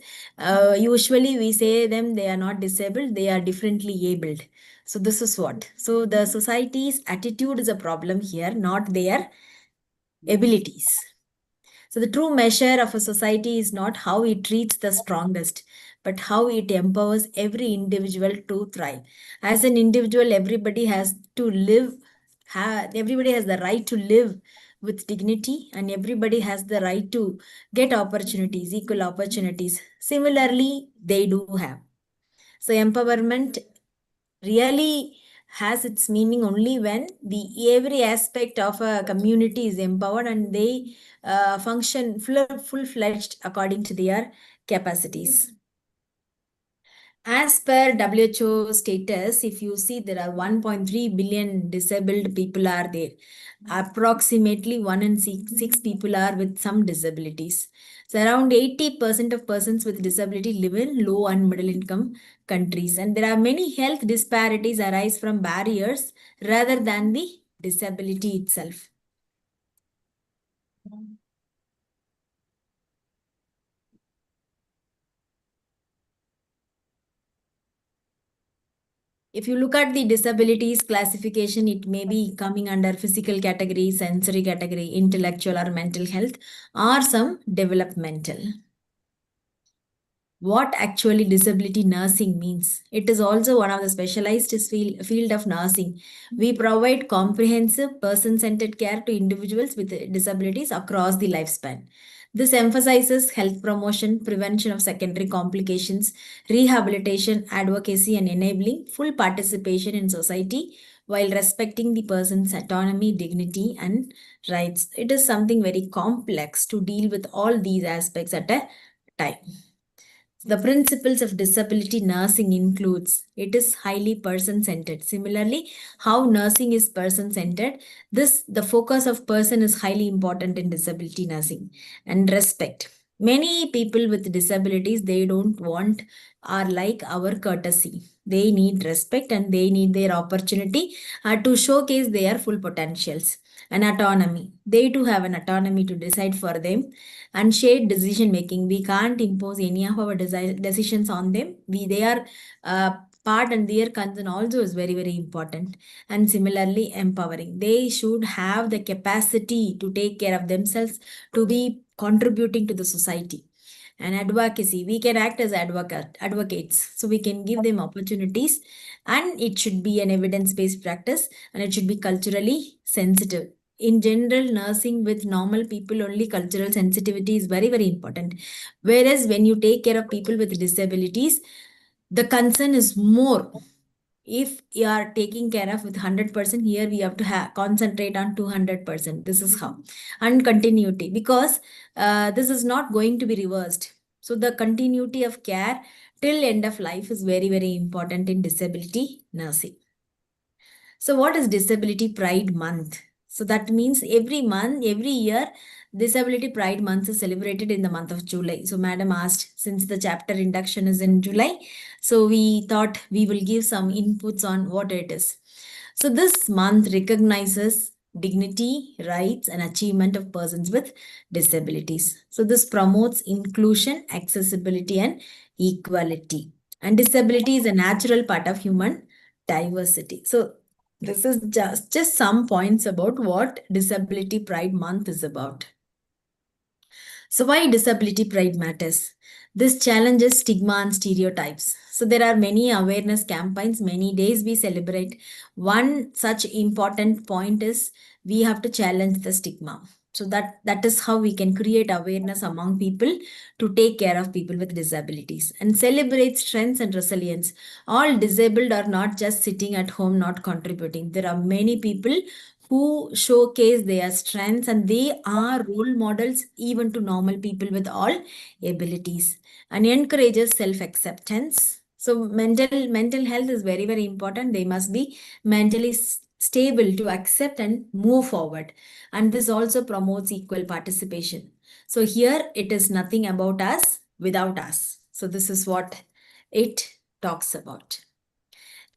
Usually we say them they are not disabled, they are differently abled. So this is what. So the society's attitude is a problem here, not their abilities. So the true measure of a society is not how it treats the strongest, but how it empowers every individual to thrive. As an individual, everybody has to live, everybody has the right to live with dignity, and everybody has the right to get opportunities, equal opportunities. Similarly, they do have. So empowerment really has its meaning only when every aspect of a community is empowered and they function full-fledged according to their capacities. As per WHO status, if you see, there are 1.3 billion disabled people are there. Approximately 1 in 6 people are with some disabilities. So around 80% of persons with disability live in low and middle income countries. And there are many health disparities arise from barriers rather than the disability itself. If you look at the disabilities classification, it may be coming under physical category, sensory category, intellectual or mental health, or some developmental. What actually disability nursing means? It is also one of the specialized field of nursing. We provide comprehensive person-centered care to individuals with disabilities across the lifespan. This emphasizes health promotion, prevention of secondary complications, rehabilitation, advocacy, and enabling full participation in society while respecting the person's autonomy, dignity, and rights. It is something very complex to deal with all these aspects at a time. The principles of disability nursing includes, it is highly person-centered. Similarly, how nursing is person-centered, the focus of person is highly important in disability nursing. And respect. Many people with disabilities, they don't want or like our courtesy. They need respect and they need their opportunity to showcase their full potentials. And autonomy. They too have an autonomy to decide for them. And shared decision making. We can't impose any of our decisions on them. They are part, and their concern also is very, very important. And similarly, empowering. They should have the capacity to take care of themselves, to be contributing to the society. And advocacy, we can act as advocates. So we can give them opportunities, and it should be an evidence-based practice, and it should be culturally sensitive. In general, nursing with normal people, only cultural sensitivity is very, very important. Whereas when you take care of people with disabilities, the concern is more. If you are taking care of with 100%, here we have to concentrate on 200%. This is how. And continuity, because this is not going to be reversed. So the continuity of care till end of life is very, very important in disability nursing. So what is Disability Pride Month? So that means every month, every year, Disability Pride Month is celebrated in the month of July. So madam asked, since the chapter induction is in July, so we thought we will give some inputs on what it is. So this month recognizes dignity, rights, and achievement of persons with disabilities. So this promotes inclusion, accessibility, and equality. And disability is a natural part of human diversity. So this is just some points about what Disability Pride Month is about. So why Disability Pride matters? This challenges stigma and stereotypes. So there are many awareness campaigns, many days we celebrate. One such important point is we have to challenge the stigma. So that is how we can create awareness among people to take care of people with disabilities and celebrate strengths and resilience. All disabled are not just sitting at home not contributing. There are many people who showcase their strengths and they are role models even to normal people with all abilities and encourages self-acceptance. So mental health is very, very important. They must be mentally stable to accept and move forward. And this also promotes equal participation. So here it is nothing about us without us. So this is what it talks about.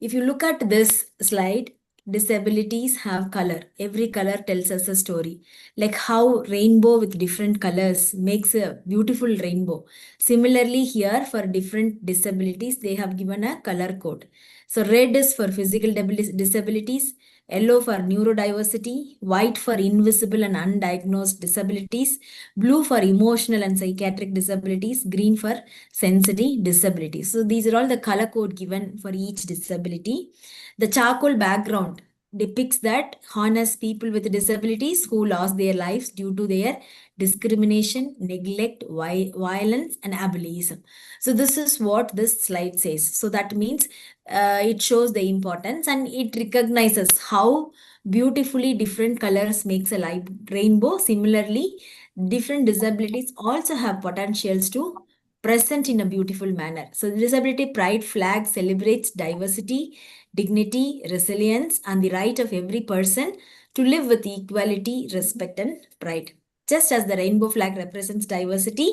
If you look at this slide, disabilities have color. Every color tells us a story. Like how rainbow with different colors makes a beautiful rainbow. Similarly, here for different disabilities, they have given a color code. So red is for physical disabilities, yellow for neurodiversity, white for invisible and undiagnosed disabilities, blue for emotional and psychiatric disabilities, green for sensory disabilities. So these are all the color code given for each disability. The charcoal background depicts that honest people with disabilities who lost their lives due to their discrimination, neglect, violence, and ableism. So this is what this slide says. So that means it shows the importance and it recognizes how beautifully different colors makes a light rainbow. Similarly, different disabilities also have potentials to present in a beautiful manner. So the Disability Pride flag celebrates diversity, dignity, resilience, and the right of every person to live with equality, respect, and pride. Just as the rainbow flag represents diversity,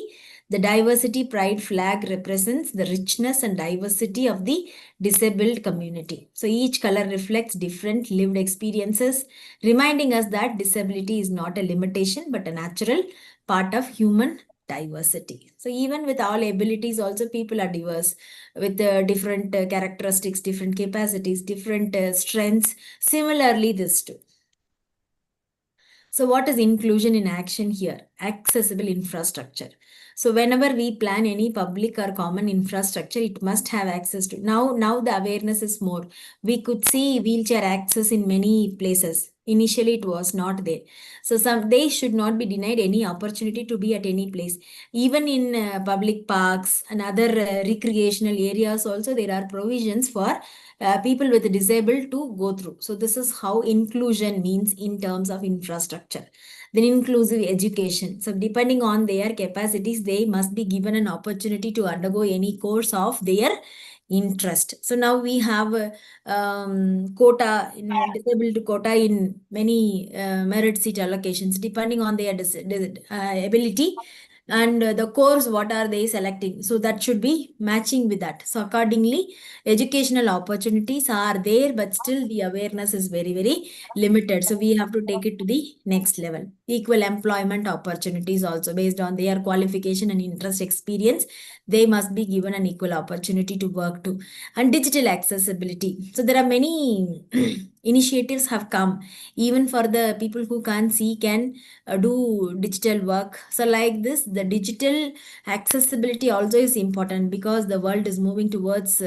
the Diversity Pride flag represents the richness and diversity of the disabled community. So each color reflects different lived experiences, reminding us that disability is not a limitation but a natural part of human diversity. So even with all abilities, also people are diverse with different characteristics, different capacities, different strengths. Similarly, this too. So what is inclusion in action here? Accessible infrastructure. So whenever we plan any public or common infrastructure, it must have access to. Now the awareness is more. We could see wheelchair access in many places. Initially, it was not there. So they should not be denied any opportunity to be at any place. Even in public parks and other recreational areas also, there are provisions for people with disabled to go through. So this is how inclusion means in terms of infrastructure. Then inclusive education. So depending on their capacities, they must be given an opportunity to undergo any course of their interest. So now we have quota, disabled quota in many merit seat allocations depending on their ability and the course what are they selecting. So that should be matching with that. So accordingly, educational opportunities are there, but still the awareness is very, very limited. So we have to take it to the next level. Equal employment opportunities also based on their qualification and interest experience. They must be given an equal opportunity to work to. And digital accessibility. So there are many initiatives have come even for the people who can't see can do digital work. So like this, the digital accessibility also is important because the world is moving towards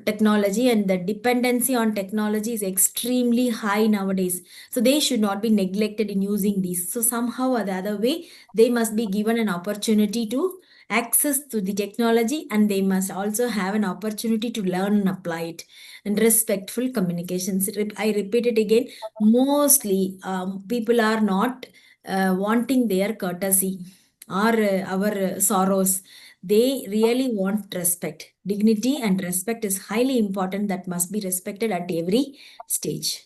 technology and the dependency on technology is extremely high nowadays. So they should not be neglected in using these. So somehow or the other way, they must be given an opportunity to access to the technology and they must also have an opportunity to learn and apply it. And respectful communications. I repeat it again, mostly people are not wanting their courtesy or our sorrows. They really want respect. Dignity and respect is highly important that must be respected at every stage.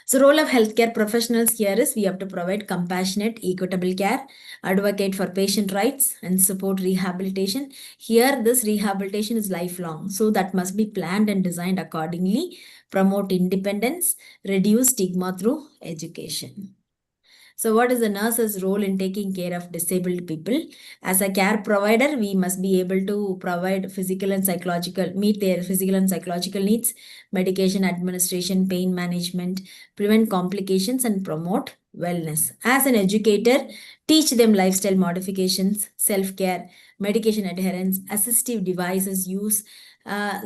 So role of healthcare professionals here is we have to provide compassionate, equitable care, advocate for patient rights, and support rehabilitation. Here, this rehabilitation is lifelong, so that must be planned and designed accordingly, promote independence, reduce stigma through education. So what is the nurse's role in taking care of disabled people? As a care provider, we must be able to provide physical and psychological, meet their physical and psychological needs, medication administration, pain management, prevent complications, and promote wellness. As an educator, teach them lifestyle modifications, self-care, medication adherence, assistive devices use.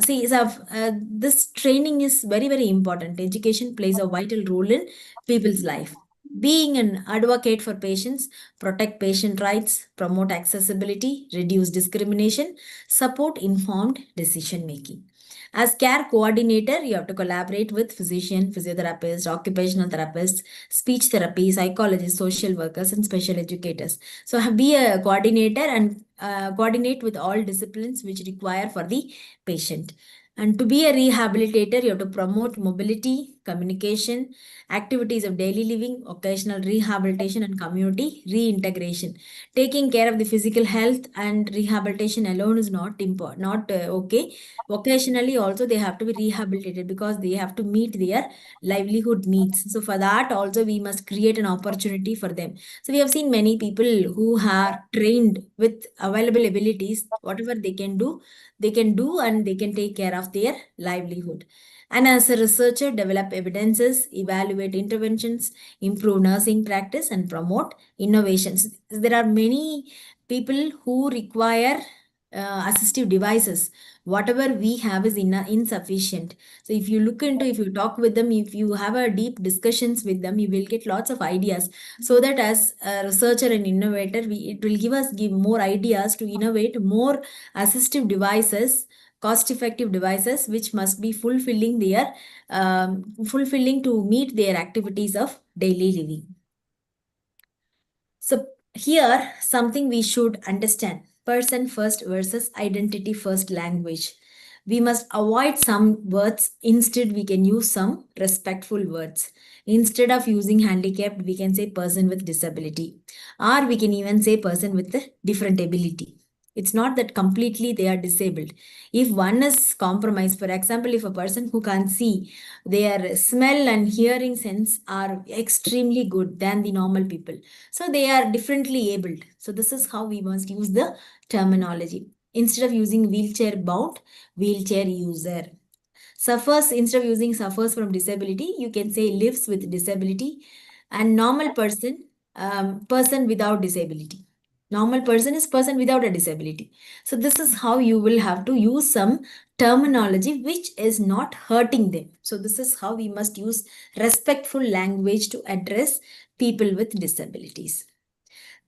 This training is very, very important. Education plays a vital role in people's life. Being an advocate for patients, protect patient rights, promote accessibility, reduce discrimination, support informed decision making. As care coordinator, you have to collaborate with physician, physiotherapists, occupational therapists, speech therapy, psychologists, social workers, and special educators. So be a coordinator and coordinate with all disciplines which require for the patient. And to be a rehabilitator, you have to promote mobility, communication, activities of daily living, occasional rehabilitation, and community reintegration. Taking care of the physical health and rehabilitation alone is not okay. Occasionally also they have to be rehabilitated because they have to meet their livelihood needs. So for that also we must create an opportunity for them. So we have seen many people who are trained with available abilities, whatever they can do and they can take care of their livelihood. And as a researcher, develop evidences, evaluate interventions, improve nursing practice, and promote innovations. There are many people who require assistive devices. Whatever we have is insufficient. So if you talk with them, if you have a deep discussions with them, you will get lots of ideas. So that as a researcher and innovator, it will give more ideas to innovate more assistive devices, cost-effective devices, which must be fulfilling to meet their activities of daily living. So here, something we should understand: person first versus identity first language. We must avoid some words. Instead, we can use some respectful words. Instead of using handicapped, we can say person with disability, or we can even say person with a different ability. It's not that completely they are disabled. If one is compromised, for example, if a person who can't see, their smell and hearing sense are extremely good than the normal people. So they are differently abled. So this is how we must use the terminology. Instead of using wheelchair bound, wheelchair user. Suffers, instead of using suffers from disability, you can say lives with disability. And normal person, person without disability. Normal person is person without a disability. So this is how you will have to use some terminology which is not hurting them. So this is how we must use respectful language to address people with disabilities.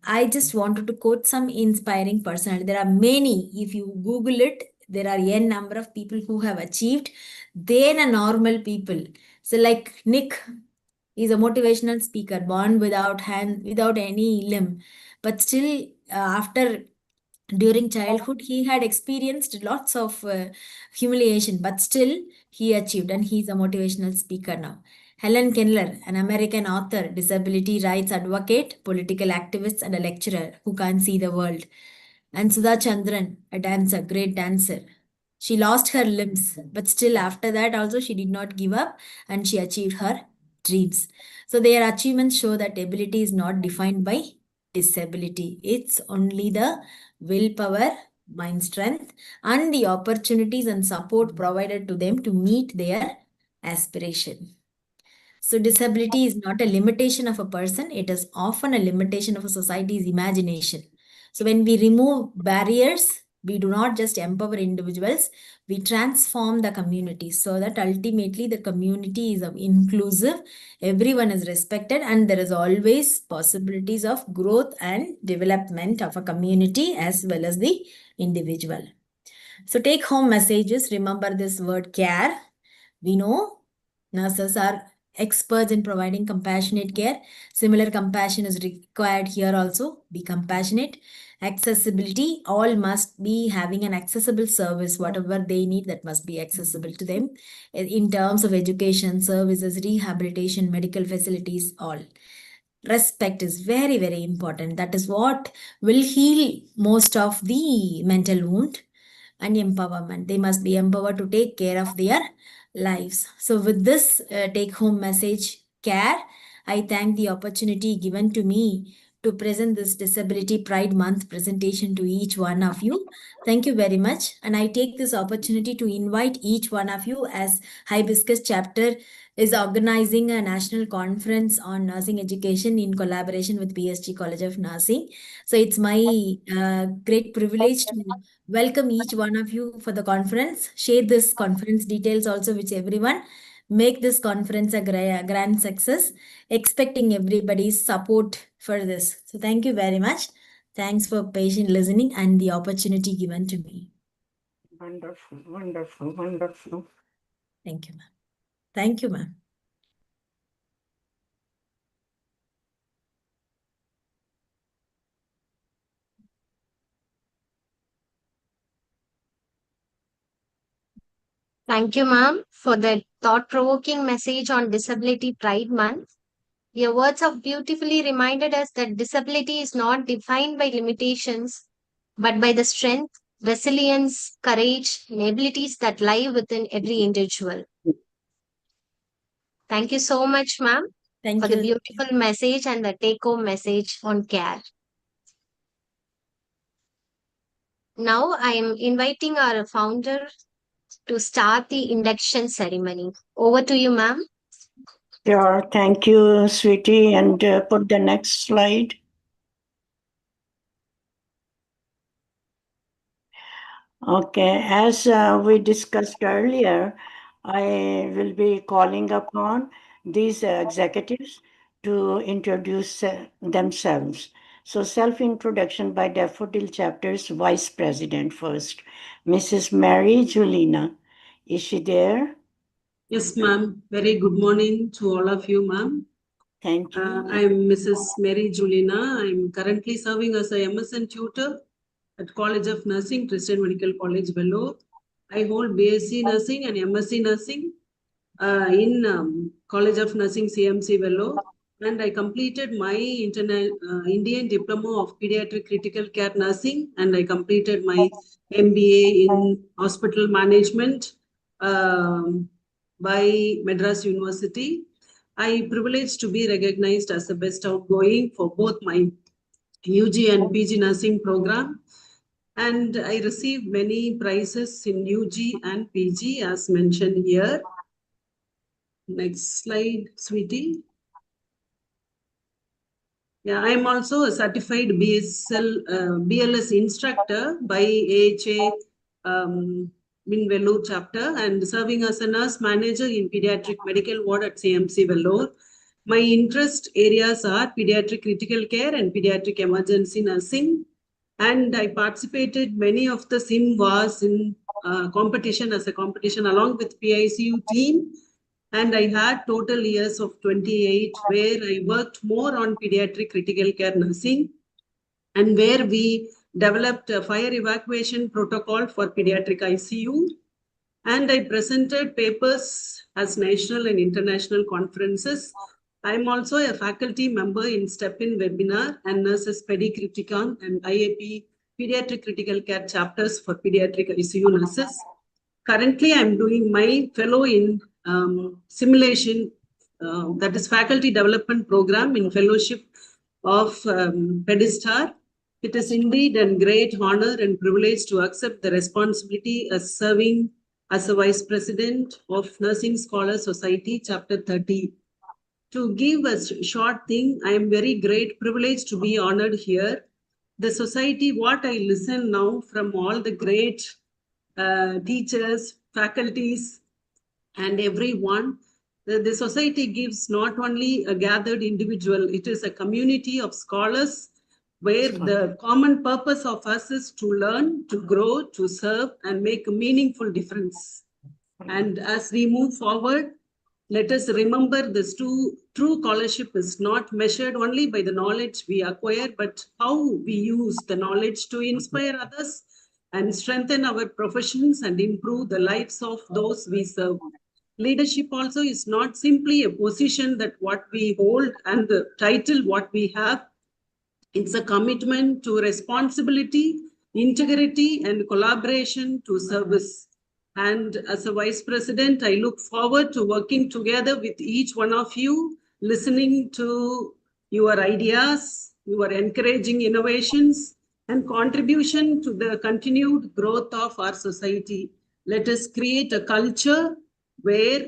I just wanted to quote some inspiring personality. There are many. If you Google it, there are n number of people who have achieved than a normal people. So like Nick is a motivational speaker, born without hand, without any limb, but still during childhood, he had experienced lots of humiliation, but still he achieved, and he's a motivational speaker now. Helen Keller, an American author, disability rights advocate, political activist, and a lecturer who can't see the world. And Sudha Chandran, a dancer, great dancer. She lost her limbs, but still after that also she did not give up and she achieved her dreams. So their achievements show that ability is not defined by disability. It's only the willpower, mind strength, and the opportunities and support provided to them to meet their aspiration. So disability is not a limitation of a person. It is often a limitation of a society's imagination. So when we remove barriers, we do not just empower individuals, we transform the community so that ultimately the community is inclusive, everyone is respected, and there is always possibilities of growth and development of a community as well as the individual. So take home messages. Remember this word care. We know nurses are experts in providing compassionate care. Similar compassion is required here also. Be compassionate. Accessibility, all must be having an accessible service. Whatever they need, that must be accessible to them in terms of education, services, rehabilitation, medical facilities, all. Respect is very, very important. That is what will heal most of the mental wound. And empowerment. They must be empowered to take care of their lives. So with this take-home message, care, I thank the opportunity given to me to present this Disability Pride Month presentation to each one of you. Thank you very much. And I take this opportunity to invite each one of you, as Hibiscus chapter is organizing a national conference on nursing education in collaboration with PSG College of Nursing. So it's my great privilege to welcome each one of you for the conference. Share this conference details also with everyone. Make this conference a grand success. Expecting everybody's support for this. So thank you very much. Thanks for patient listening and the opportunity given to me. Wonderful, wonderful, wonderful. Thank you, ma'am. Thank you, ma'am. Thank you, ma'am, for that thought-provoking message on Disability Pride Month. Your words have beautifully reminded us that disability is not defined by limitations, but by the strength, resilience, courage, and abilities that lie within every individual. Thank you so much, ma'am, for the beautiful message and the take-home message on care. Now I am inviting our founder to start the induction ceremony. Over to you, ma'am. Sure, thank you, sweetie. And put the next slide. Okay, as we discussed earlier, I will be calling upon these executives to introduce themselves. So self-introduction by Daffodil Chapter's Vice President first, Mrs. Mary Julina. Is she there? Yes, ma'am. Very good morning to all of you, ma'am. Thank you. I'm Mrs. Mary Julina. I'm currently serving as a MSN tutor at College of Nursing, Christian Medical College, Vellore. I hold BSc Nursing and MSc Nursing in College of Nursing, CMC, Vellore. And I completed my Indian Diploma of Pediatric Critical Care Nursing, and I completed my MBA in Hospital Management by Madras University. I privileged to be recognized as the best outgoing for both my UG and PG nursing program. And I received many prizes in UG and PG as mentioned here. Next slide, sweetie. Yeah, I'm also a certified BLS instructor by AHA in Vellore chapter and serving as a nurse manager in pediatric medical ward at CMC Vellore. My interest areas are pediatric critical care and pediatric emergency nursing. And I participated many of the SIMWAS in competition as a competition along with PICU team. And I had total years of 28 where I worked more on pediatric critical care nursing and where we developed a fire evacuation protocol for pediatric ICU. And I presented papers as national and international conferences. I'm also a faculty member in STEP-IN webinar and Nurses Pedicriticon and IAP Pediatric Critical Care chapters for pediatric ICU nurses. Currently, I'm doing my fellow in simulation, that is faculty development program in fellowship of Pedistar. It is indeed a great honor and privilege to accept the responsibility as serving as a Vice President of Nursing Scholars Society, Chapter 30. To give a short thing, I am very great privileged to be honored here. The society, what I listen now from all the great teachers, faculties, and everyone, the society gives not only a gathered individual, it is a community of scholars where the common purpose of us is to learn, to grow, to serve, and make a meaningful difference. And as we move forward, Let us remember this true scholarship is not measured only by the knowledge we acquire, but how we use the knowledge to inspire others and strengthen our professions and improve the lives of those we serve. Leadership also is not simply a position that what we hold and the title what we have. It's a commitment to responsibility, integrity, and collaboration to service. And as a vice president, I look forward to working together with each one of you, listening to your ideas, your encouraging innovations, and contribution to the continued growth of our society. Let us create a culture where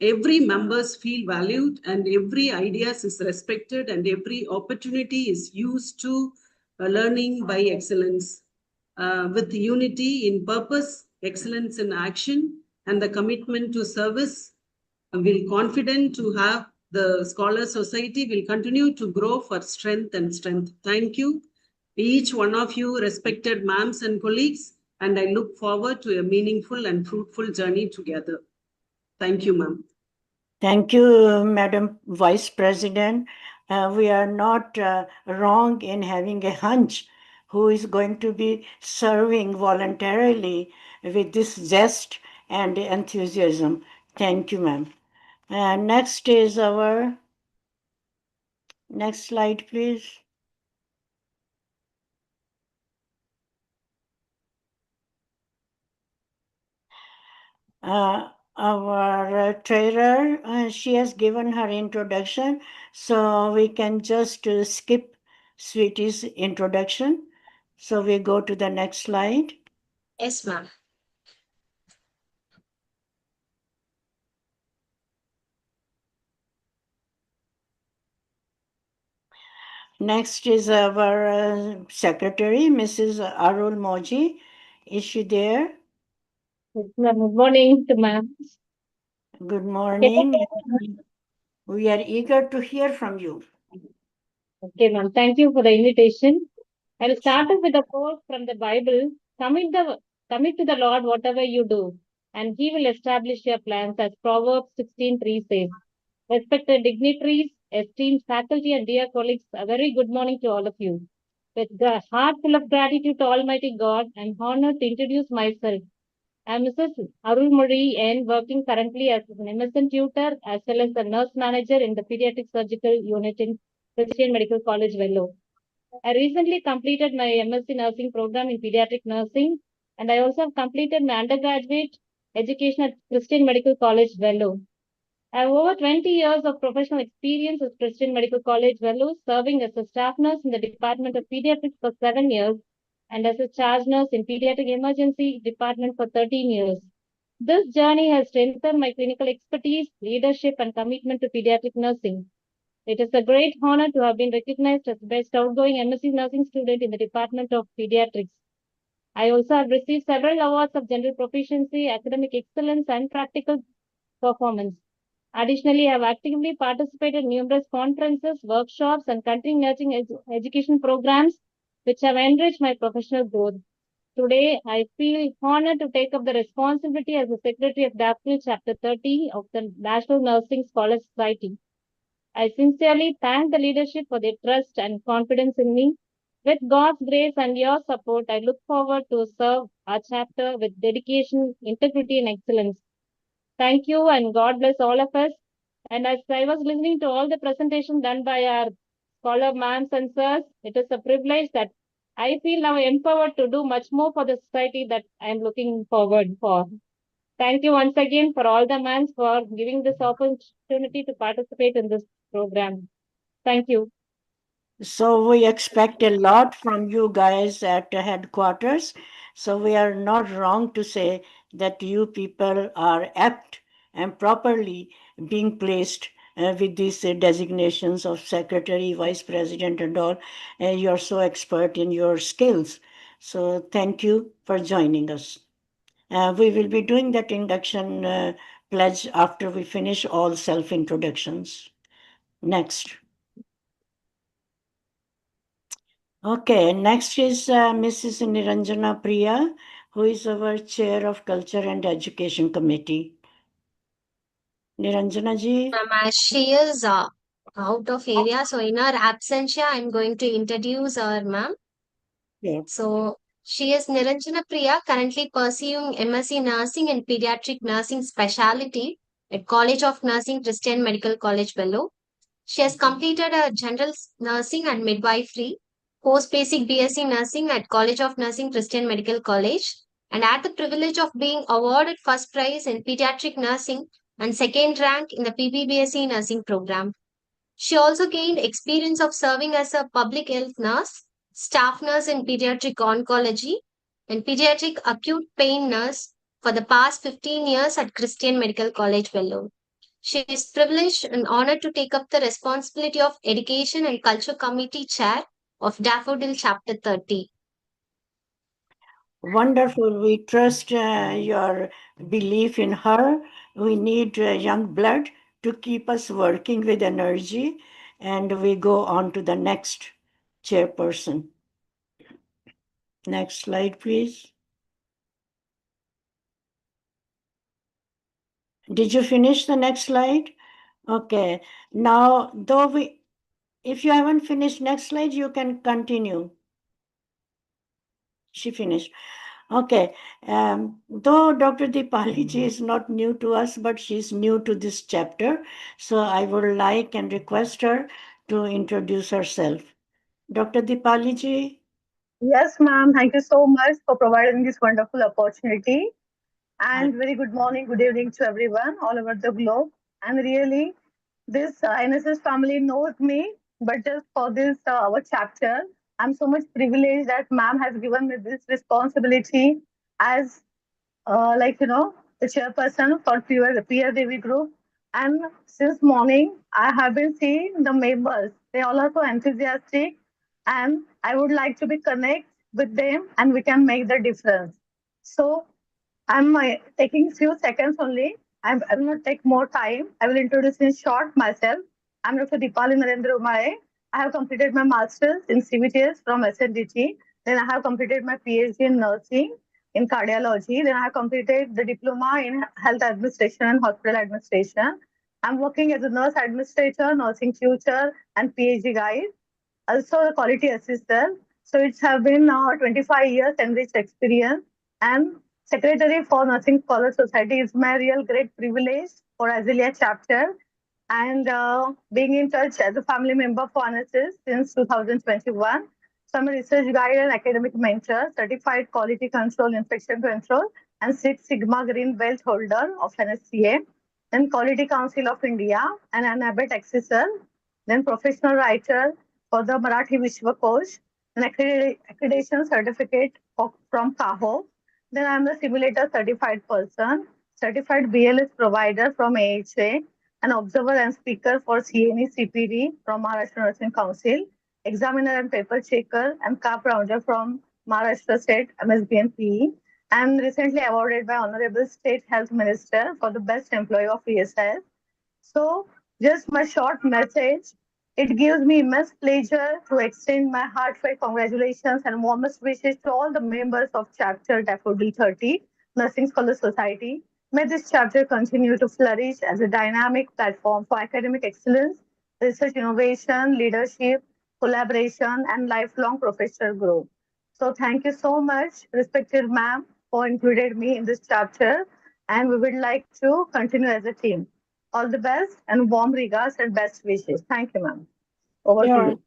every members feel valued and every ideas is respected and every opportunity is used to learning by excellence. With unity in purpose, excellence in action, and the commitment to service, we're confident to have the Scholar Society will continue to grow for strength and strength. Thank you, each one of you, respected ma'ams and colleagues, and I look forward to a meaningful and fruitful journey together. Thank you, ma'am. Thank you, Madam Vice President. We are not wrong in having a hunch who is going to be serving voluntarily with this zest and enthusiasm. Thank you, ma'am. Next is our next slide, please. Our trailer, she has given her introduction, so we can just skip Sweetie's introduction. So we go to the next slide. Yes, ma'am. Next is our secretary, Mrs. Arul Moji. Is she there? Good morning to ma'am. Good morning. We are eager to hear from you. Okay, ma'am. Thank you for the invitation. I'll start off with a quote from the Bible. Commit to the Lord whatever you do, and He will establish your plans, as Proverbs 16:3 says. Respected dignitaries, esteemed faculty, and dear colleagues, a very good morning to all of you. With a heart full of gratitude to Almighty God, I'm honored to introduce myself. I'm Mrs. Arulmozhi N, working currently as an MSN tutor as well as a nurse manager in the pediatric surgical unit in Christian Medical College, Vellore. I recently completed my MSc nursing program in pediatric nursing, and I also have completed my undergraduate education at Christian Medical College, Vellore. I have over 20 years of professional experience at Christian Medical College, Vellore, serving as a staff nurse in the Department of Pediatrics for 7 years and as a charge nurse in Pediatric Emergency Department for 13 years. This journey has strengthened my clinical expertise, leadership, and commitment to pediatric nursing. It is a great honor to have been recognized as best outgoing MSc nursing student in the Department of Pediatrics. I also have received several awards of general proficiency, academic excellence, and practical performance. Additionally, I have actively participated in numerous conferences, workshops, and continuing nursing education programs, which have enriched my professional growth. Today, I feel honored to take up the responsibility as the Secretary of DAFDIL Chapter 30 of the National Nursing Scholars Society. I sincerely thank the leadership for their trust and confidence in me. With God's grace and your support, I look forward to serve our chapter with dedication, integrity, and excellence. Thank you, and God bless all of us. And as I was listening to all the presentation done by our scholar ma'ams and sirs, it is a privilege that I feel now empowered to do much more for the society that I am looking forward for. Thank you once again for all the ma'ams for giving this opportunity to participate in this program. Thank you. So we expect a lot from you guys at the headquarters. So we are not wrong to say that you people are apt and properly being placed with these designations of secretary, vice president, and all. You're so expert in your skills. So thank you for joining us. We will be doing that induction pledge after we finish all self-introductions. Next. Okay, next is Mrs. Niranjana Priya, who is our Chair of Culture and Education Committee. Niranjana ji. As she is out of area, so in her absentia, I'm going to introduce her, ma'am. Yeah. So she is Niranjana Priya, currently pursuing MSc Nursing and Pediatric Nursing Specialty at College of Nursing, Christian Medical College, Vellore. She has completed her General Nursing and Midwifery, post-basic BSc Nursing at College of Nursing, Christian Medical College, and had the privilege of being awarded first prize in Pediatric Nursing and second rank in the PPBSc Nursing program. She also gained experience of serving as a public health nurse, staff nurse in pediatric oncology, and pediatric acute pain nurse for the past 15 years at Christian Medical College, Vellore. She is privileged and honored to take up the responsibility of Education and Culture Committee Chair of Daffodil Chapter 30. Wonderful. We trust your belief in her. We need young blood to keep us working with energy. And we go on to the next chairperson. Next slide, please. Did you finish the next slide? Okay. Now, if you haven't finished next slide, you can continue. She finished. Okay. Though Dr. Dipali ji is not new to us, but she's new to this chapter. So I would like and request her to introduce herself. Dr. Dipali ji. Yes, ma'am. Thank you so much for providing this wonderful opportunity. And very good morning, good evening to everyone all over the globe. And really, this NSS family knows me, but just for this our chapter, I'm so much privileged that ma'am has given me this responsibility as the chairperson for peer review group. And since morning, I have been seeing the members. They all are so enthusiastic, and I would like to be connect with them, and we can make the difference. So I'm taking few seconds only. I will not take more time. I will introduce in short myself. I'm Dr. Dipali Narendra Umare. I have completed my master's in CVTS from SNDT. Then I have completed my PhD in nursing in cardiology. Then I have completed the diploma in health administration and hospital administration. I'm working as a nurse administrator, nursing tutor, and PhD guide. Also a quality assistant. So it's have been 25 years enriched experience, and Secretary for Nursing Scholars Society is my real great privilege for Azealia chapter, and being in touch as a family member for NSS since 2021. So I'm a research guide and academic mentor, certified quality control, infection control, and Six Sigma Green Belt holder of NSCA, then Quality Council of India, and an ABET accessor, then professional writer for the Marathi Vishwakosh, an accreditation certificate from KAHO. Then I'm the simulator certified person, certified BLS provider from AHA, an observer and speaker for CNE CPD from Maharashtra Nursing Council, examiner and paper checker, and CAP rounder from Maharashtra State MSBN PE, and recently awarded by Honorable State Health Minister for the best employee of ESIS. So just my short message. It gives me immense pleasure to extend my heartfelt congratulations and warmest wishes to all the members of Chapter Daffodil 30, Nursing Scholars Society. May this chapter continue to flourish as a dynamic platform for academic excellence, research innovation, leadership, collaboration, and lifelong professional growth. So thank you so much, respected ma'am, for including me in this chapter, and we would like to continue as a team. All the best and warm regards and best wishes. Thank you, ma'am. Over to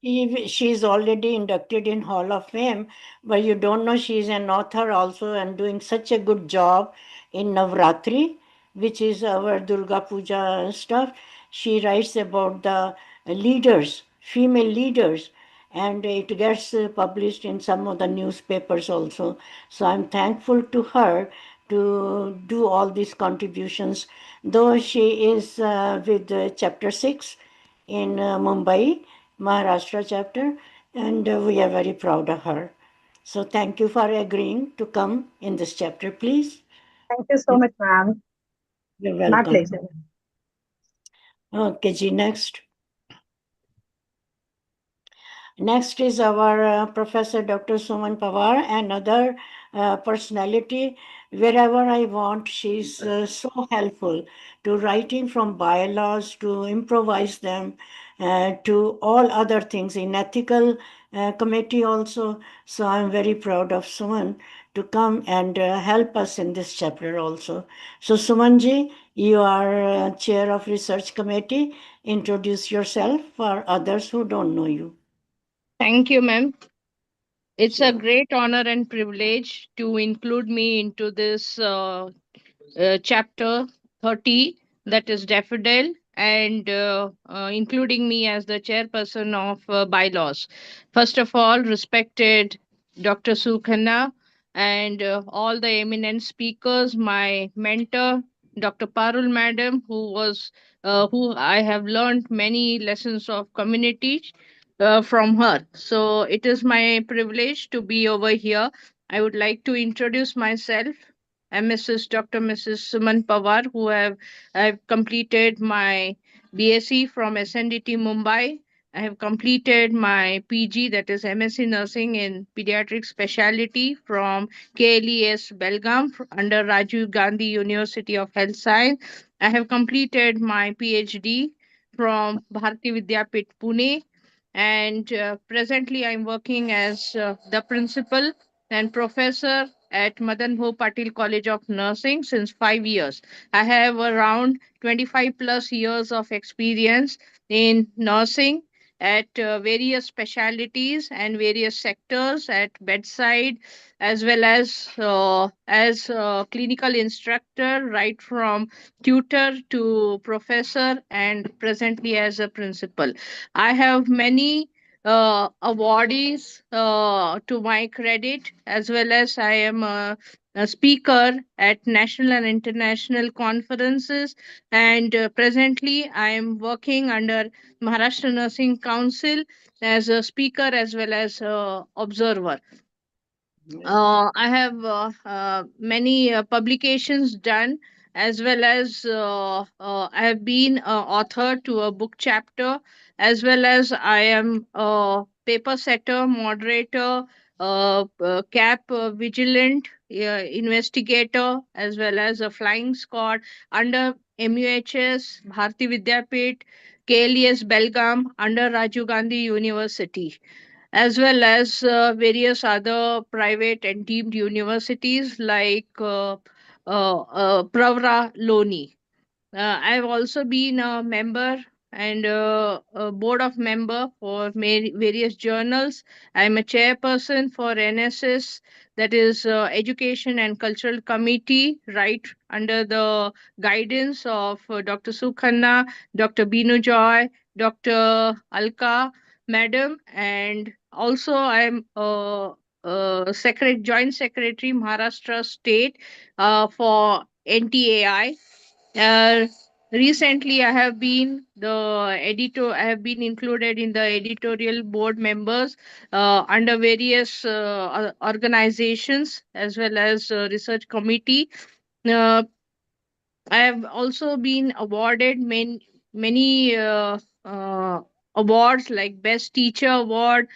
you. She's already inducted in Hall of Fame, but you don't know she's an author also and doing such a good job in Navratri, which is our Durga Puja stuff. She writes about the leaders, female leaders, and it gets published in some of the newspapers also. So I'm thankful to her to do all these contributions, though she is with Chapter 6 in Mumbai, Maharashtra chapter, and we are very proud of her. So thank you for agreeing to come in this chapter, please. Thank you so much, ma'am. You're My welcome. pleasure. Okay, Ji, next. Next is our Professor Dr. Suman Pawar, another personality. Wherever I want, she's so helpful to writing from bylaws, to improvise them, to all other things in ethical committee also. So I'm very proud of Suman to come and help us in this chapter also. So Sumanji, you are chair of research committee. Introduce yourself for others who don't know you. Thank you, ma'am. It's a great honor and privilege to include me into this chapter 30, that is Daffodil, and including me as the chairperson of bylaws. First of all, respected Dr. Sukhanna and all the eminent speakers, my mentor, Dr. Parul Madam, who I have learned many lessons of community from her. So it is my privilege to be over here. I would like to introduce myself. I'm Mrs. Suman Pawar, who I've completed my BSc from SNDT Mumbai. I have completed my PG, that is MSc Nursing in Pediatric Specialty from KLES Belgaum under Rajiv Gandhi University of Health Science. I have completed my PhD from Bharati Vidyapit Pune, and presently I'm working as the principal and professor at Madan Bhau Patil College of Nursing since 5 years. I have around 25 plus years of experience in nursing at various specialties and various sectors at bedside, as well as clinical instructor, right from tutor to professor, and presently as a principal. I have many awardees to my credit, as well as I am a speaker at national and international conferences. And presently, I am working under Maharashtra Nursing Council as a speaker as well as observer. I have many publications done, as well as I have been author to a book chapter, as well as I am a paper setter, moderator, CAP vigilant investigator, as well as a flying squad under MUHS, Bharati Vidyapit, KLES Belgaum under Rajiv Gandhi University, as well as various other private and deemed universities like Pravra Loni. I've also been a member and a board of member for various journals. I'm a chairperson for NSS, that is Education and Cultural Committee, right under the guidance of Dr. Sukhanna, Dr. Binu Joy, Dr. Alka Madam, and also I'm joint secretary Maharashtra State for NTAI. Recently, I have been included in the editorial board members under various organizations, as well as research committee. I have also been awarded many awards, like Best Teacher Award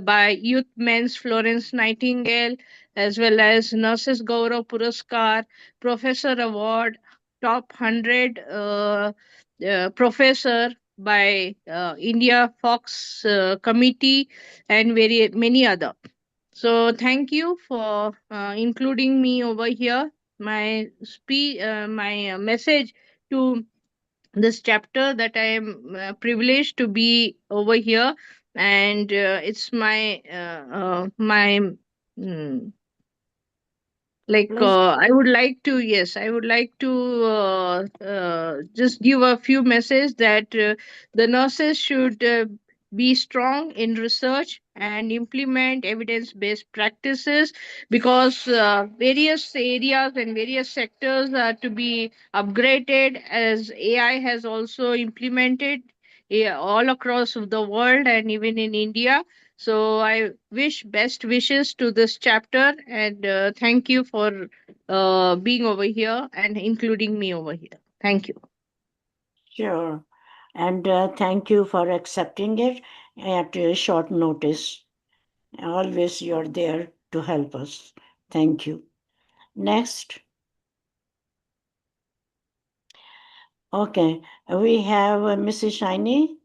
by Youth Men's Florence Nightingale, as well as Nurses Gaurav Puraskar, Professor Award, Top 100 Professor by India Fox Committee, and many other. So thank you for including me over here. My message to this chapter, that I am privileged to be over here, and it's my I would like to, yes, I would like to just give a few messages that the nurses should be strong in research and implement evidence-based practices, because various areas and various sectors are to be upgraded, as AI has also implemented all across the world and even in India. So I wish best wishes to this chapter, and thank you for being over here and including me over here. Thank you. Sure. And thank you for accepting it. at a short notice. Always you're there to help us. Thank you. Next. Okay, we have Mrs. Shiny,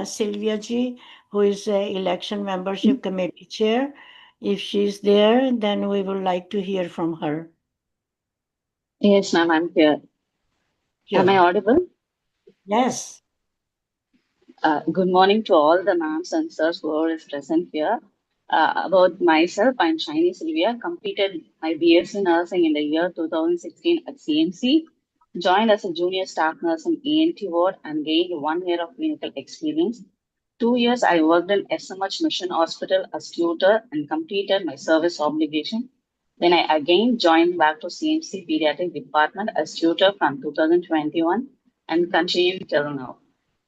Sylvia G, who is Election Membership Committee Chair. If she's there, then we would like to hear from her. Yes, ma'am, I'm here. Am I Sure. audible? Yes. Good morning to all the ma'ams and sirs who are present here. About myself, I'm Shiny Sylvia, completed my BSc Nursing in the year 2016 at CMC, joined as a junior staff nurse in ENT ward and gained 1 year of clinical experience. 2 years I worked in SMH Mission Hospital as tutor and completed my service obligation. Then I again joined back to CMC Pediatric Department as tutor from 2021 and continue till now.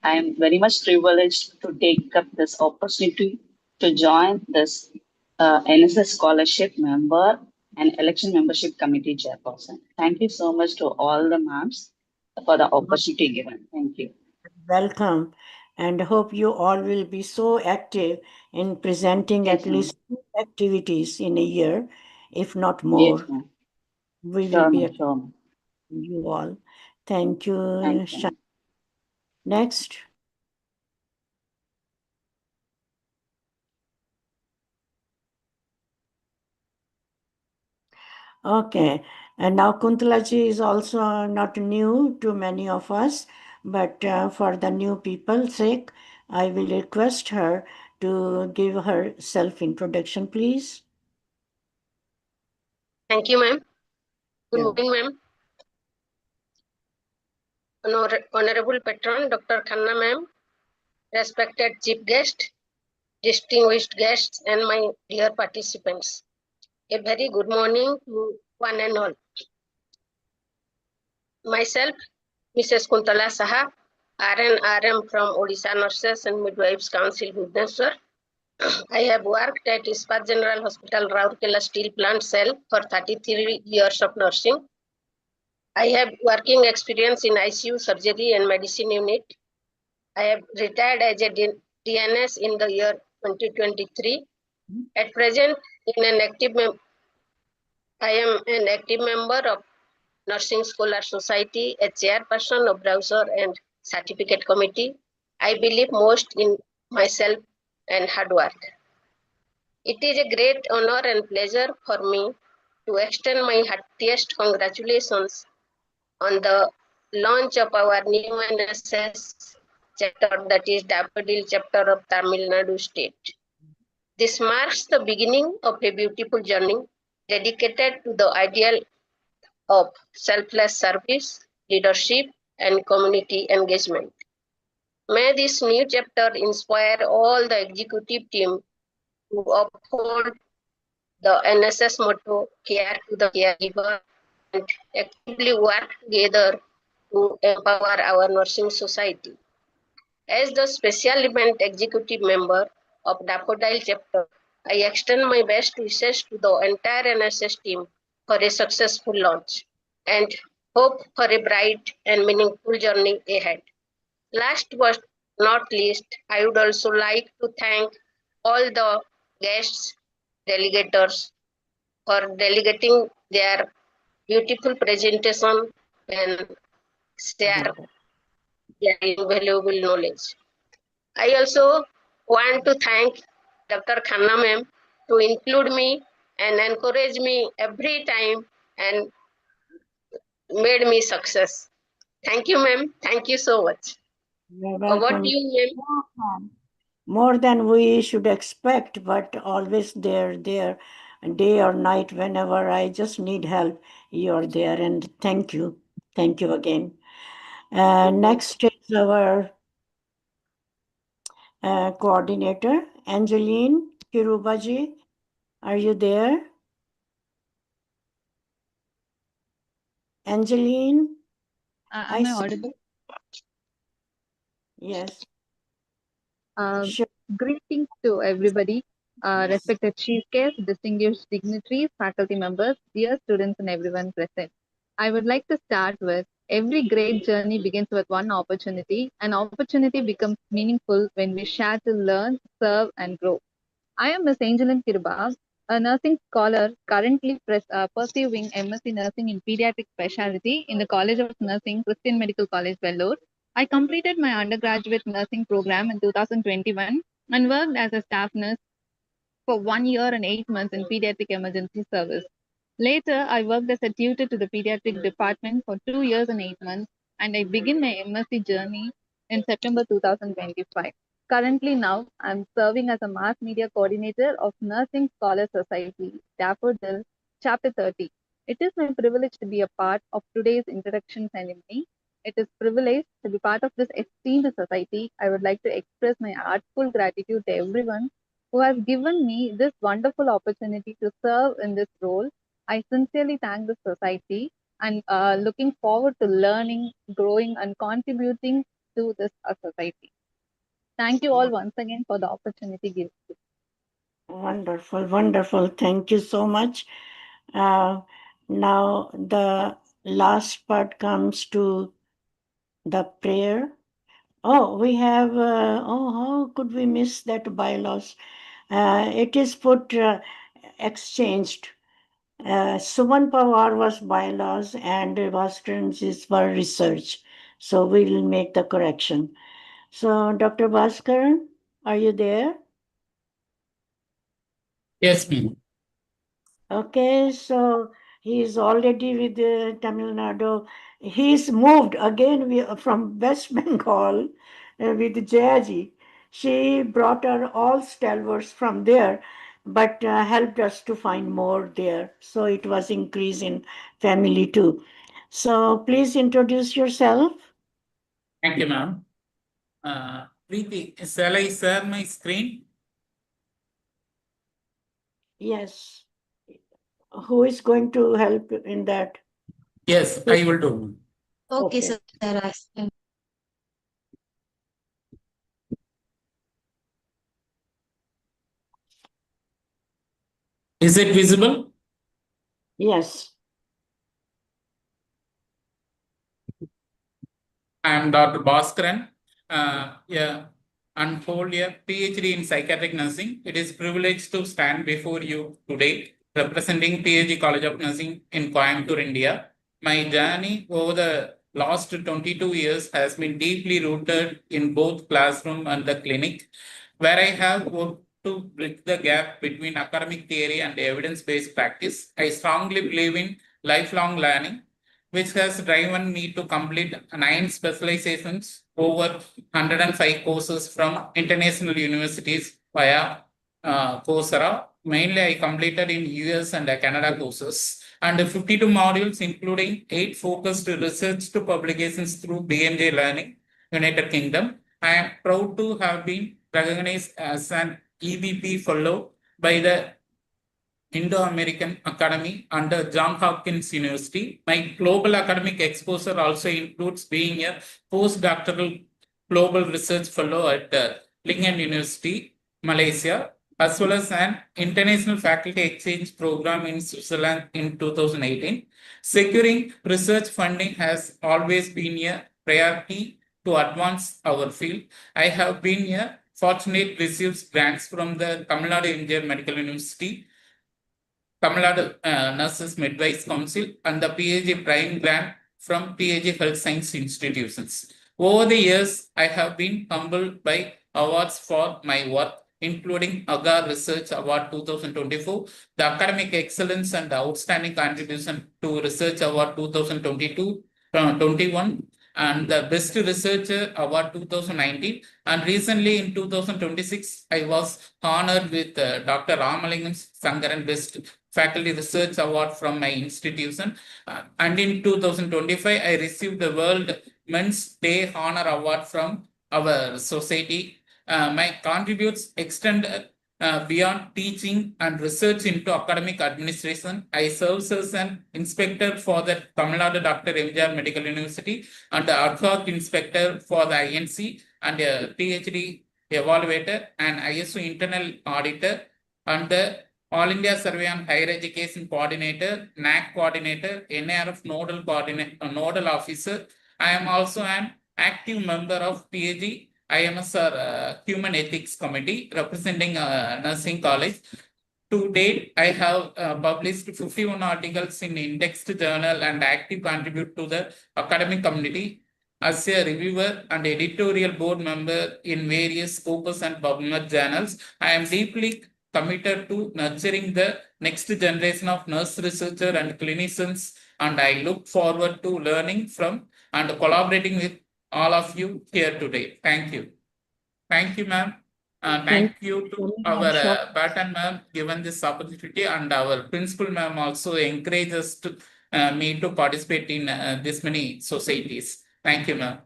I am very much privileged to take up this opportunity to join this NSS scholarship member and election membership committee chairperson. Thank you so much to all the ma'ams for the opportunity given. Thank you. Welcome, and hope you all will be so active in presenting Yes, at ma'am. least 2 activities in a year, if not Yes, more. ma'am. We will Sure, be ma'am. Sure, ma'am. you all. Thank you. Thank you. Shani. Next. Okay, and now Kuntalaji is also not new to many of us, but for the new people's sake, I will request her to give her self-introduction, please. Thank you, ma'am. Good Yeah. morning, ma'am. Honorable Patron, Dr. Khanna, ma'am, respected chief guest, distinguished guests, and my dear participants. A very good morning to one and all. Myself, Mrs. Kuntala Saha, RN/RM from Odisha Nurses and Midwives Council, Bhubaneswar. I have worked at Ispat General Hospital, Rourkela Steel Plant Cell for 33 years of nursing. I have working experience in ICU, surgery, and medicine unit. I have retired as a DNS in the year 2023. At present, I am an active member of Nursing Scholar Society, a chairperson of browser and certificate committee. I believe most in myself and hard work. It is a great honor and pleasure for me to extend my heartiest congratulations on the launch of our new NSS chapter, that is Daffodil chapter of Tamil Nadu state. This marks the beginning of a beautiful journey dedicated to the ideal of selfless service, leadership, and community engagement. May this new chapter inspire all the executive team to uphold the NSS motto, care to the caregiver, and actively work together to empower our nursing society. As the special event executive member of Daffodil chapter, I extend my best wishes to the entire NSS team for a successful launch and hope for a bright and meaningful journey ahead. Last but not least, I would also like to thank all the guests, delegators for delegating their beautiful presentation and share their invaluable knowledge. I also want to thank Dr. Khanna ma'am to include me and encourage me every time and made me success. Thank you, ma'am. Thank you so much. You're Over welcome. to you, ma'am. More than we should expect, but always there, day or night, whenever I just need help, you're there. And thank you. Thank you again. Next is our coordinator, Angeline Kirubaji. Are you there? Angeline? Am I audible? Yes. Sure. Greetings to everybody, respected chief guests, distinguished dignitaries, faculty members, dear students, and everyone present. I would like to start with Every great journey begins with one opportunity. An opportunity becomes meaningful when we share to learn, serve, and grow. I am Ms. Angeline Kiruba, a nursing scholar currently pursuing MSc Nursing in Pediatric Specialty in the College of Nursing, Christian Medical College, Vellore. I completed my undergraduate nursing program in 2021 and worked as a staff nurse for 1 year and 8 months in pediatric emergency service. Later, I worked as a tutor to the pediatric department for 2 years and 8 months, and I began my MSc journey in September 2025. Currently now, I'm serving as a mass media coordinator of Nursing Scholar Society, Daffodil, Chapter 30. It is my privilege to be a part of today's introduction ceremony. It is privilege to be part of this esteemed society. I would like to express my heartfelt gratitude to everyone who has given me this wonderful opportunity to serve in this role. I sincerely thank the society and looking forward to learning, growing, and contributing to this society. Thank you all once again for the opportunity given. Wonderful, wonderful. Thank you so much. Now the last part comes to the prayer. Oh, we have, how could we miss that bylaws? It is put, exchanged. Suman Pawar was bylaws and Bhaskaran is for research. So we will make the correction. So Dr. Bhaskaran, are you there? Yes, ma'am. Okay, so he is already with Tamil Nadu. He's moved again from West Bengal with Jayaji. She brought her all stalwarts from there, but helped us to find more there. So it was increase in family too. So please introduce yourself. Thank you, ma'am. Preeti, shall I share my screen? Yes. Who is going to help in that? Yes, I will do. Okay, Okay. sir. Is it visible? Yes. I am Dr. Bhaskaran. And hold a PhD in psychiatric nursing. It is a privilege to stand before you today, representing PhD College of Nursing in Coimbatore, India. My journey over the last 22 years has been deeply rooted in both classroom and the clinic, where I have worked to bridge the gap between academic theory and evidence-based practice. I strongly believe in lifelong learning, which has driven me to complete 9 specializations, over 105 courses from international universities via Coursera. Mainly, I completed in US and Canada courses, and 52 modules, including 8 focused research to publications through BMJ Learning, United Kingdom. I am proud to have been recognized as an EBP fellow by the Indo-American Academy under Johns Hopkins University. My global academic exposure also includes being a postdoctoral global research fellow at Lingen University, Malaysia, as well as an international faculty exchange program in Switzerland in 2018. Securing research funding has always been a priority to advance our field. I have been fortunate receives grants from the Tamil Nadu MGR Medical University, Tamil Nadu Nurses Midwives Council, and the PhD Prime Grant from PhD Health Science institutions. Over the years, I have been humbled by awards for my work, including Agar Research Award 2024, the Academic Excellence and Outstanding Contribution to Research Award 2022-21, and the Best Researcher Award 2019. And recently in 2026, I was honored with Dr. Ramalingam Sankaran Best Faculty Research Award from my institution. And in 2025, I received the World Men's Day Honor Award from our society. My contributes extend beyond teaching and research into academic administration. I serve as an inspector for the Tamil Nadu Dr. MGR Medical University and the ad hoc inspector for the INC and a PhD evaluator and ISO internal auditor and the All India Survey on Higher Education Coordinator, NAC Coordinator, NARF Nodal Officer. I am also an active member of PAG IMS Human Ethics Committee representing Nursing College. To date, I have published 51 articles in indexed journal and active contribute to the academic community as a reviewer and editorial board member in various Scopus and PubMed journals. I am deeply committed to nurturing the next generation of nurse researchers and clinicians, and I look forward to learning from and collaborating with all of you here today. Thank you. Thank you, ma'am. Thank you to our Baton ma'am given this opportunity, and our principal ma'am also encourages me to participate in this many societies. Thank you, ma'am.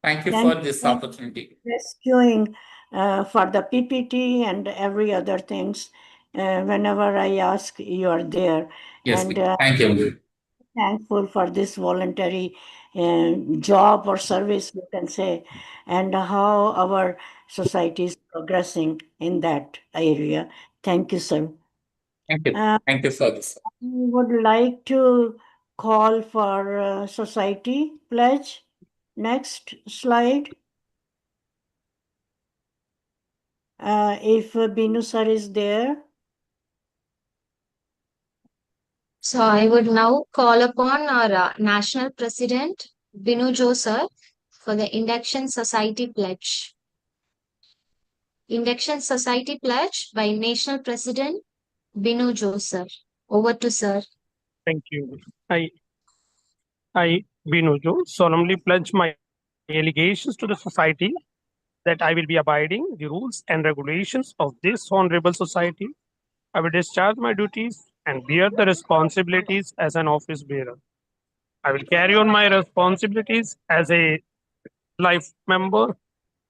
Thank you for this opportunity. Rescuing for the PPT and every other things. Whenever I ask, you are there. Yes, and thank you. Thankful for this voluntary job or service, you can say, and how our society is progressing in that area. Thank you, sir. Thank you. Thank you for this. I would like to call for society pledge. Next slide. If Binu sir is there. So I would now call upon our National President, Binu Jo sir, for the Induction Society Pledge. Induction Society Pledge by National President, Binu Jo sir. Over to sir. Thank you. I, Binu Jo, solemnly pledge my allegations to the society that I will be abiding the rules and regulations of this honorable society. I will discharge my duties and bear the responsibilities as an office bearer. I will carry on my responsibilities as a life member.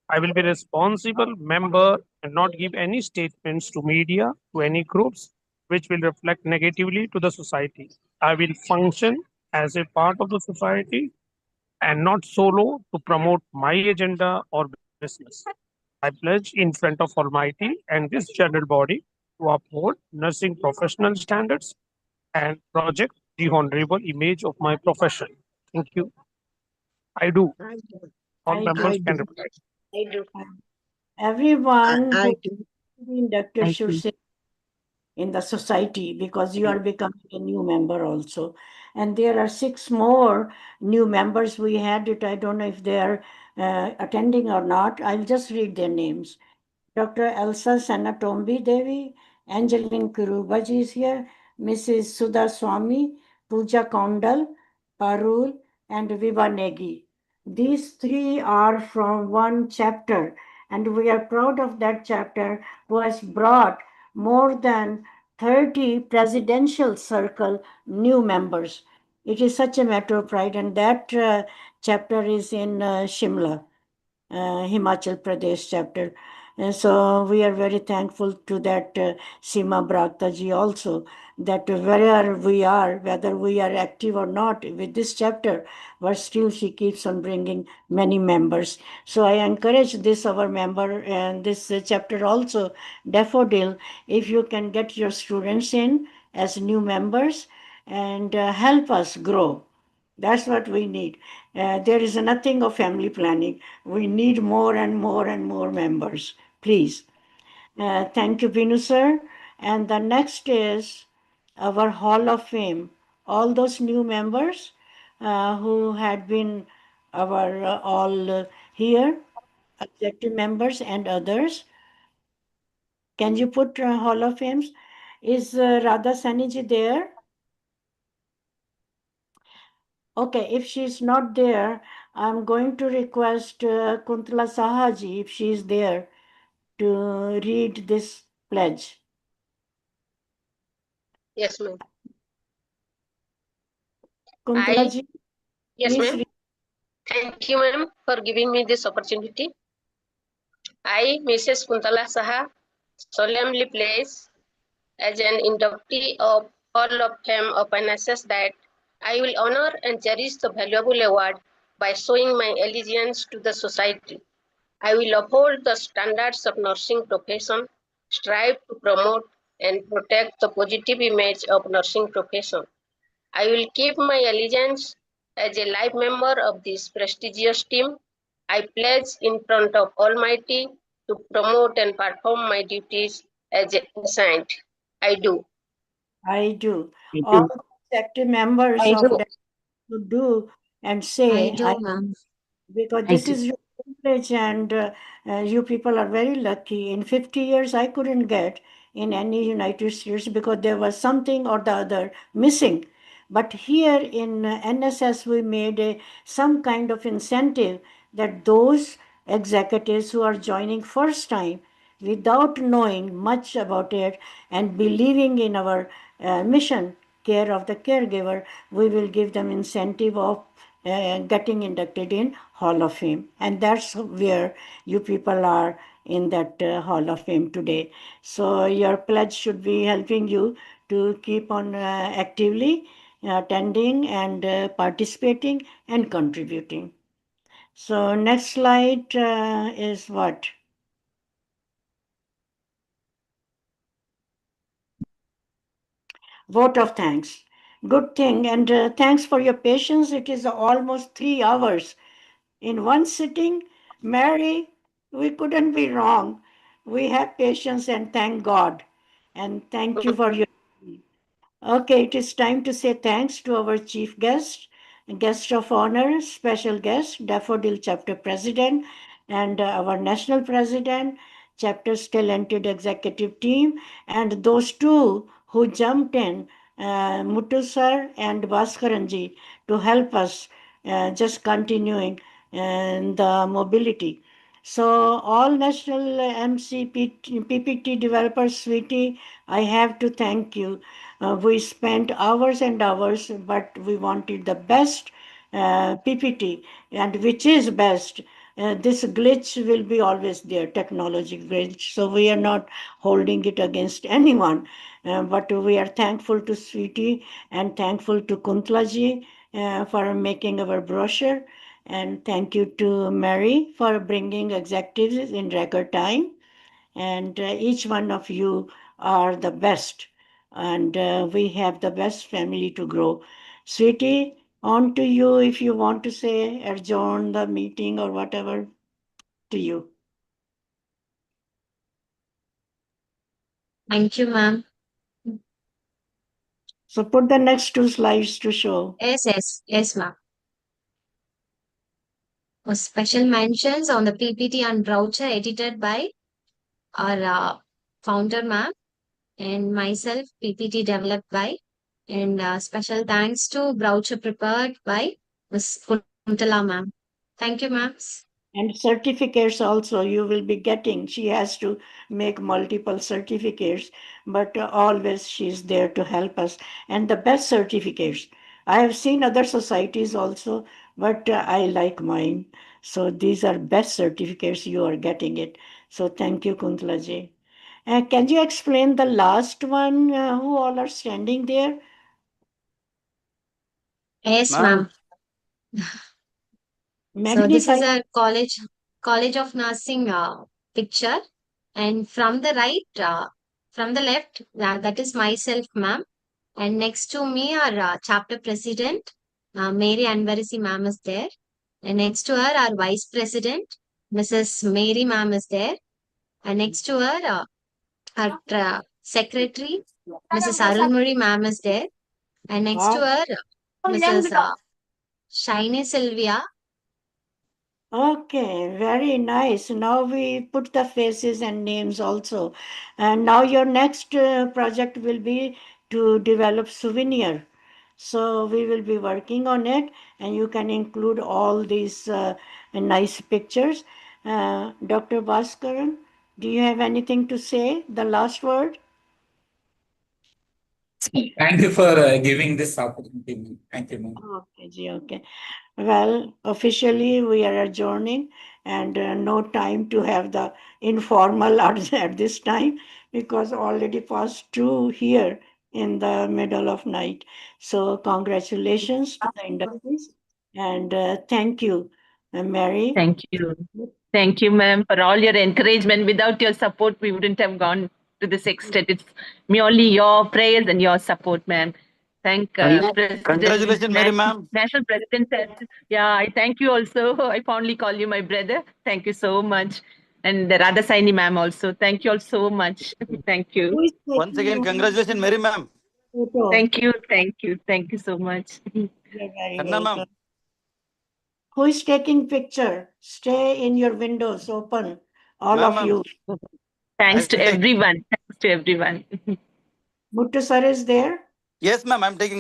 I will be responsible member and not give any statements to media, to any groups, which will reflect negatively to the society. I will function as a part of the society and not solo to promote my agenda or business. I pledge in front of Almighty and this general body to uphold nursing professional standards and project the honorable image of my profession. Thank you. I do. All members can reply. I do. Everyone I who do. is inducted should say in the society, because you are becoming a new member also. And there are 6 more new members we had it. I don't know if they are attending or not. I'll just read their names. Dr. Elsa Sanatombi Devi, Angeline Kurubaji is here, Mrs. Sudha Swami, Pooja Kondal, Parul, and Viva Negi. These 3 are from one chapter, and we are proud of that chapter, who has brought more than 30 presidential circle new members. It is such a matter of pride, and that chapter is in Shimla, Himachal Pradesh chapter. And so we are very thankful to that Seema Brakta ji also, that wherever we are, whether we are active or not with this chapter, but still she keeps on bringing many members. So I encourage this our member and this chapter also, Daffodil, if you can get your students in as new members and help us grow. That's what we need. There is nothing of family planning. We need more and more and more members. Please. Thank you, Binu sir. And the next is our Hall of Fame. All those new members who had been our all here, executive members and others. Can you put Hall of Fames? Is Radha Saniji there? Okay, if she's not there, I'm going to request Kuntala Sahaji, if she's there, to read this pledge. Yes, ma'am. Kuntala ji, Yes, please ma'am. read. Thank you, ma'am, for giving me this opportunity. I, Mrs. Kuntala Saha, solemnly pledge as an inductee of Hall of Fame of NSS that I will honor and cherish the valuable award by showing my allegiance to the society. I will uphold the standards of nursing profession, strive to promote and protect the positive image of nursing profession. I will keep my allegiance as a life member of this prestigious team. I pledge in front of Almighty to promote and perform my duties as assigned. I do. I do. Me All too. active members I of do. that to do and I say, do, ma'am. because I this do. is your privilege and you people are very lucky. In 50 years, I couldn't get in any United States because there was something or the other missing. But here in NSS, we made some kind of incentive that those executives who are joining first time without knowing much about it and believing in our mission, care of the caregiver, we will give them incentive of getting inducted in Hall of Fame. And that's where you people are in that Hall of Fame today. So your pledge should be helping you to keep on actively attending and participating and contributing. So next slide is what? Vote of thanks. Good thing. And thanks for your patience. It is almost 3 hours in one sitting. Mary, we couldn't be wrong. We have patience and thank God. And thank you for your. Okay, it is time to say thanks to our chief guest of honor, special guest, Daffodil Chapter President, and our national president, chapter's talented executive team, and those two who jumped in, Muthu sir and Bhaskaranji, to help us just continuing the mobility. So all national PPT developers, sweetie, I have to thank you. We spent hours and hours, but we wanted the best PPT, and which is best. This glitch will be always there, technology glitch. So we are not holding it against anyone, but we are thankful to Sweetie and thankful to Kuntlaji for making our brochure. And thank you to Mary for bringing executives in record time. And each one of you are the best. And we have the best family to grow. Sweetie, on to you if you want to say, adjourn the meeting or whatever, to you. Thank you, ma'am. So put the next 2 slides to show. Yes, ma'am. Special mentions on the PPT and brochure edited by our founder, ma'am, and myself, PPT developed by, and special thanks to brochure prepared by Ms. Kuntala, ma'am. Thank you, ma'am. And certificates also you will be getting. She has to make multiple certificates, but always she's there to help us. And the best certificates. I have seen other societies also, but I like mine. So these are best certificates, you are getting it. So thank you, Kuntlaji. Can you explain the last one, who all are standing there? Yes, Ma'am. ma'am. So this is Magnify. a College of Nursing picture, and from the right, from the left, that is myself, ma'am, and next to me our chapter president, Mary Anvarisi ma'am is there, and next to her our vice president, Mrs. Mary ma'am is there, and next to her our secretary, Mrs. Arulmuri ma'am is there, and next to her Mrs. Shiny Sylvia. Okay, very nice. Now we put the faces and names also. And now your next project will be to develop souvenir. So we will be working on it, and you can include all these nice pictures. Dr. Bhaskaran, do you have anything to say? The last word? Thank you for giving this opportunity, ma'am. Thank you, ma'am. Okay, Ji, okay. Well, officially we are adjourning, and no time to have the informal at this time because already past 2 here in the middle of night. So congratulations to the inductees, and thank you, Mary. Thank you. Thank you, ma'am, for all your encouragement. Without your support, we wouldn't have gone to this extent. It's merely your prayers and your support, ma'am. Thank President, Congratulations, Mary ma'am. National President. Yeah, I thank you also. I fondly call you my brother. Thank you so much. And Radha Saini ma'am also. Thank you all so much. Thank you. Once again, congratulations, Mary ma'am. Thank you. Thank you. Thank you so much. You're very Kanna ma'am. welcome. Who is taking picture? Stay in your windows open, all Ma'am, of ma'am. you. Thanks to I'll take. everyone. Thanks to everyone. Muttu sir is there? Yes, ma'am. I'm taking.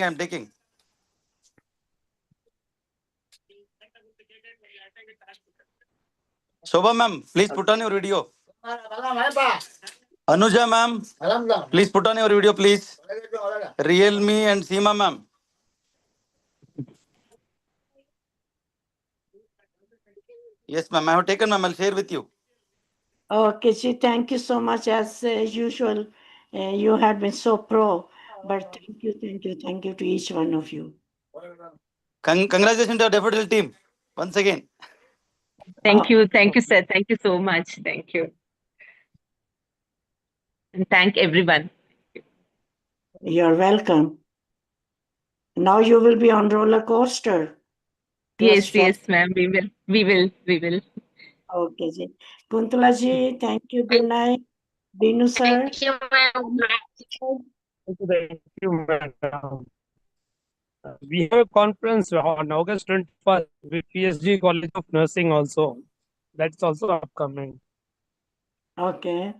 Shobha ma'am, please put on your video. Anuja ma'am, please put on your video, please. Realme and Seema ma'am. Yes, ma'am. I have taken, ma'am. I'll share with you. Okay, Ji, thank you so much. As usual, you had been so pro, but thank you to each one of you. Congratulations to our daffodil team. Once again. Thank you, sir. Thank you so much. Thank you. And thank everyone. You're welcome. Now you will be on roller coaster. Yes, ma'am. We will. Okay, Ji. Kuntala Ji, thank you. Good night. Binu sir. Thank you, ma'am. Thank you, madam. We have a conference on August 21st with PSG College of Nursing also. That's also upcoming. Okay.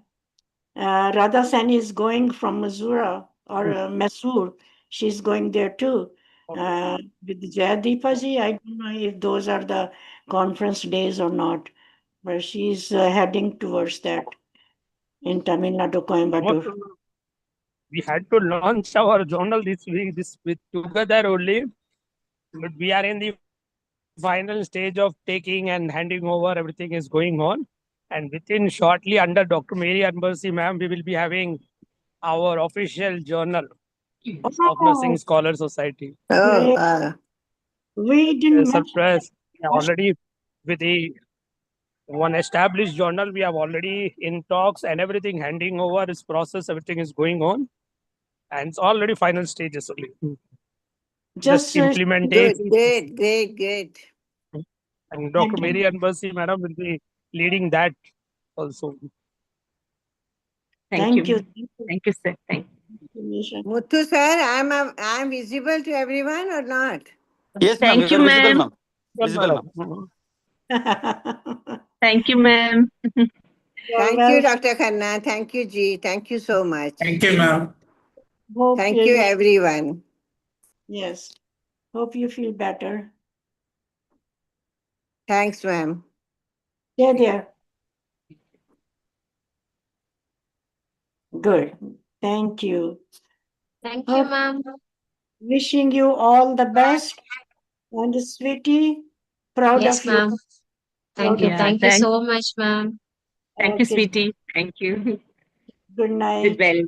Radha Sani is going from Missouri or Mysore. She's going there too. With Jayadeepa ji, I don't know if those are the conference days or not, but she's heading towards that in Tamil Nadu, Coimbatore. We had to launch our journal this week, together only, but we are in the final stage of taking and handing over. Everything is going on, and within shortly under Dr. Mary Anbarsi ma'am, we will be having our official journal of Nursing Scholar Society. Oh, we didn't surprise. Already with the one established journal, we have already in talks and everything handing over this process. Everything is going on, and it's already final stages only. Just implementation. Great. And Dr. Mary Anbarsi madam will be leading that also. Thank you. Thank you, sir. Thank you. Muthu sir, I'm visible to everyone or not? Yes, ma'am. Thank you, are visible, ma'am. ma'am. Visible, ma'am. Thank you, ma'am. Thank you, Dr. Khanna. Thank you, Ji. Thank you so much. Thank you, ma'am. Thank you, everyone. Yes. Hope you feel better. Thanks, ma'am. Stay there. Good. Thank you. Thank you, ma'am. Wishing you all the best. And sweetie, proud Yes, of you. ma'am. Thank you. Thank you so much, ma'am. Thank you, Okay. sweetie. Thank you. Good night. Well.